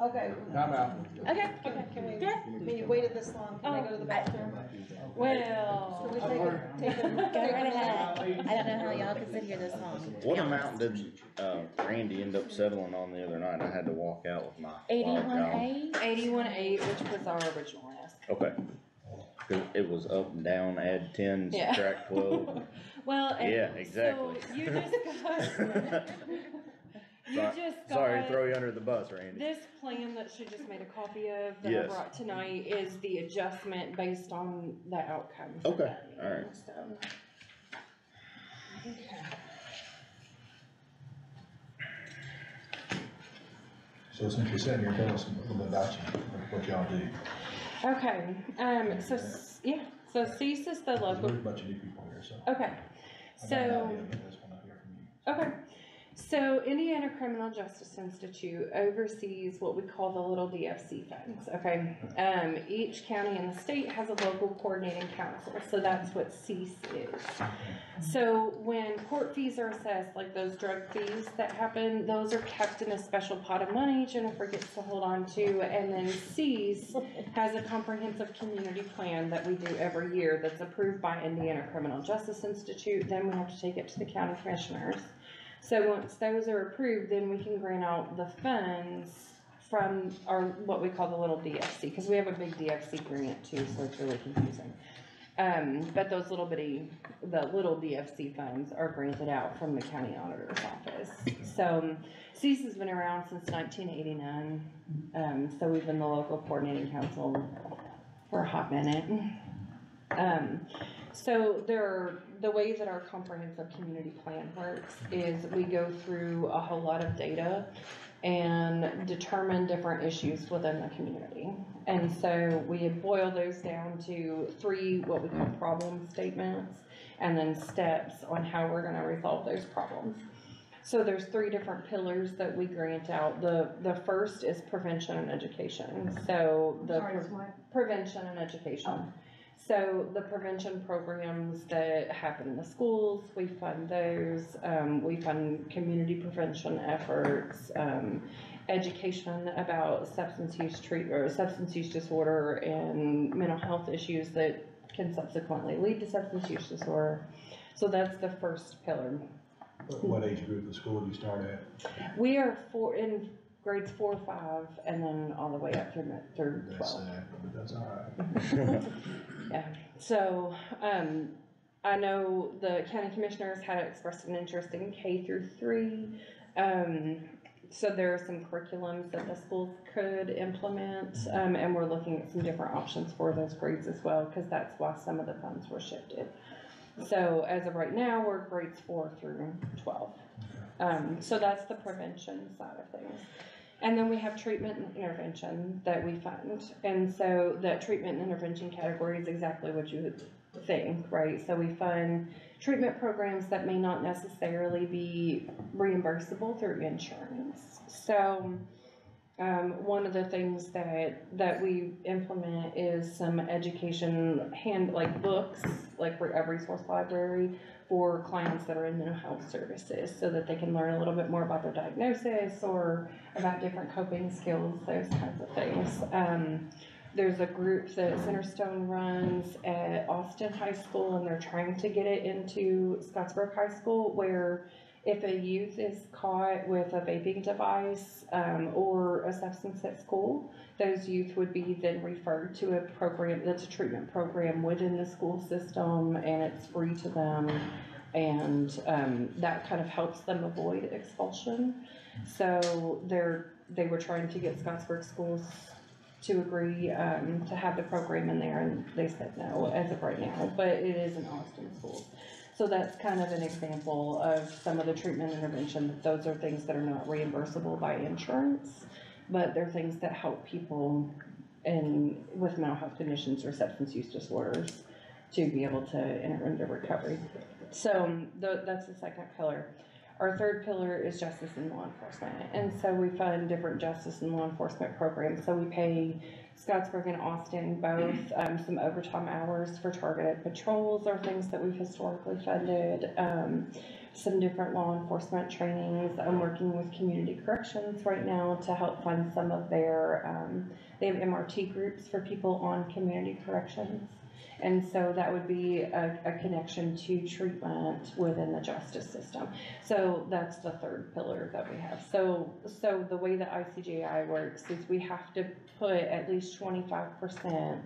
Okay. I'm out. Okay. Can we waited this long, can I go to the bathroom? Well. Can we take a Go right ahead. I don't know how y'all could sit here this long. What amount did, Randy end up settling on the other night? I had to walk out with my. 81.8? 81.8, which was our original ask. Okay. 'Cause it was up and down, add 10, Yeah. subtract 12. Well, and Yeah, exactly. so you just got, Sorry to throw you under the bus, Randy. this plan that she just made a copy of that I Yes. brought tonight is the adjustment based on the outcome. for Okay, that meeting, alright. so. Okay. So since you're sitting here, tell us a little bit about you, what y'all do. Okay, so CEAS is the There's local, a bunch of new people here, so. okay, I got an so, idea of this when I hear from you. okay. So Indiana Criminal Justice Institute oversees what we call the little DFC funds, okay? Each county in the state has a local coordinating council, so that's what CEAS is. So when court fees are assessed, like those drug fees that happen, those are kept in a special pot of money Jennifer gets to hold on to, and then CEAS has a comprehensive community plan that we do every year that's approved by Indiana Criminal Justice Institute, then we have to take it to the county commissioners. So once those are approved, then we can grant out the funds from our, what we call the little DFC, because we have a big DFC grant too, so it's really confusing. But those the little DFC funds are granted out from the county auditor's office. So CEAS has been around since 1989, so we've been the local coordinating council for a hot minute. So the way that our comprehensive community plan works is we go through a whole lot of data and determine different issues within the community. And so we boil those down to 3 what we call problem statements, and then steps on how we're gonna resolve those problems. So there's 3 different pillars that we grant out. The first is prevention and education. So prevention and education. So the prevention programs that happen in the schools, we fund those. We fund community prevention efforts, education about substance use disorder and mental health issues that can subsequently lead to substance use disorder. So that's the first pillar. What age group of school do you start at? We are in grades 4, 5, and then all the way up through 12. That's sad, but that's all right. Yeah, so, I know the county commissioners had expressed an interest in K through 3. So there are some curriculums that the schools could implement, and we're looking at some different options for those grades as well, because that's why some of the funds were shifted. So as of right now, we're grades 4 through 12. So that's the prevention side of things. And then we have treatment and intervention that we fund. And so that treatment and intervention category is exactly what you would think, right? So we fund treatment programs that may not necessarily be reimbursable through insurance. So one of the things that we implement is some education like books, like a resource library for clients that are in mental health services, so that they can learn a little bit more about their diagnosis or about different coping skills, those kinds of things. There's a group that Centerstone runs at Austin High School, and they're trying to get it into Scottsburg High School, where if a youth is caught with a vaping device or a substance at school, those youth would be then referred to a program that's a treatment program within the school system, and it's free to them. And, that kind of helps them avoid expulsion. So they were trying to get Scottsburg schools to agree, to have the program in there, and they said no as of right now, but it is in Austin schools. So that's kind of an example of some of the treatment intervention. Those are things that are not reimbursable by insurance, but they're things that help people with mental health conditions or substance use disorders to be able to enter into recovery. So that's the second pillar. Our third pillar is justice and law enforcement. And so we fund different justice and law enforcement programs. So we pay Scottsburg and Austin both some overtime hours for targeted patrols or things that we've historically funded. Some different law enforcement trainings. I'm working with Community Corrections right now to help fund some of their, they have MRT groups for people on community corrections. And so that would be a connection to treatment within the justice system. So that's the third pillar that we have. So the way that ICJI works is we have to put at least 25%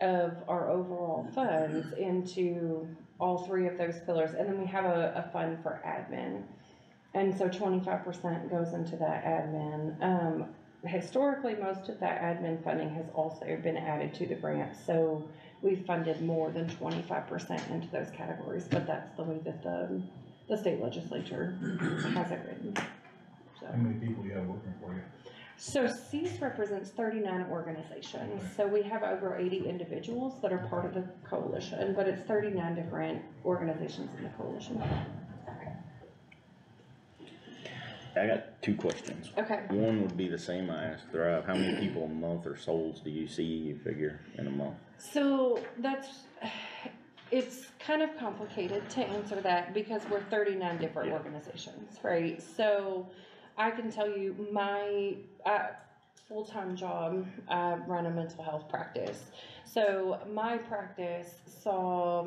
of our overall funds into all three of those pillars. And then we have a fund for admin. And so 25% goes into that admin. Historically, most of that admin funding has also been added to the grant. So we've funded more than 25% into those categories, but that's the way that the state legislature has it written. So. How many people you have working for you? So CEAS represents 39 organizations. So we have over 80 individuals that are part of the coalition, but it's 39 different organizations in the coalition. I got two questions. Okay. One would be the same I asked Thrive. How many people a month or souls do you see, you figure, in a month? So it's kind of complicated to answer that because we're 39 different organizations, right? So I can tell you my full-time job, I run a mental health practice. So my practice saw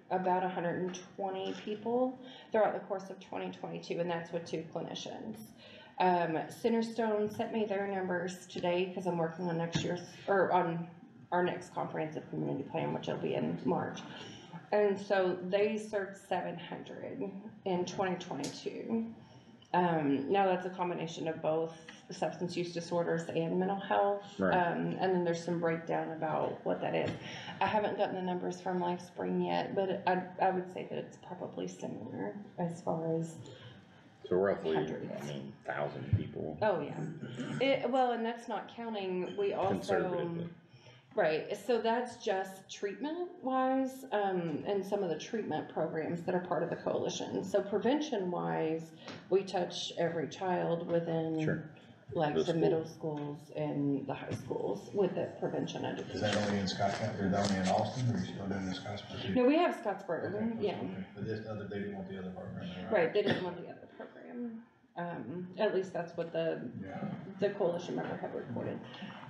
about 120 people throughout the course of 2022, and that's with 2 clinicians. Centerstone sent me their numbers today because I'm working on on our next comprehensive community plan, which will be in March. And so they served 700 in 2022. Now that's a combination of both substance use disorders and mental health. Right. And then there's some breakdown about what that is. I haven't gotten the numbers from LifeSpring yet, but I would say that it's probably similar as far as. So roughly, hundreds. 1,000 people. Oh, yeah. Well, and that's not counting, we also. Conservatively. Right, so that's just treatment-wise, and some of the treatment programs that are part of the coalition. So prevention-wise, we touch every child within, like, the middle schools and the high schools with the prevention education. Is that only in Scott County, or is that only in Austin, or are you still doing in Scottsburg too? No, we have Scottsburg, yeah. Okay. But they didn't want the other program, right? Right, they didn't want the other program. At least that's what the coalition member had reported.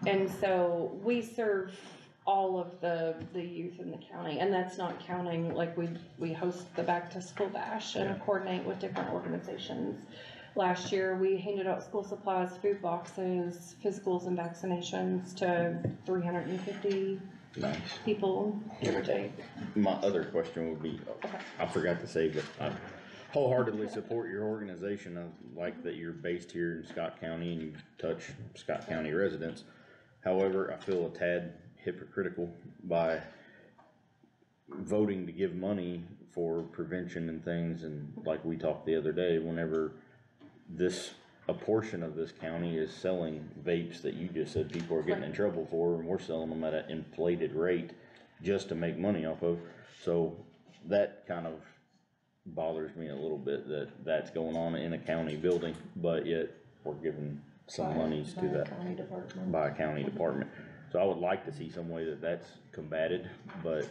And so we serve all of the youth in the county, and that's not counting, like we host the Back to School Bash and coordinate with different organizations. Last year, we handed out school supplies, food boxes, physicals and vaccinations to 350 people, give or take. My other question would be, I forgot to say, but I wholeheartedly support your organization. I like that you're based here in Scott County and you touch Scott County residents. However, I feel a tad hypocritical by voting to give money for prevention and things, and like we talked the other day, whenever a portion of this county is selling vapes that you just said people are getting in trouble for, and we're selling them at an inflated rate just to make money off of. So that kind of bothers me a little bit that that's going on in a county building, but yet we're giving some monies to that by a county department. So I would like to see some way that that's combated, but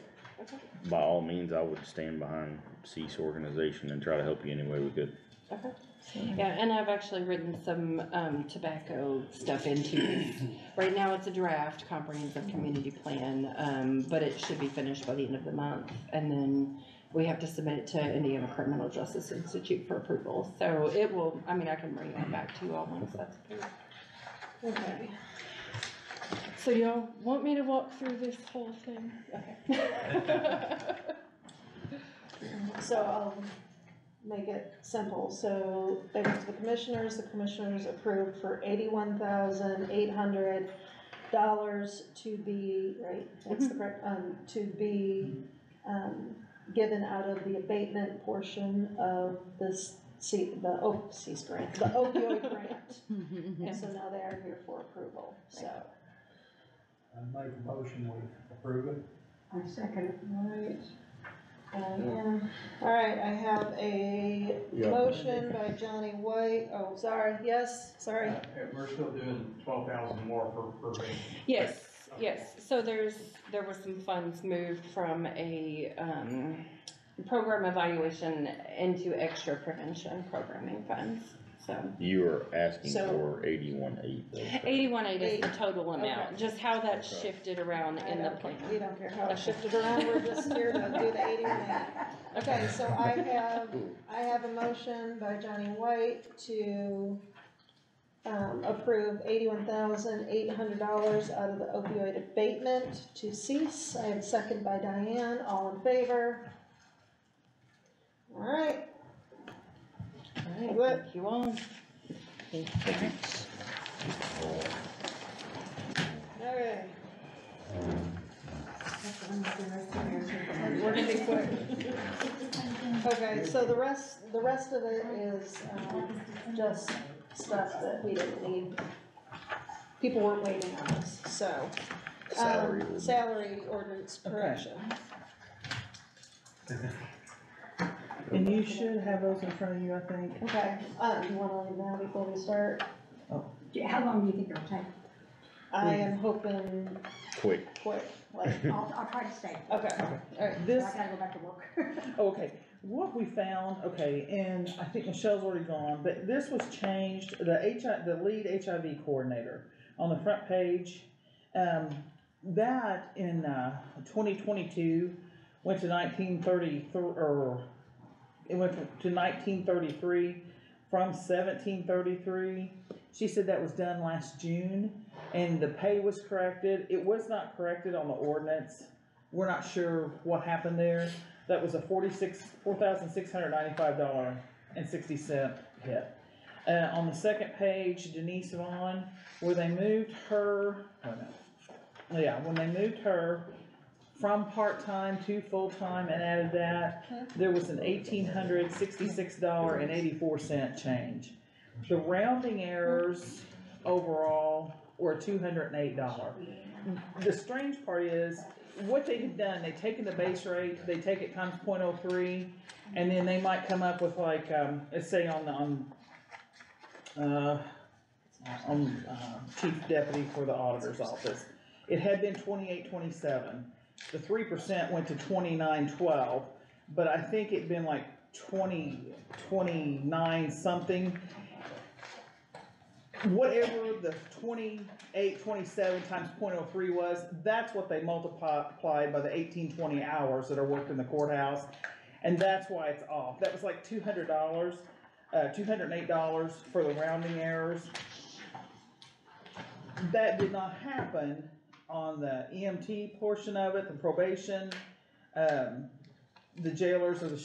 by all means, I would stand behind CEAS organization and try to help you any way we could. Okay. Yeah, and I've actually written some tobacco stuff into this. Right now it's a draft comprehensive community plan, but it should be finished by the end of the month, and then we have to submit it to Indiana Criminal Justice Institute for approval. So it will, I mean, I can bring that back to you all once that's approved. Okay. So y'all want me to walk through this whole thing? Okay. so I'll make it simple. So they went to the commissioners approved for $81,800 to be, right, that's the correct, to be, given out of the abatement portion of this, the opioid grant. And so now they are here for approval, so. I make a motion, we approve it. I second it. All right, I have a motion by Johnny White, sorry, We're still doing 12,000 more for me. Yes, so there was some funds moved from a, program evaluation into extra prevention programming funds, so. You were asking So- for 81.8 though. 81.8 is the total amount, Okay. just how that shifted around in the plan. We don't care how it shifted around, we're just here to do the 81. Okay, so I have a motion by Johnny White to, approve $81,800 out of the opioid abatement to cease. I have a second by Diane, all in favor? All right. Thank you all. Okay. We're gonna be quick. Okay, so the rest of it is, just stuff that we didn't need. People weren't waiting on us, so. Salary ordinance correction. And you should have those in front of you, I think. Okay, do you wanna leave now before we start? How long do you think it'll take? I am hoping Quick. like, I'll try to stay. okay, alright. This, I gotta go back to work. okay, what we found, okay, and I think Michelle's already gone, but this was changed, the lead HIV coordinator on the front page, that in, 2022 went to 1933, or it went to 1933 from 1733. She said that was done last June, and the pay was corrected. It was not corrected on the ordinance. We're not sure what happened there. That was a $4,695.60 hit. On the second page, Denise Vaughn, where they moved her, when they moved her from part-time to full-time and added that, there was an $1,866.84 change. The rounding errors overall were $208. The strange part is, what they had done, they've taken the base rate, they take it times 0.03, and then they might come up with like, let's say on chief deputy for the auditor's office, it had been 28.27. The 3% went to 29.12, but I think it'd been like 29 something. Whatever the 28.27 times 0.03 was, that's what they multiplied by the 1820 hours that are worked in the courthouse, and that's why it's off. That was like $200, $208 for the rounding errors. That did not happen on the EMT portion of it, the probation, the jailers, or the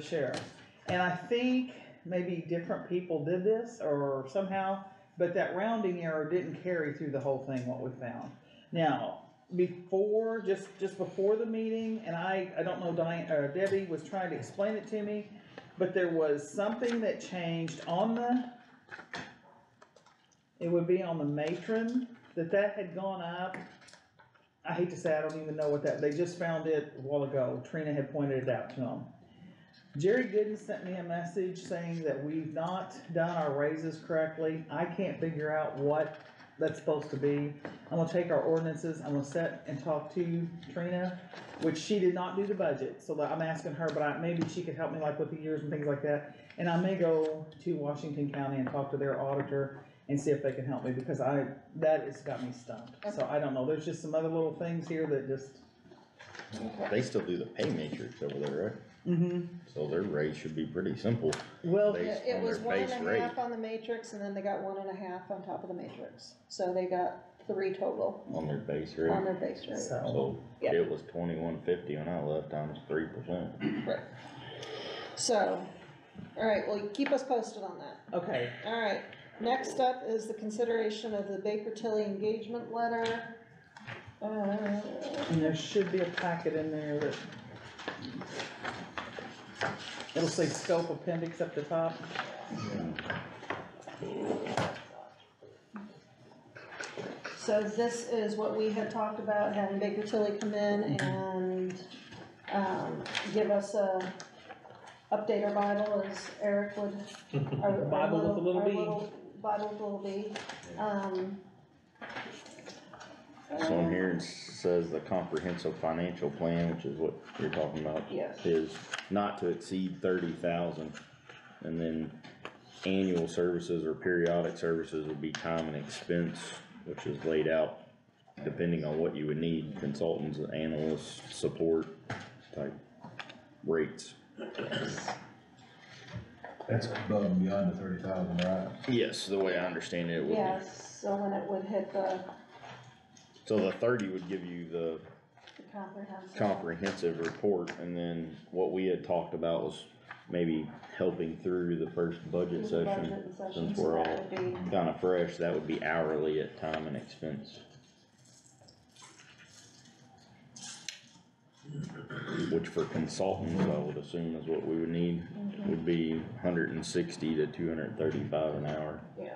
sheriff. And I think maybe different people did this or somehow, but that rounding error didn't carry through the whole thing, what we found. Now, before, just before the meeting, and I don't know, Debbie was trying to explain it to me, but there was something that changed on it would be on the matron, that had gone up. I hate to say, I don't even know what they just found it a while ago. Trina had pointed it out to them. Jerry Gooden sent me a message saying that we've not done our raises correctly. I can't figure out what that's supposed to be. I'm gonna take our ordinances, I'm gonna sit and talk to Trina, which she did not do the budget, so I'm asking her, but maybe she could help me like with the years and things like that. And I may go to Washington County and talk to their auditor and see if they can help me, because that has got me stumped. So I don't know, there's just some other little things here that just. They still do the pay matrix over there, right? Mm-hmm. So their rate should be pretty simple. Well, based It on was their 1.5 base rate. on the matrix, and then they got 1.5 on top of the matrix. So they got 3 total On their base rate. on their base rate. So Yeah. it was 21.50 when I left, times 3%. Right. So, alright, well, keep us posted on that. Okay, Alright, next up is the consideration of the Baker Tilly engagement letter. and there should be a packet in there that, it'll say scope appendix up the top. So this is what we had talked about, having Baker Tilly come in and, give us a, update our Bible as Eric would. Our Bible with a little our B. Bible with a little B. So in here it says the comprehensive financial plan, which is what you're talking about. Yes. Is not to exceed 30,000, and then annual services or periodic services would be time and expense, which is laid out depending on what you would need, consultants, analysts, support type rates. That's above and beyond the 30,000, right? Yes, the way I understand it would be. Yes, so when it would hit the So the 30 would give you the comprehensive. report, and then what we had talked about was maybe helping through the first budget Through the session. budget session, Since so we're that all would be- kinda fresh, that would be hourly at time and expense. Which for consultants, I would assume is what we would need, would be 160 to 235 an hour. Yeah.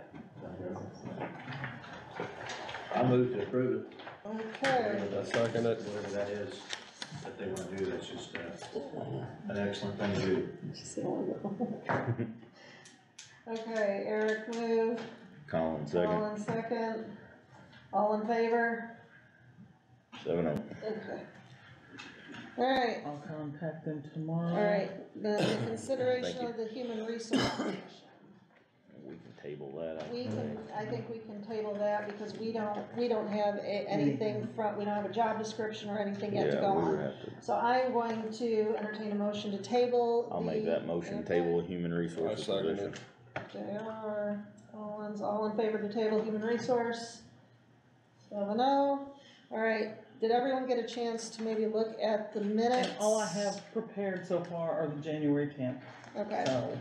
I move to approve it. Okay. I second it. Whatever that is that they wanna do, that's just, an excellent thing to do. Okay, Eric moved, Colin second, Colin second, all in favor? 7-0. Okay. Alright, I'll contact them tomorrow. alright, the consideration Thank you. of the human resource commission. We can table that. I think we can table that because we don't have anything from, we don't have a job description or anything yet to go Yeah, we would on. have to, So I'm going to entertain a motion to table. I'll make that motion, table a human resources I second position. JR, Collins, all in favor to table human resource? 7-0. Alright, did everyone get a chance to maybe look at the minutes? And all I have prepared so far are the January 10th, Okay, so.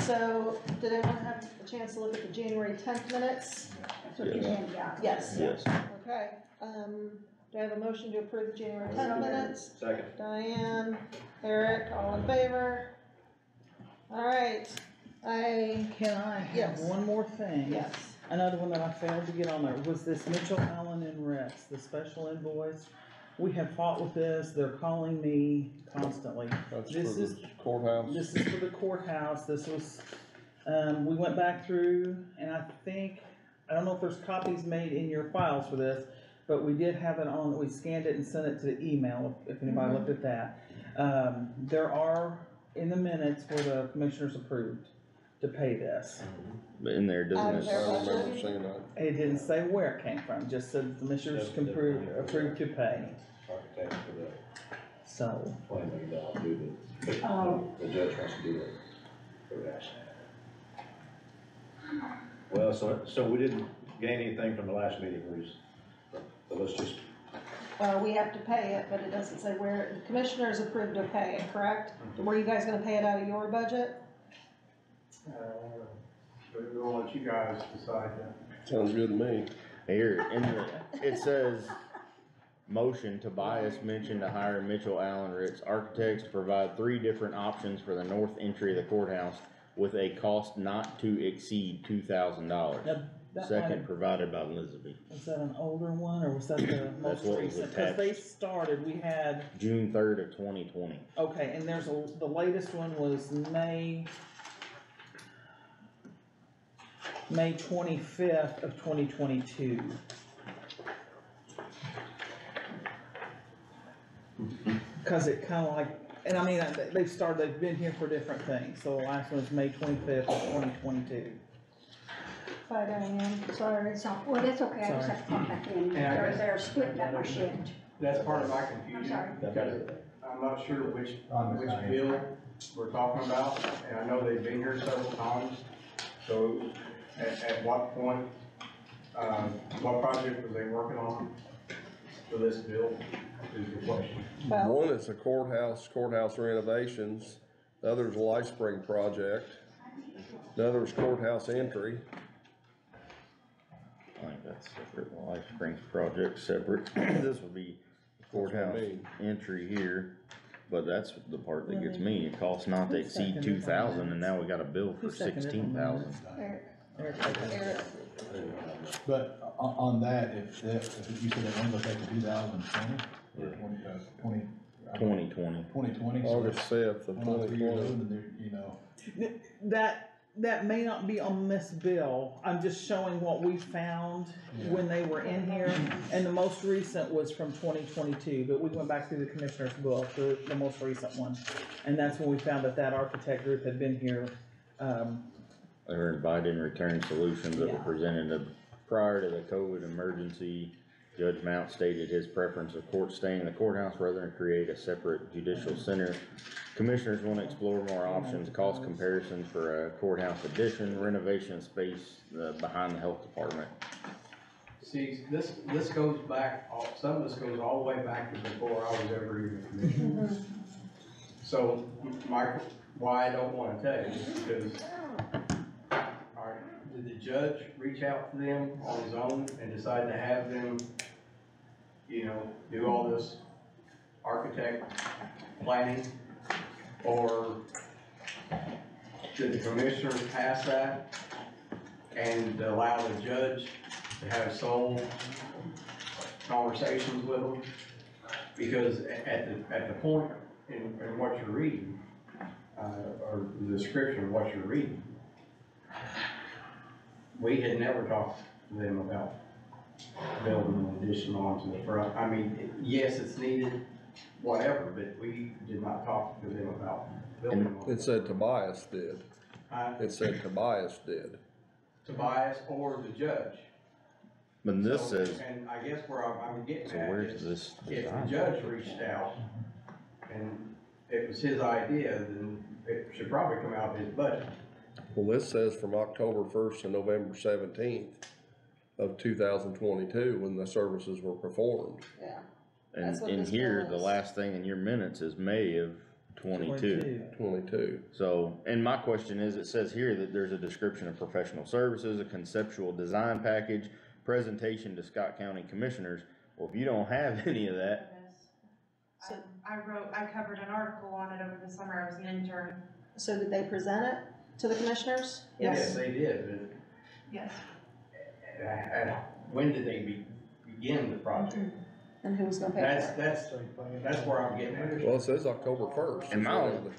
so did anyone have a chance to look at the January 10th minutes? That's what you said, yeah. Yes. Yes. Okay, do I have a motion to approve the January 10th minutes? Second. Diane, Eric, all in favor? Alright, Can I have Yes. one more thing? yes, Another one that I failed to get on there was this Mitchell, Allen and Rex, the special invoice. We have fought with this, they're calling me constantly. That's for This is, the courthouse. this is for the courthouse, this was, we went back through, and I think, I don't know if there's copies made in your files for this, but we did have it on, we scanned it and sent it to the email, if anybody looked at that. There are, in the minutes where the commissioners approved to pay this. But in there, Out doesn't of it? their I remember budget? seeing that. It didn't say where it came from, just said the commissioners can approve to pay, Architect for the so. $20 million due to, Oh. the judge wants to do it for that. Well, so we didn't gain anything from the last meeting, Bruce. So let's just, we have to pay it, but it doesn't say where, the commissioners approved to pay it, correct? Were you guys gonna pay it out of your budget? We'll let you guys decide that. Sounds good to me. Here, it says, motion Tobias mentioned to hire Mitchell, Allen, Ritz Architects to provide 3 different options for the north entry of the courthouse with a cost not to exceed $2,000. Now, that Second might- provided by Elizabeth. Was that an older one, or was that the most what was recent? Cause they attached. started, we had, June 3rd of 2020. okay, and there's the latest one was May 25th of 2022. Cause it kinda like, and I mean, they've been here for different things, so the last one was May 25th of 2022. Bye, Diane, sorry. So, well, that's okay, I just have to pop back in, Yeah, I guess- they're split at my shift. That's part of my I'm confusion, sorry. because I'm not sure which On the side. bill we're talking about, and I know they've been here several times. So at what point, what project was they working on for this bill is the question. Well, One is the courthouse renovations. Other's Life Spring project. Another's courthouse entry. I think that's separate, the Life Springs project separate. This would be courthouse entry here, but that's the part that gets me. It costs not to exceed 2,000 and now we got a bill for 16,000. But on that, if you said that one goes back to 2020 or 2020. 2020. August 5th of 2020. You know. That may not be on this bill, I'm just showing what we found when they were in here, and the most recent was from 2022, but we went back through the commissioner's book, the most recent one, and that's when we found that architect group had been here. They were invited and returned solutions that were presented prior to the COVID emergency. Judge Mount stated his preference of court staying in the courthouse rather than create a separate judicial center. Commissioners want to explore more options, cost comparisons for a courthouse addition, renovation space behind the health department. See, this goes back, some of this goes all the way back to before I was ever even commissioner. So, why I don't wanna tell you is because, did the judge reach out to them on his own and decide to have them, you know, do all this architect planning? Or did the commissioners pass that and allow the judge to have sole conversations with them? Because at the point in what you're reading, or the description of what you're reading, we had never talked to them about building an addition onto the front. I mean, yes, it's needed, whatever, but we did not talk to them about building one. It said Tobias did. It said Tobias did. Tobias or the judge. But this says. And I guess where I'm getting So at where's is, this if design? the judge reached out and it was his idea, then it should probably come out of his budget. Well, this says from October 1st to November 17th of 2022 when the services were performed. Yeah. And in here, the last thing in your minutes is May of 22. So, and my question is, it says here that there's a description of professional services, a conceptual design package, presentation to Scott County Commissioners. Well, if you don't have any of that. I covered an article on it over the summer. I was an intern. So did they present it to the commissioners? Yes, they did. Yes. When did they begin the project? And who was gonna pay for it? That's where I'm getting at. Well, it says October 1st. And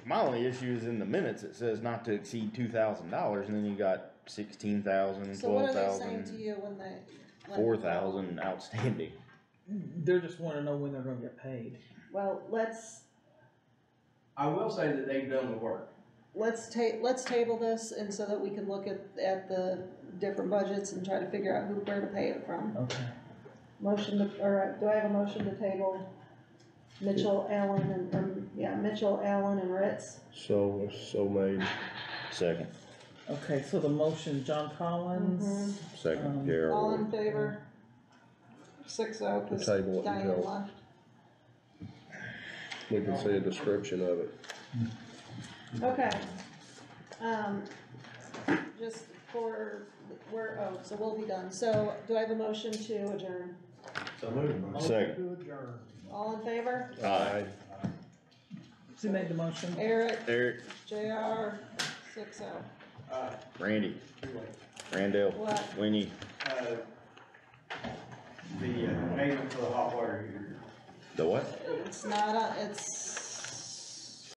my only issue is in the minutes, it says not to exceed $2,000, and then you got 16,000, So what are they saying 12,000, to you when they? 4,000 outstanding. They're just wanting to know when they're gonna get paid. Well, I will say that they've done the work. let's table this and so that we can look at the different budgets and try to figure out where to pay it from. Okay. Do I have a motion to table Mitchell, Allen, and Ritz? So made. Second. Okay, so the motion, John Collins. Second, Gerald. All in favor? 6-0, cause Table it Diane until- left. We can see a description of it. Okay. Just so we'll be done. So do I have a motion to adjourn? So moved. Second. All in favor? Aye. Who made the motion? Eric, Eric, JR, 6-0. Randy, Randall, What? Winnie. The payment for the hot water heater. The what? It's not, it's